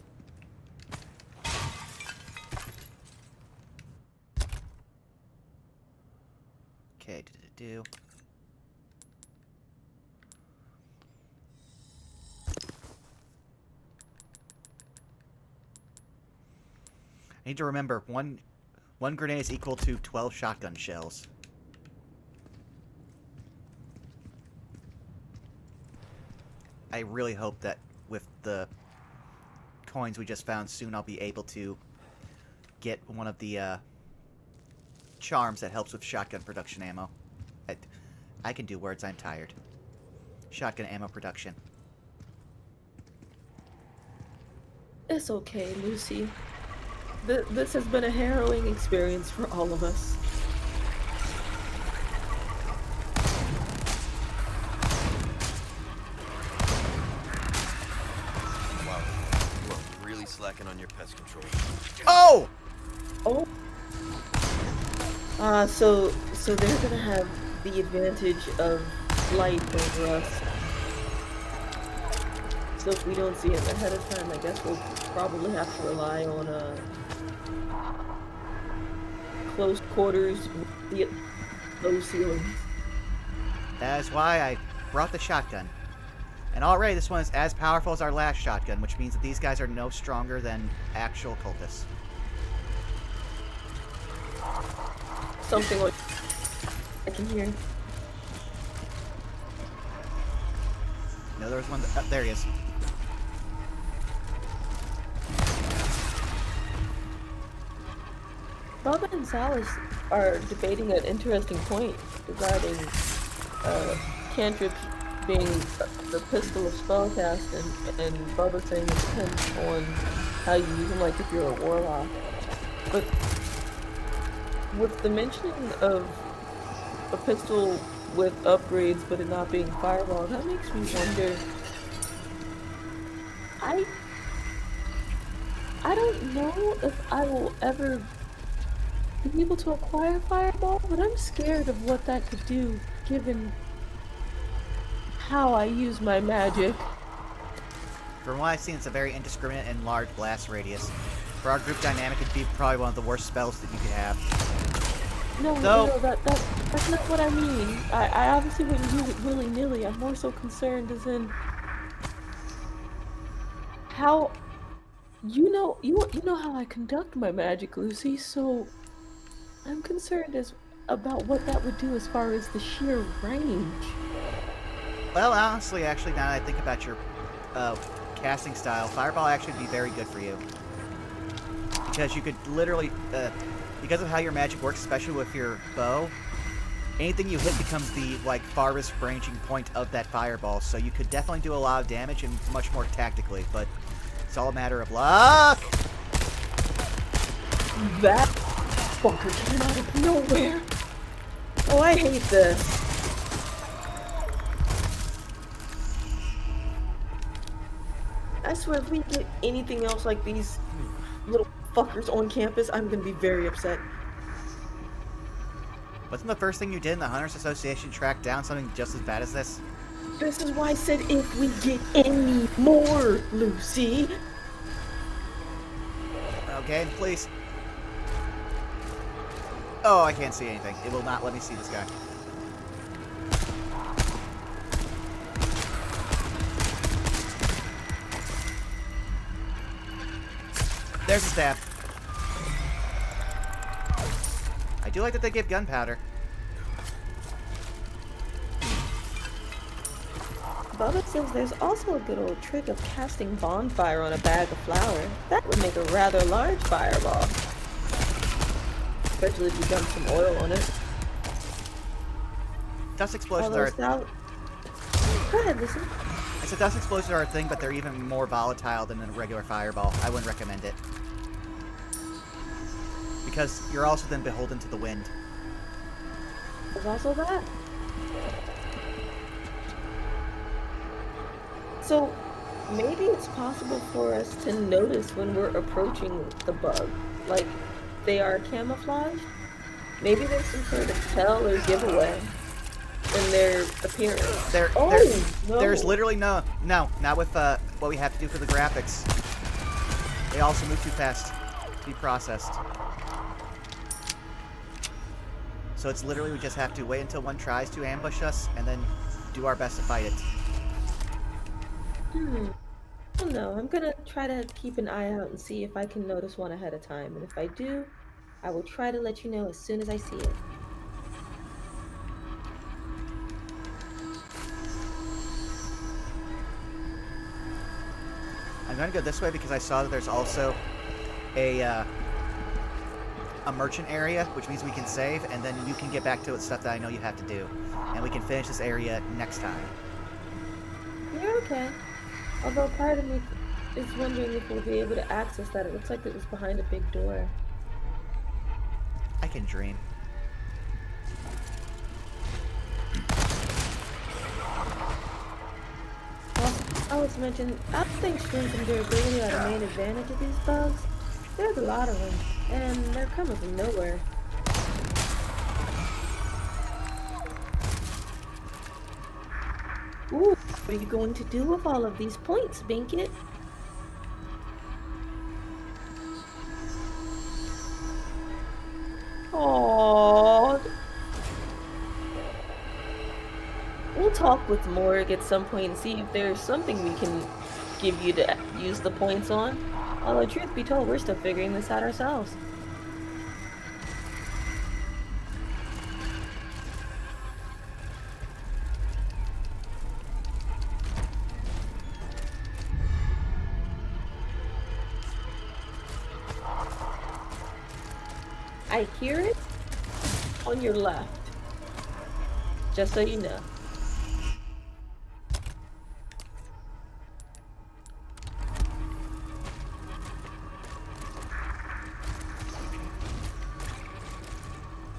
Okay, do. I need to remember, one grenade is equal to 12 shotgun shells. I really hope that with the coins we just found, soon I'll be able to get one of the charms that helps with shotgun production ammo. I can do words, I'm tired. Shotgun ammo production. It's okay, Lucy. This has been a harrowing experience for all of us. Wow. Look, really slacking on your pest control. Oh! Oh. So they're gonna have the advantage of flight over us. So if we don't see it ahead of time, I guess we'll probably have to rely on close quarters with the low ceilings. That is why I brought the shotgun. And already this one is as powerful as our last shotgun, which means that these guys are no stronger than actual cultists. Something like I can hear. No, there was one. There he is. Bubba and Salas are debating an interesting point regarding cantrips being the pistol of spellcast, and Bubba saying it depends on how you use them, like if you're a warlock. But with the mentioning of a pistol with upgrades but it not being fireball, that makes me wonder. I don't know if I will ever be able to acquire fireball, but I'm scared of what that could do given how I use my magic. From what I've seen, it's a very indiscriminate and large blast radius. For our group dynamic, it'd be probably one of the worst spells that you could have. That's not what I mean. I obviously wouldn't use it willy-nilly. I'm more so concerned as in how you know how I conduct my magic, Lucy, so I'm concerned about what that would do as far as the sheer range. Well, honestly, actually, now that I think about your casting style, Fireball actually would be very good for you. Because you could literally, because of how your magic works, especially with your bow, anything you hit becomes the, like, farthest ranging point of that fireball, so you could definitely do a lot of damage and much more tactically, but it's all a matter of luck! That fucker came out of nowhere! Oh, I hate this. I swear, if we get anything else like these little fuckers on campus, I'm gonna be very upset. Wasn't the first thing you did in the Hunters Association track down something just as bad as this? This is why I said if we get any more, Lucy. Okay, please. Oh, I can't see anything. It will not let me see this guy. There's the staff. I do like that they give gunpowder. Bubba says there's also a good old trick of casting bonfire on a bag of flour. That would make a rather large fireball. Especially if you dump some oil on it. Dust explosions Although are... Go ahead, listen. I said dust explosions are a thing, but they're even more volatile than a regular fireball. I wouldn't recommend it. Because you're also then beholden to the wind. There's also that. So, maybe it's possible for us to notice when we're approaching the bug. Like, they are camouflaged. Maybe there's some sort of tell or giveaway in their appearance. There's literally no, not with what we have to do for the graphics. They also move too fast to be processed. So it's literally we just have to wait until one tries to ambush us and then do our best to fight it. I don't know. I'm gonna try to keep an eye out and see if I can notice one ahead of time. And if I do, I will try to let you know as soon as I see it. I'm gonna go this way because I saw that there's also a merchant area, which means we can save, and then you can get back to it stuff that I know you have to do. And we can finish this area next time. You're okay. Although part of me is wondering if we'll be able to access that. It looks like it was behind a big door. I can dream. I was mentioning, I think strength and durability are the main advantage of these bugs. There's a lot of them, and they're coming from nowhere. Ooh, what are you going to do with all of these points, Binkit? Aww. We'll talk with Morg at some point and see if there's something we can give you to use the points on. Although, truth be told, we're still figuring this out ourselves. I hear it on your left. Just so you know.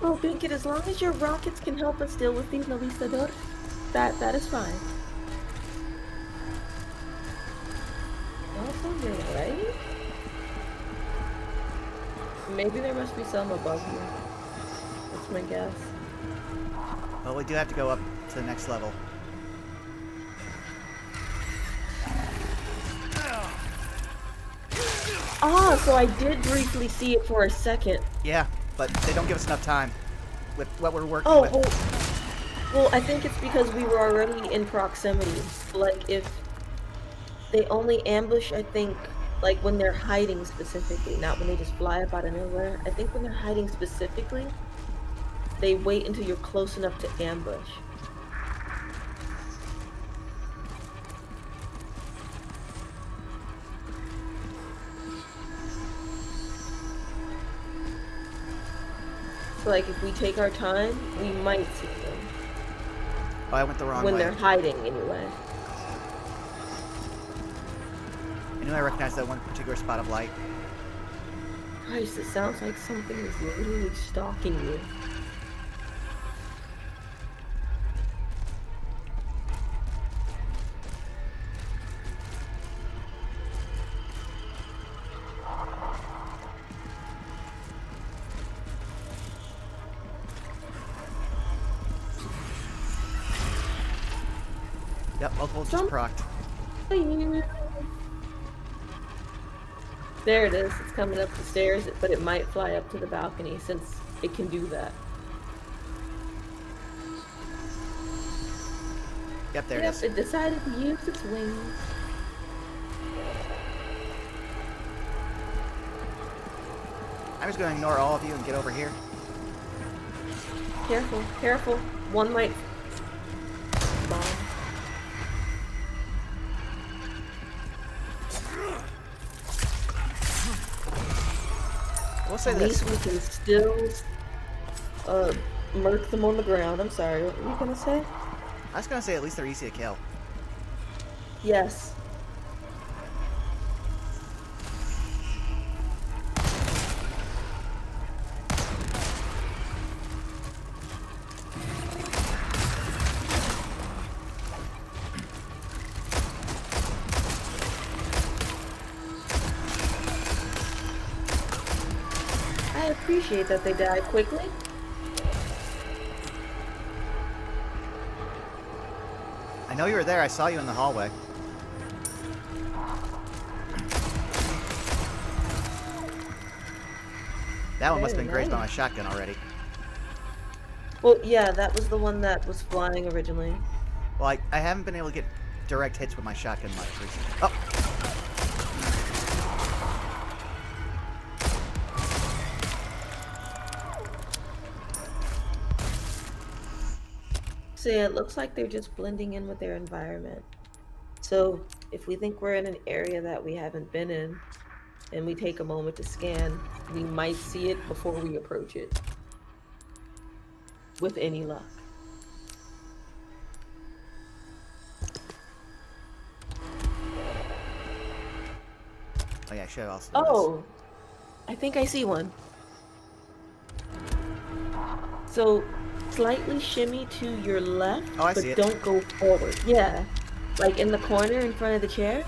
Oh, Beacon, as long as your rockets can help us deal with these Novistadores, that is fine. Also, you're right. Maybe there must be some above you. That's my guess. Well, we do have to go up to the next level. Ah, so I did briefly see it for a second. Yeah, but they don't give us enough time with what we're working Oh, with. well, I think it's because we were already in proximity. Like, if they only ambush, I think, like, when they're hiding specifically, not when they just fly up out of nowhere. I think when they're hiding specifically, they wait until you're close enough to ambush. So, like, if we take our time, we might see them. Oh, I went the wrong When way. they're hiding, anyway. I knew I recognized that one particular spot of light. Christ, it sounds like something is literally stalking you. Yep, multiple just Jump. procced. There it is. It's coming up the stairs, but it might fly up to the balcony since it can do that. Yep, there it Yep, is. it decided to use its wings. I'm just going to ignore all of you and get over here. Careful, careful. One might bomb. We'll say At this. least we can still murk them on the ground. I'm sorry, what were you gonna say? I was going to say at least they're easy to kill. Yes. I appreciate that they die quickly. I know you were there. I saw you in the hallway. That one must have been grazed by my shotgun already. Well, yeah, that was the one that was flying originally. Well, I haven't been able to get direct hits with my shotgun much recently. Oh! So yeah, it looks like they're just blending in with their environment. So if we think we're in an area that we haven't been in, and we take a moment to scan, we might see it before we approach it. With any luck. Oh yeah, I should have also done this. Oh! I think I see one. So, slightly shimmy to your left, Oh, I but see it. don't go forward. Yeah. Like in the corner in front of the chair?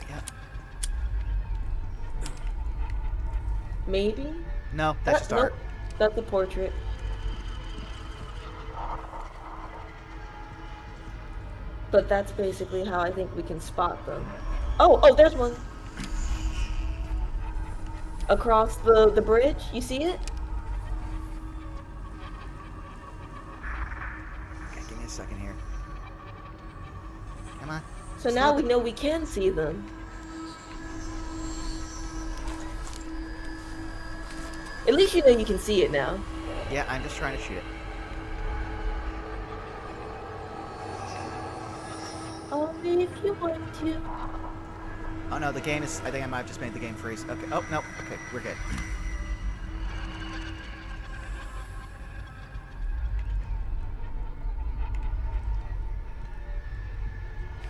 Yep. Maybe? No, that's just art. Nope. That's a portrait. But that's basically how I think we can spot them. Oh, there's one. Across the bridge, you see it? Okay, give me a second here. Come on. So now we Slowly. know we can see them. At least you know you can see it now. Yeah, I'm just trying to shoot it. Oh, if you want to. Oh no, the game is... I think I might have just made the game freeze. Okay. Oh, no. Okay, we're good.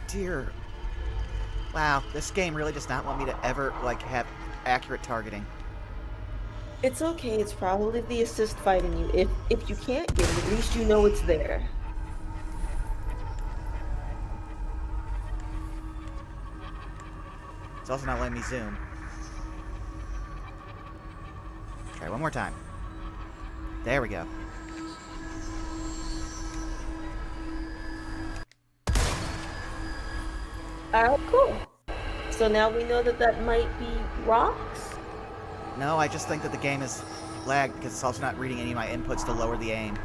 dear. Wow, this game really does not want me to ever, like, have accurate targeting. It's okay. It's probably the assist fighting you. If you can't get it, at least you know it's there. It's also not letting me zoom. Try one more time. There we go. Alright, cool. So now we know that that might be rocks? No, I just think that the game is lagged because it's also not reading any of my inputs to lower the aim.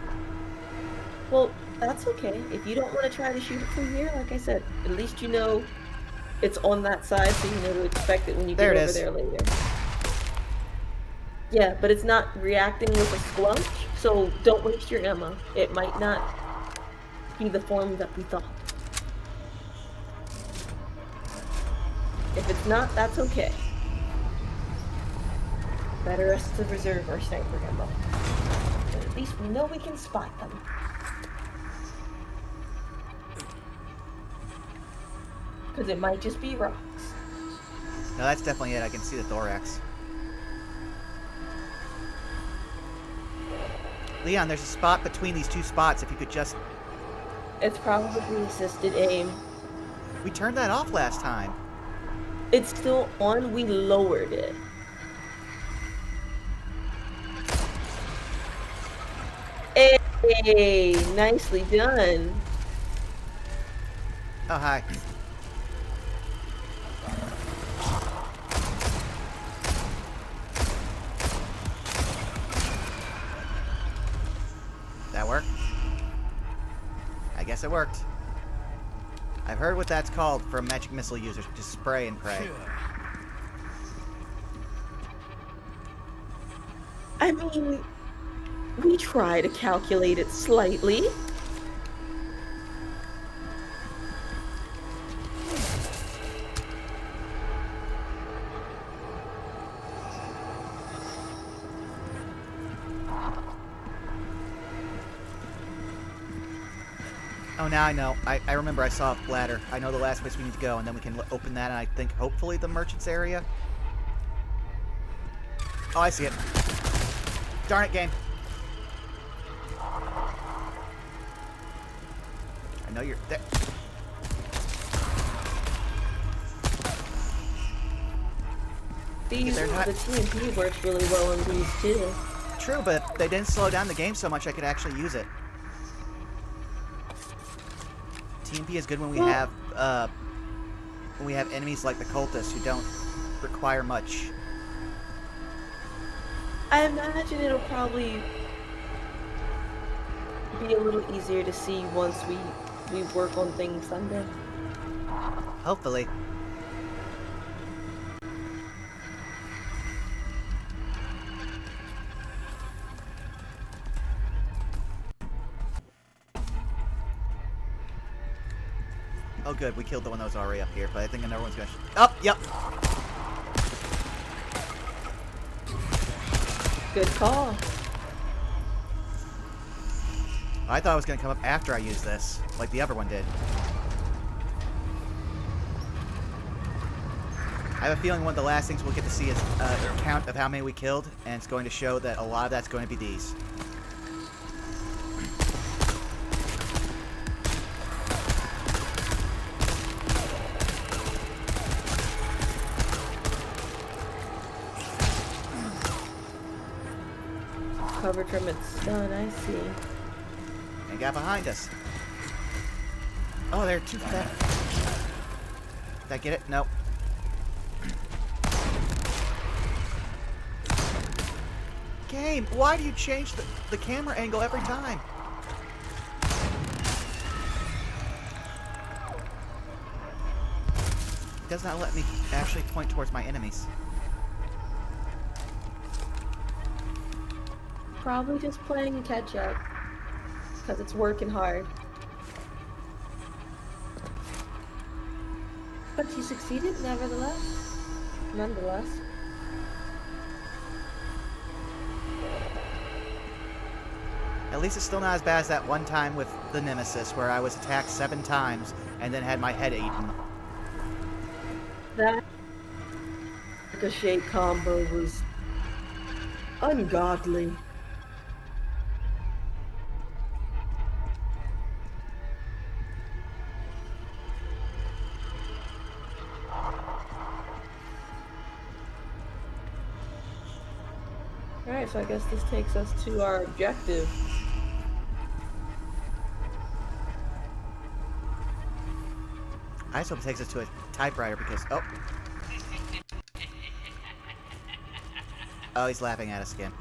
Well, that's okay. If you don't want to try to shoot it from here, like I said, at least you know it's on that side, so you know to expect it when you There get it over is. there later. Yeah, but it's not reacting with a squelch, so don't waste your ammo. It might not be the form that we thought. If it's not, that's okay. Better us to reserve our sniper ammo. But at least we know we can spot them. Because it might just be rocks. No, that's definitely it. I can see the thorax. Leon, there's a spot between these two spots. If you could just... It's probably assisted aim. We turned that off last time. It's still on, we lowered it. Hey, nicely done. Oh, hi. That work? I guess it worked. I've heard what that's called for magic missile users. Just spray and pray. I mean, we try to calculate it slightly. Oh, now I know. I remember I saw a ladder. I know the last place we need to go, and then we can open that, and I think hopefully the merchant's area. Oh, I see it. Darn it, game. I know you're there. These, They're not- the TMP works really well on these too. True, but they didn't slow down the game so much I could actually use it. TMP is good when we have enemies like the cultists who don't require much. I imagine it'll probably be a little easier to see once we work on things Sunday. Hopefully. Oh good, we killed the one that was already up here, but I think another one's gonna... Oh, yep! Good call. I thought it was gonna come up after I used this, like the other one did. I have a feeling one of the last things we'll get to see is a count of how many we killed, and it's going to show that a lot of that's going to be these. Covered from its stun, I see. And got behind us. Oh, they're too fat. Did I get it? Nope. Game, why do you change the camera angle every time? It does not let me actually point towards my enemies. Probably just playing catch up. Because it's working hard. But you succeeded, nevertheless. Nonetheless. At least it's still not as bad as that one time with the Nemesis, where I was attacked 7 times, and then had my head eaten. That ricochet combo was ungodly. Alright, so I guess this takes us to our objective. I just hope it takes us to a typewriter because oh, he's laughing at us again.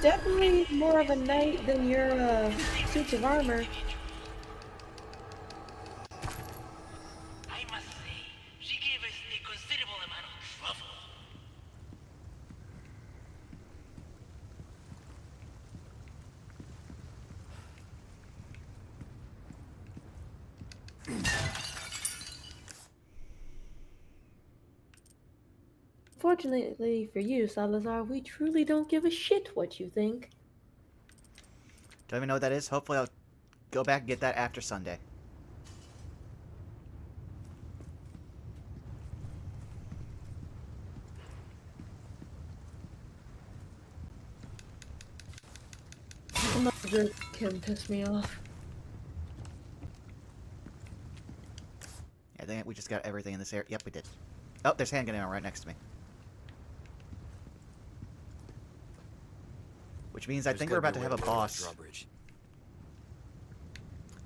Definitely more of a knight than your suits of armor. I must say, she gave us a considerable amount of trouble. Fortunately for you, Salazar, we truly don't give a shit what you think. Don't even know what that is. Hopefully I'll go back and get that after Sunday. Another can piss me off. I think we just got everything in this area. Yep, we did. Oh, there's handgun ammo right next to me. Which means I think we're about to have a boss. Drawbridge.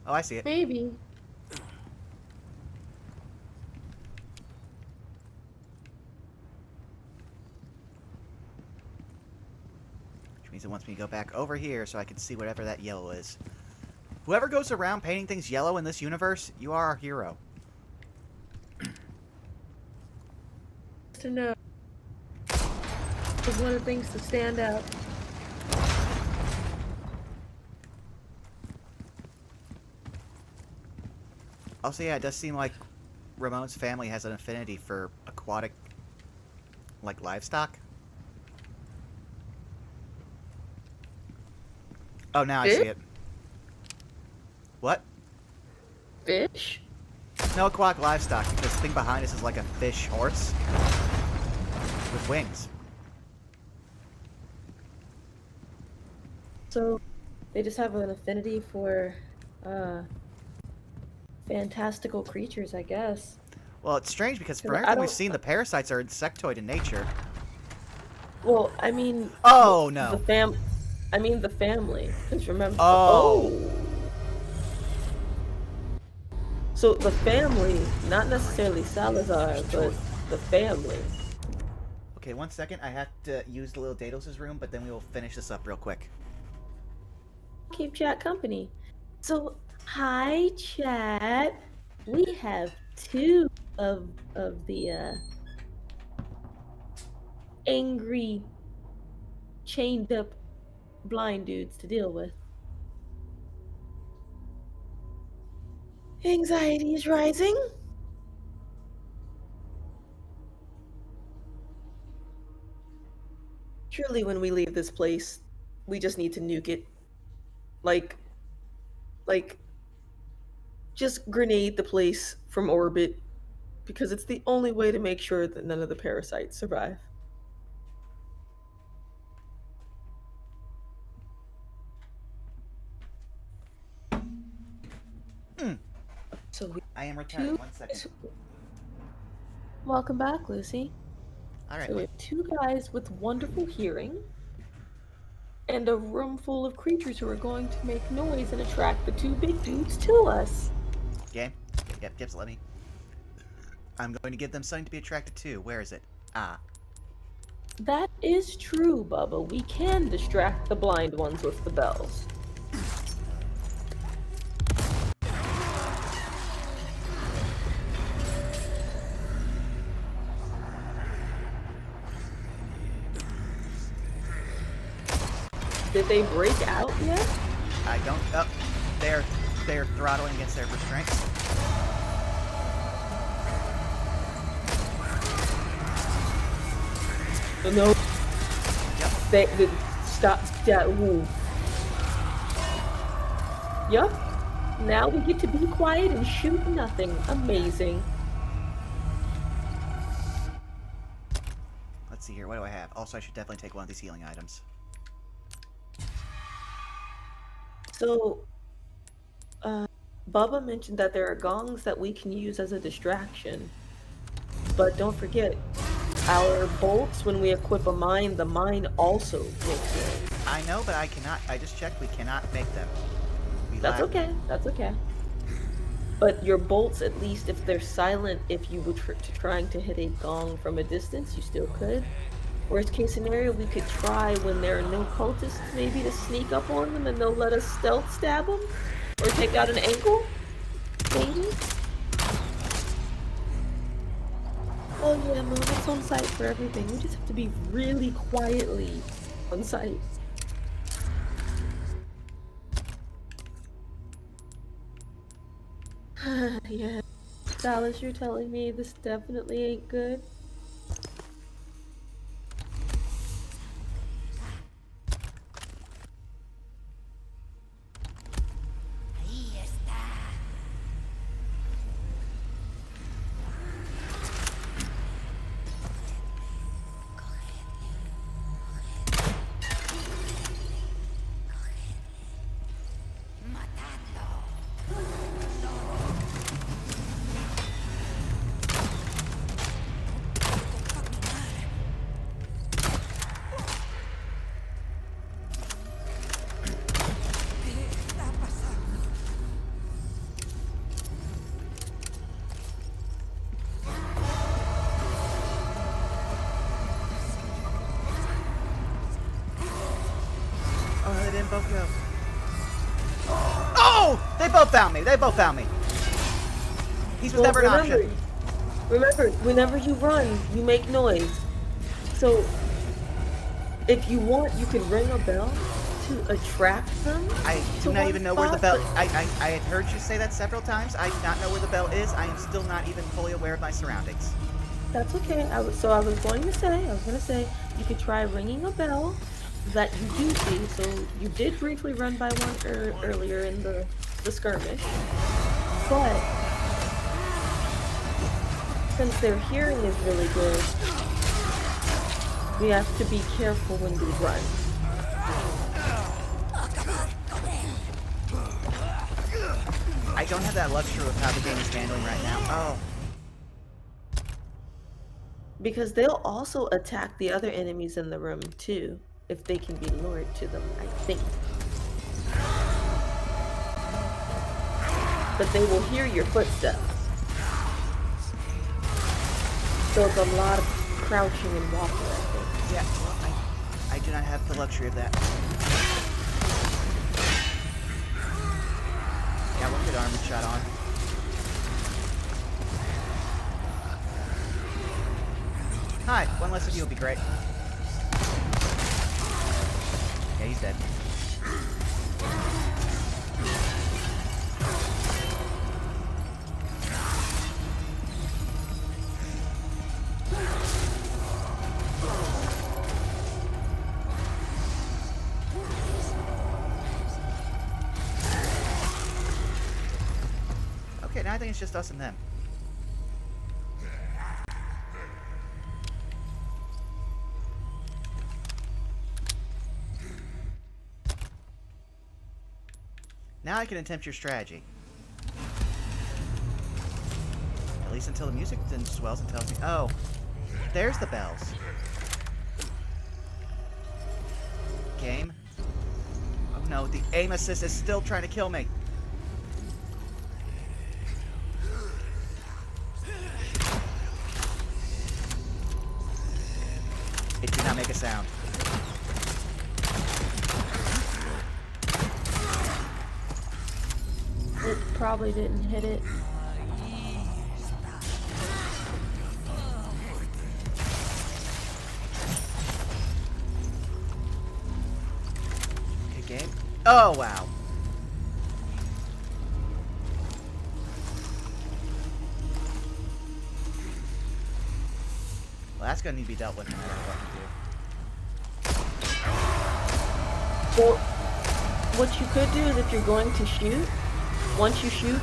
Oh, I see it. Maybe. Which means it wants me to go back over here so I can see whatever that yellow is. Whoever goes around painting things yellow in this universe, you are our hero. To know. Is one of the things to stand out. Also, yeah, it does seem like Ramon's family has an affinity for aquatic, like, livestock. Oh, now I see it. What? Fish? No, aquatic livestock, because the thing behind us is like a fish horse with wings. So, they just have an affinity for, fantastical creatures, I guess. Well, it's strange because from I everything we've don't- seen, the parasites are insectoid in nature. Well, I mean... Oh, no. The family. 'Cause remember... Oh. So, the family, not necessarily Salazar, but the family. Okay, 1 second. I have to use the little Daedalus' room, but then we will finish this up real quick. Keep chat company. So, hi chat. We have two of the angry, chained up blind dudes to deal with. Anxiety is rising. Surely when we leave this place, we just need to nuke it. Like, just grenade the place from orbit, because it's the only way to make sure that none of the parasites survive. So I am returning. 1 second. welcome back, Lucy. All right. So we have two guys with wonderful hearing and a room full of creatures who are going to make noise and attract the two big dudes to us. Game? Yep, Gibbs, let me. I'm going to give them something to be attracted to. Where is it? Ah. That is true, Bubba. We can distract the blind ones with the bells. Did they break out yet? I don't. Oh, they're throttling against their restraints. No. Yep. They stop. Yeah, ooh. Yup. Now we get to be quiet and shoot nothing. Amazing. Let's see here. What do I have? Also, I should definitely take one of these healing items. So, Bubba mentioned that there are gongs that we can use as a distraction. But don't forget, our bolts, when we equip a mine, the mine also makes noise. I know, but I cannot. I just checked. We cannot make them. That's okay. That's okay. But your bolts, at least if they're silent, if you were trying to hit a gong from a distance, you still could. Worst case scenario, we could try when there are no cultists, maybe to sneak up on them and they'll let us stealth stab them? Or take out an ankle? Maybe? Oh yeah, no, it's on site for everything. We just have to be really quietly on site. Yeah. Dallas, you're telling me this definitely ain't good? Oh, they didn't both go. Oh! They both found me. They both found me. He's was never an option. Remember, whenever you run, you make noise. So, if you want, you could ring a bell to attract them. I do not even know where the bell. I had heard you say that several times. I do not know where the bell is. I am still not even fully aware of my surroundings. That's okay. I was going to say, you could try ringing a bell that you do see. So you did briefly run by one earlier in the skirmish, but since their hearing is really good, we have to be careful when we run. I don't have that luxury of how the game is handling right now. Oh. Because they'll also attack the other enemies in the room too, if they can be lured to them, I think. But they will hear your footsteps. So it's a lot of crouching and walking, I think. Yeah, well, I do not have the luxury of that. Yeah, we'll get armored shot on. Hi, one less of you would be great. Yeah, he's dead. Okay, now I think it's just us and them. Now I can attempt your strategy. At least until the music then swells and tells me, oh, there's the bells. Game. Oh no, the aim assist is still trying to kill me. It did not make a sound. It probably didn't hit it. Okay, game. Oh, wow. Well, that's going to need to be dealt with no matter what you do. Well, what you could do is if you're going to shoot, once you shoot,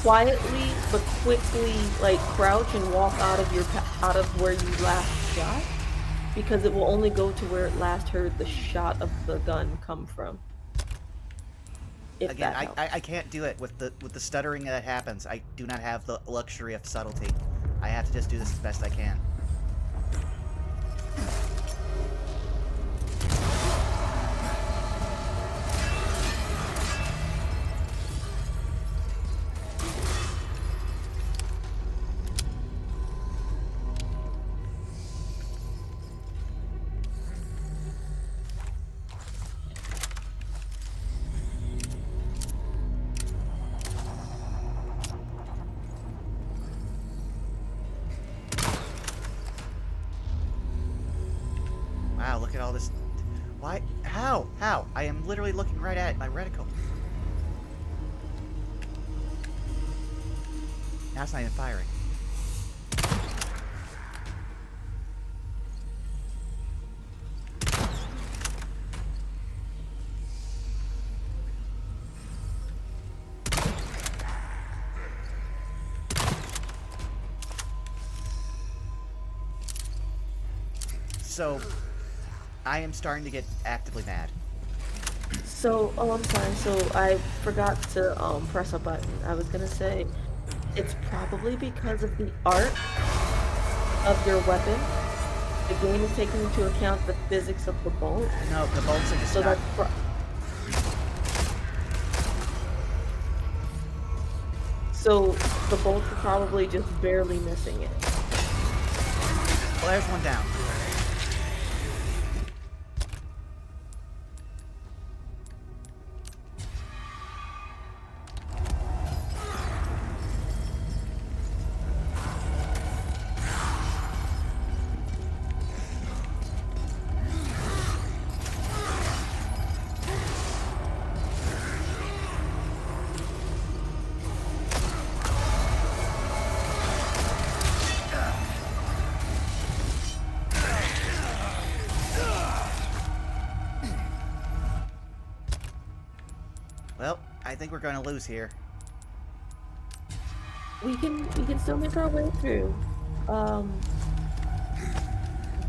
quietly but quickly like crouch and walk out of out of where you last shot, because it will only go to where it last heard the shot of the gun come from. If Again, that helps. I can't do it with the stuttering that happens. I do not have the luxury of subtlety. I have to just do this as best I can. Wow, look at all this. Why? How? How? I am literally looking right at it, my reticle. Now it's not even firing. So, I am starting to get actively mad. So, oh, I'm sorry. So I forgot to press a button. I was gonna say it's probably because of the art of your weapon. The game is taking into account the physics of the bolt. No, the bolts are just So not... that's so the bolts are probably just barely missing it. Well, there's one down. Well, I think we're going to lose here. We can still make our way through.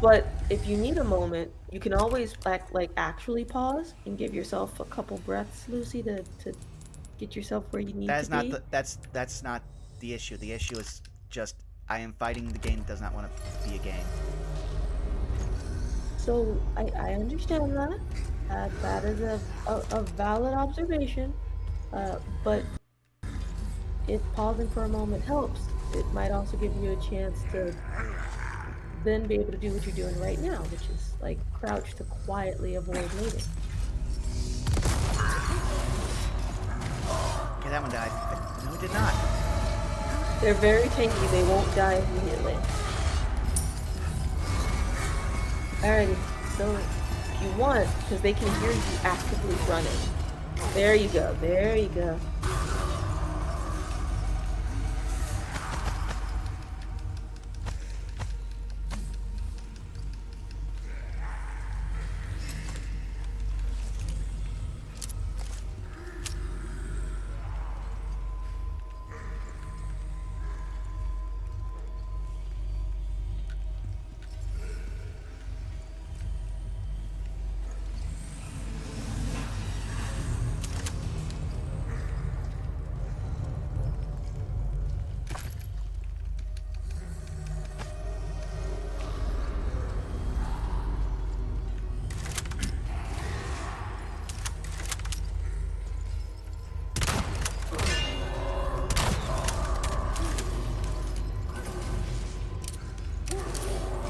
But if you need a moment, you can always actually pause and give yourself a couple breaths, Lucy, to get yourself where you need That to is not be. the that's not the issue. The issue is just I am fighting the game that does not want to be a game. So I understand that. That is a valid observation. But if pausing for a moment helps, it might also give you a chance to then be able to do what you're doing right now, which is like crouch to quietly avoid mating. Okay, that one died. No, it did not. They're very tanky, they won't die immediately. Alrighty, so if you want, because they can hear you actively running. There you go, there you go.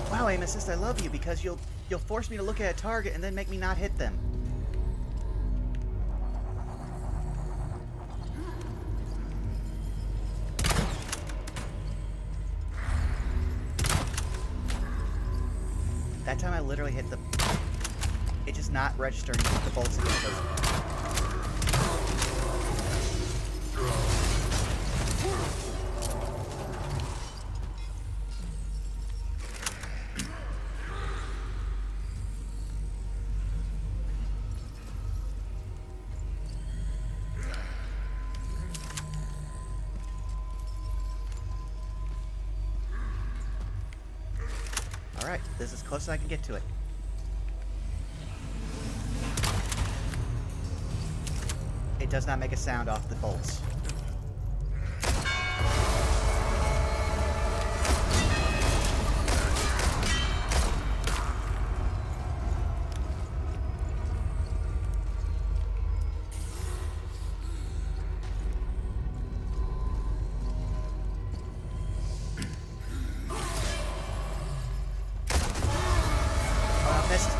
Wow, aim assist, I love you because you'll force me to look at a target and then make me not hit them. That time I literally hit the... It's just not registering the bolts against those. Alright, this is as close as I can get to it. It does not make a sound off the bolts. Missed.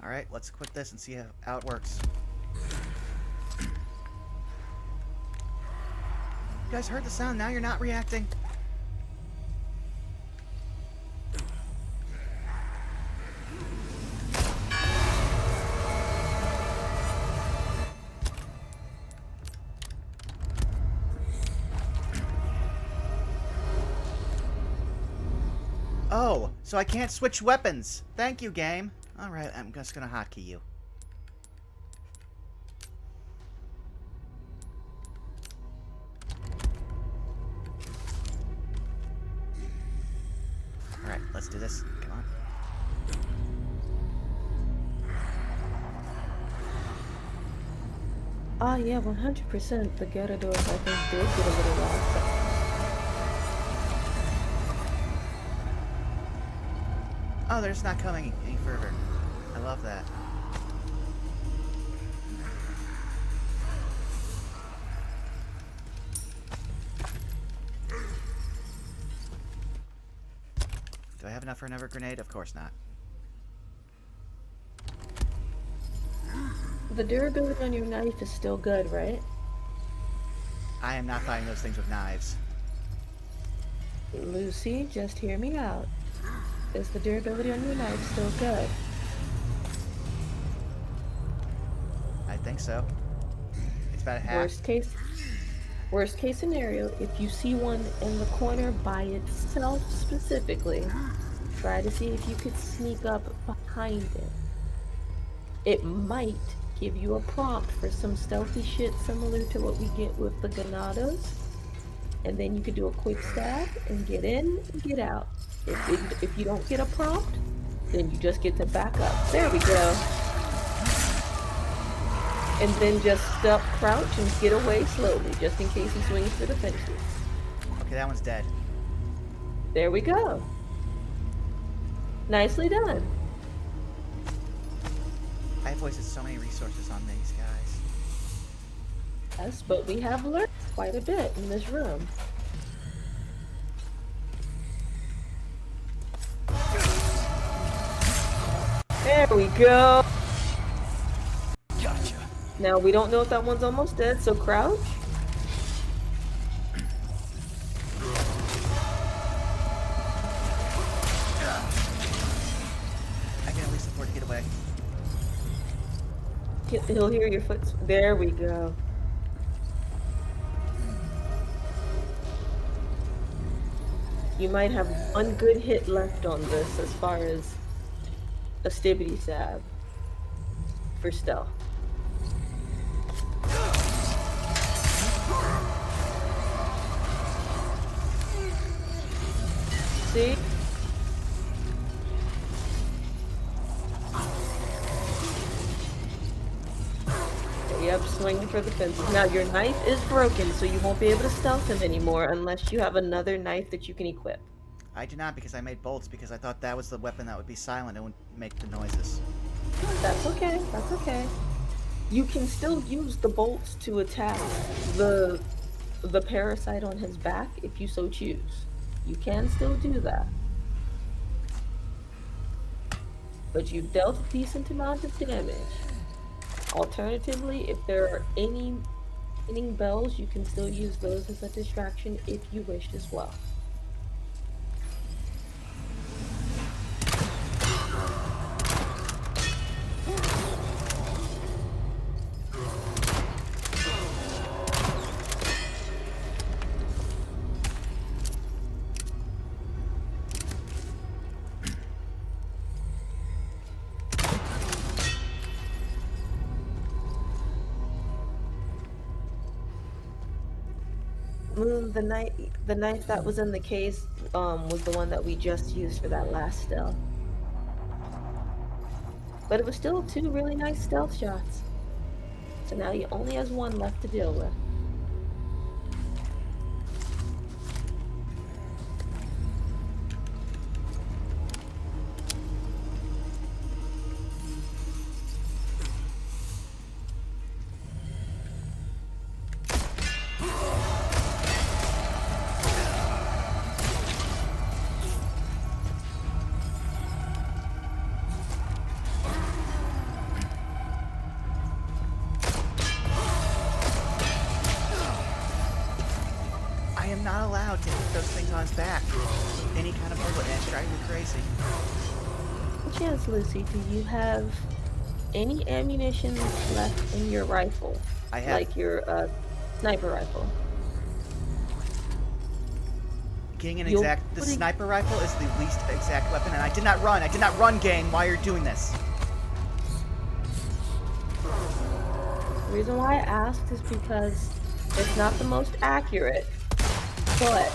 Alright, let's quit this and see how it works. You guys heard the sound, now you're not reacting? Oh, so I can't switch weapons. Thank you, game. Alright, I'm just gonna hotkey you. Alright, let's do this. Come on. Ah, yeah, 100%. The ghetto doors, I think, did get a little lost. Oh, they're just not coming any further. I love that. Do I have enough for another grenade? Of course not. The durability on your knife is still good, right? I am not fighting those things with knives. Lucy, just hear me out. Is the durability on your knife still good? I think so. It's about a half. Worst case scenario, if you see one in the corner by itself specifically, try to see if you could sneak up behind it. It might give you a prompt for some stealthy shit similar to what we get with the Ganados. And then you could do a quick stab and get in and get out. If you don't get a prompt, then you just get to back up. There we go. And then just step, crouch, and get away slowly, just in case he swings for the fences. Okay, that one's dead. There we go. Nicely done. I've wasted so many resources on these guys. Yes, but we have learned quite a bit in this room. There we go. Gotcha. Now we don't know if that one's almost dead, so crouch. I can at least afford to get away. He'll hear your foot. There we go. You might have one good hit left on this as far as a stibbity stab for stealth. See? Yep, swinging for the fences. Now your knife is broken, so you won't be able to stealth him anymore unless you have another knife that you can equip. I do not, because I made bolts, because I thought that was the weapon that would be silent and would make the noises. That's okay, that's okay. You can still use the bolts to attack the parasite on his back if you so choose. You can still do that. But you've dealt a decent amount of damage. Alternatively, if there are any bells, you can still use those as a distraction if you wish as well. Moon, the knife that was in the case, was the one that we just used for that last stealth. But it was still 2 really nice stealth shots. So now he only has 1 left to deal with. I am not allowed to hit those things on his back. Any kind of bullet, and it's driving me crazy. Chance, Lucy, do you have any ammunition left in your rifle? I have. Like your sniper rifle. Getting an You'll exact. The put it- sniper rifle is the least exact weapon, and I did not run. I did not run, gang. Why you're doing this? The reason why I asked is because it's not the most accurate, but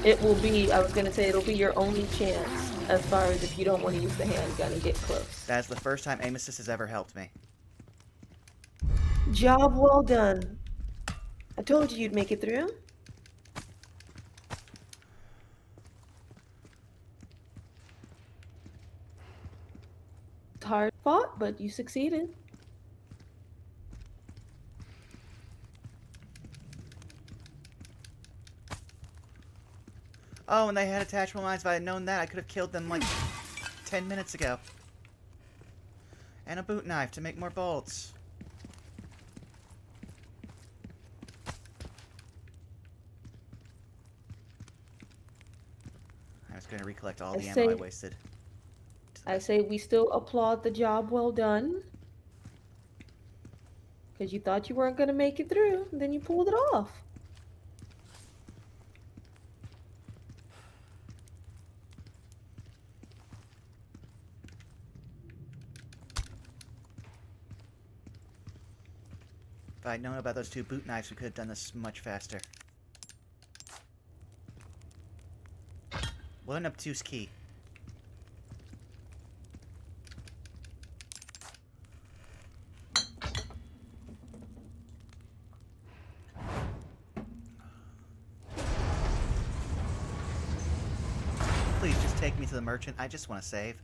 it will be, I was going to say, it'll be your only chance as far as if you don't want to use the handgun and get close. That is the first time aim assist has ever helped me. Job well done. I told you you'd make it through. It's hard fought, but you succeeded. Oh, and they had attachable mines. If I had known that, I could have killed them like 10 minutes ago. And a boot knife to make more bolts. I was going to recollect all the ammo I wasted. I say we still applaud the job well done. Because you thought you weren't going to make it through, and then you pulled it off. If I'd known about those 2 boot knives, we could have done this much faster. What an obtuse key. Please just take me to the merchant. I just want to save.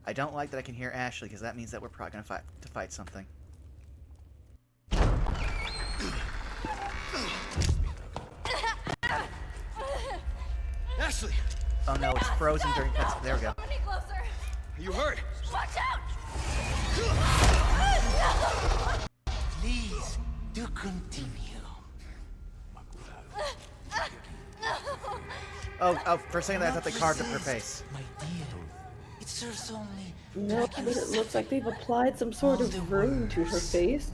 I don't like that I can hear Ashley, because that means that we're probably going to fight something. Ashley! Oh no, it's frozen during cuts. There we go. Any closer? Are you hurt? Watch out! Please, do continue. Oh, for a second I thought they carved up her face. My dear, it serves only Nope, but it looks like they've applied some sort of rune to her face.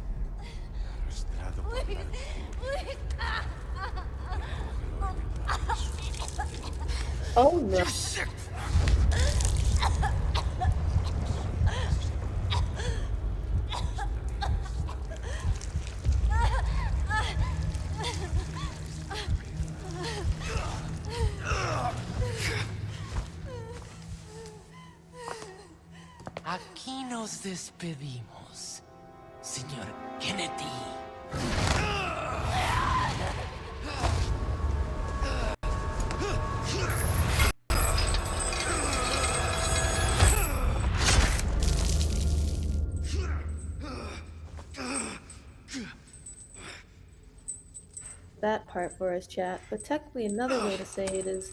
Please, please. Oh no. Aquí nos despedimos, señor Kennedy. That part for us, chat. But technically another way to say it is,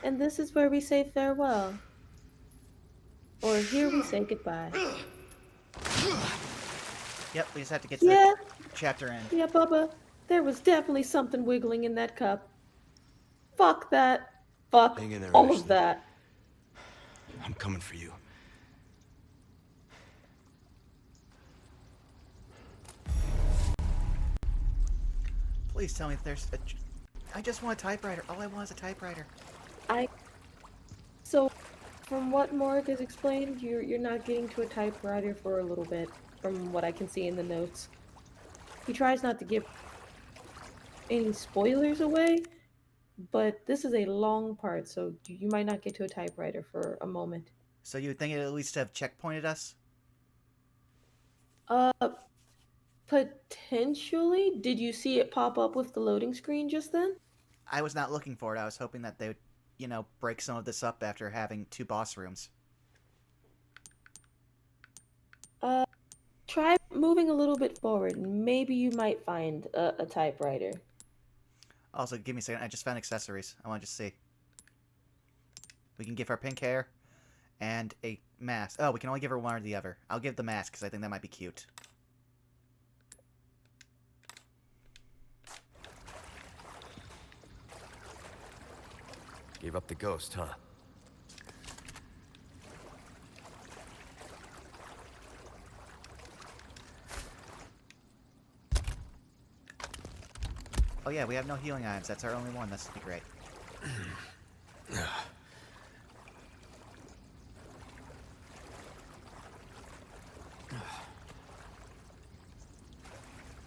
and this is where we say farewell. Or here we say goodbye. Yep, we just have to get to Yeah, the chapter end. yeah, Bubba. There was definitely something wiggling in that cup. Fuck that. Fuck Hang in there, all Ashley. of that. I'm coming for you. Please tell me if there's a... I just want a typewriter. All I want is a typewriter. So, from what Morg has explained, you're not getting to a typewriter for a little bit, from what I can see in the notes. He tries not to give any spoilers away, but this is a long part, so you might not get to a typewriter for a moment. So you would think it at least have checkpointed us? Uh, Potentially. Did you see it pop up with the loading screen just then? I was not looking for it. I was hoping that they would, break some of this up after having 2 boss rooms. Uh, Try moving a little bit forward. Maybe you might find a typewriter. Also, give me a second. I just found accessories. I want to just see. We can give her pink hair and a mask. Oh, we can only give her one or the other. I'll give the mask because I think that might be cute. Gave up the ghost, huh? Oh yeah, we have no healing items. That's our only one. This would be great.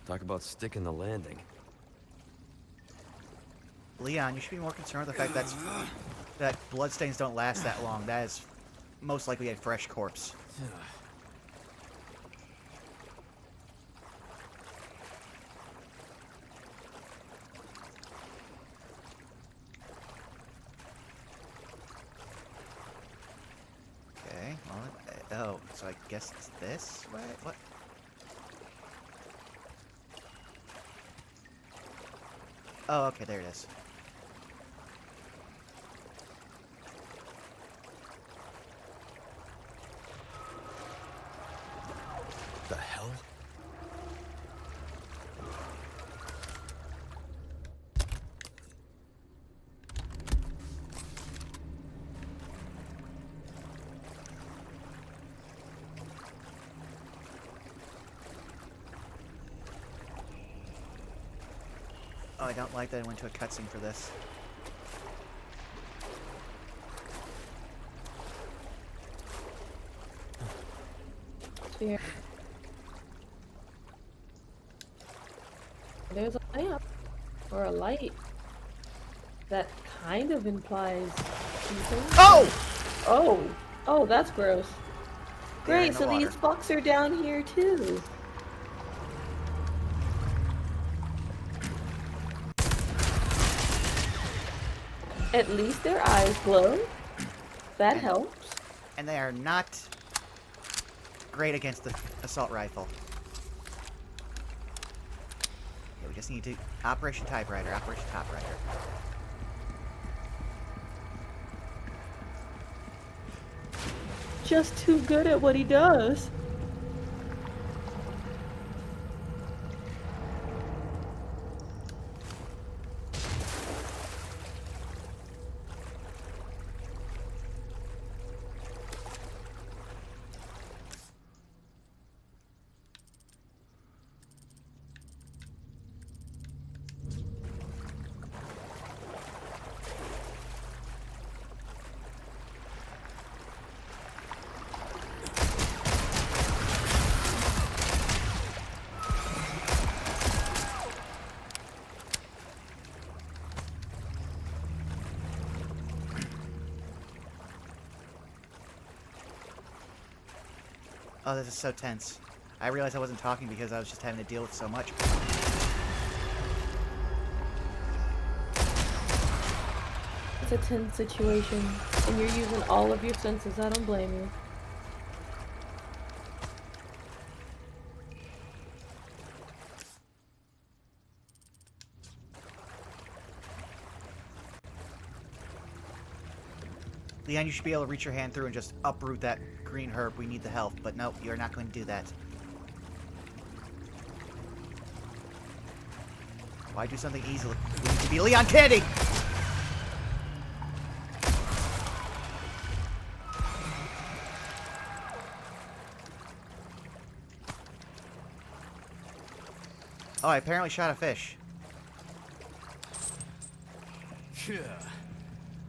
Talk about sticking the landing. Leon, you should be more concerned with the fact that bloodstains don't last that long. That is most likely a fresh corpse. Okay, well, oh, so I guess it's this way? What? Oh, okay, there it is. The hell? Oh, I don't like that I went to a cutscene for this. Here. There's a lamp. Or a light. That kind of implies something. Oh! Oh! Oh, that's gross. They're in Great, the so water. these fucks are down here too. At least their eyes glow. That helps. And they are not great against the assault rifle. Yeah, we just need to... Operation Typewriter, Operation Typewriter. Just too good at what he does. Oh, this is so tense. I realized I wasn't talking because I was just having to deal with so much. It's a tense situation, and you're using all of your senses. I don't blame you. Leon, you should be able to reach your hand through and just uproot that green herb. We need the health, but no, you're not going to do that. Why do something easily? We need to be Leon Candy! Oh, I apparently shot a fish.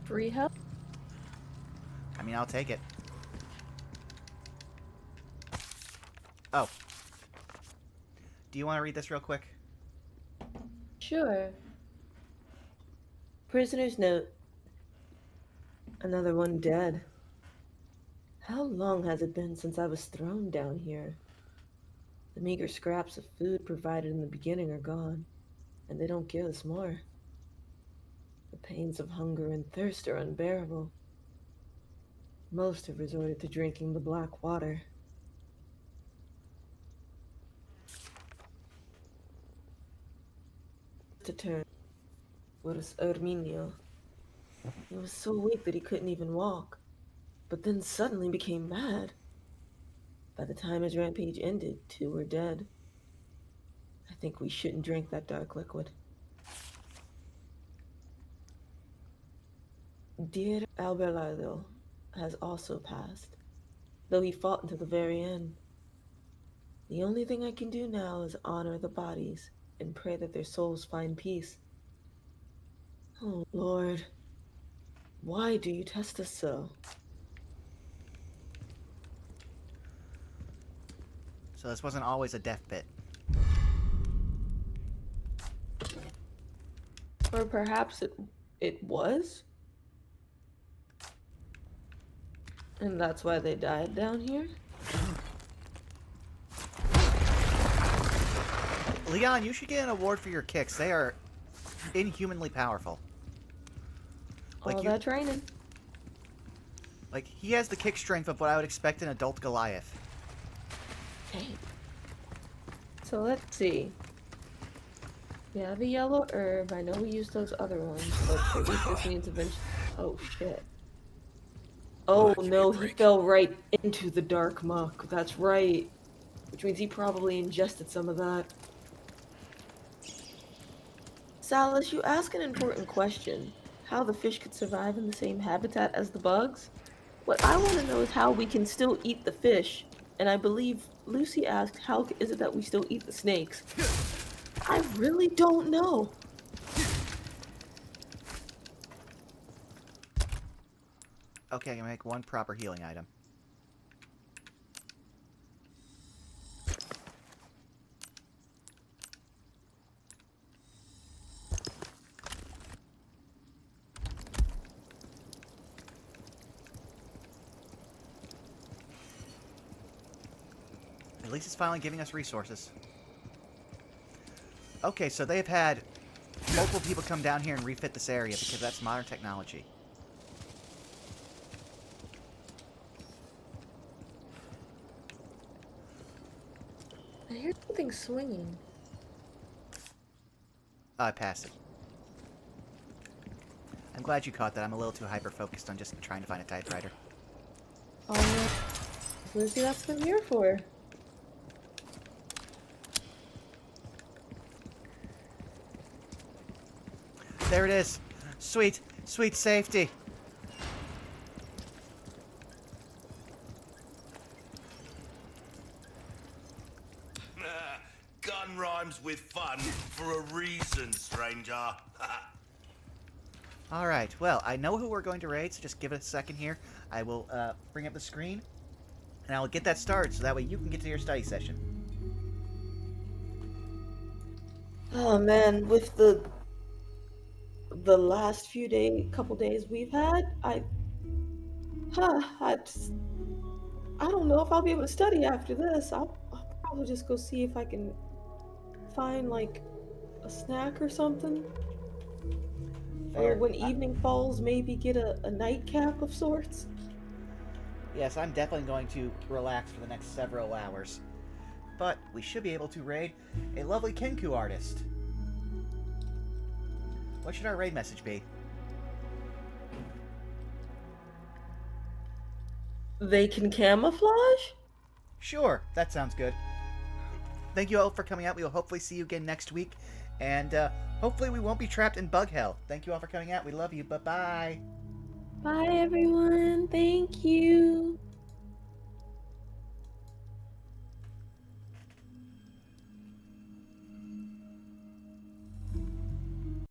Free help? I mean, I'll take it. Oh. Do you want to read this real quick? Sure. Prisoner's note. Another one dead. How long has it been since I was thrown down here? The meager scraps of food provided in the beginning are gone, and they don't give us more. The pains of hunger and thirst are unbearable. Most have resorted to drinking the black water. To turn was Erminio. He was so weak that he couldn't even walk, but then suddenly became mad. By the time his rampage ended, 2 were dead. I think we shouldn't drink that dark liquid. Dear Alberlado has also passed, though he fought until the very end. The only thing I can do now is honor the bodies and pray that their souls find peace. Oh, Lord, why do you test us so? So this wasn't always a death pit. Or perhaps it was? And that's why they died down here? Leon, you should get an award for your kicks. They are inhumanly powerful. Like All that training. Like, he has the kick strength of what I would expect an adult Goliath. Okay. So let's see. We have a yellow herb. I know we used those other ones, but at least this needs eventually. Oh shit. Oh no, he fell right into the dark muck. That's right. Which means he probably ingested some of that. Salas, you ask an important question. How the fish could survive in the same habitat as the bugs? What I want to know is how we can still eat the fish. And I believe Lucy asked, how is it that we still eat the snakes? I really don't know. Okay, I'm gonna make one proper healing item. At least it's finally giving us resources. Okay, so they've had multiple people come down here and refit this area because that's modern technology. I hear something swinging. I passed it. I'm glad you caught that. I'm a little too hyper-focused on just trying to find a typewriter. Oh no. Lucy, that's what I'm here for. There it is. Sweet, sweet safety. Gun rhymes with fun for a reason, stranger. Alright, well, I know who we're going to raid, so just give it a second here. I will bring up the screen, and I will get that started, so that way you can get to your study session. Oh man, with the last couple days we've had, I don't know if I'll be able to study after this. I'll probably just go see if I can find like a snack or something. Or when evening falls, maybe get a nightcap of sorts. Yes, I'm definitely going to relax for the next several hours. But we should be able to raid a lovely Kenku artist. What should our raid message be? They can camouflage? Sure, that sounds good. Thank you all for coming out. We will hopefully see you again next week. And hopefully we won't be trapped in bug hell. Thank you all for coming out. We love you. Bye-bye. Bye everyone. Thank you.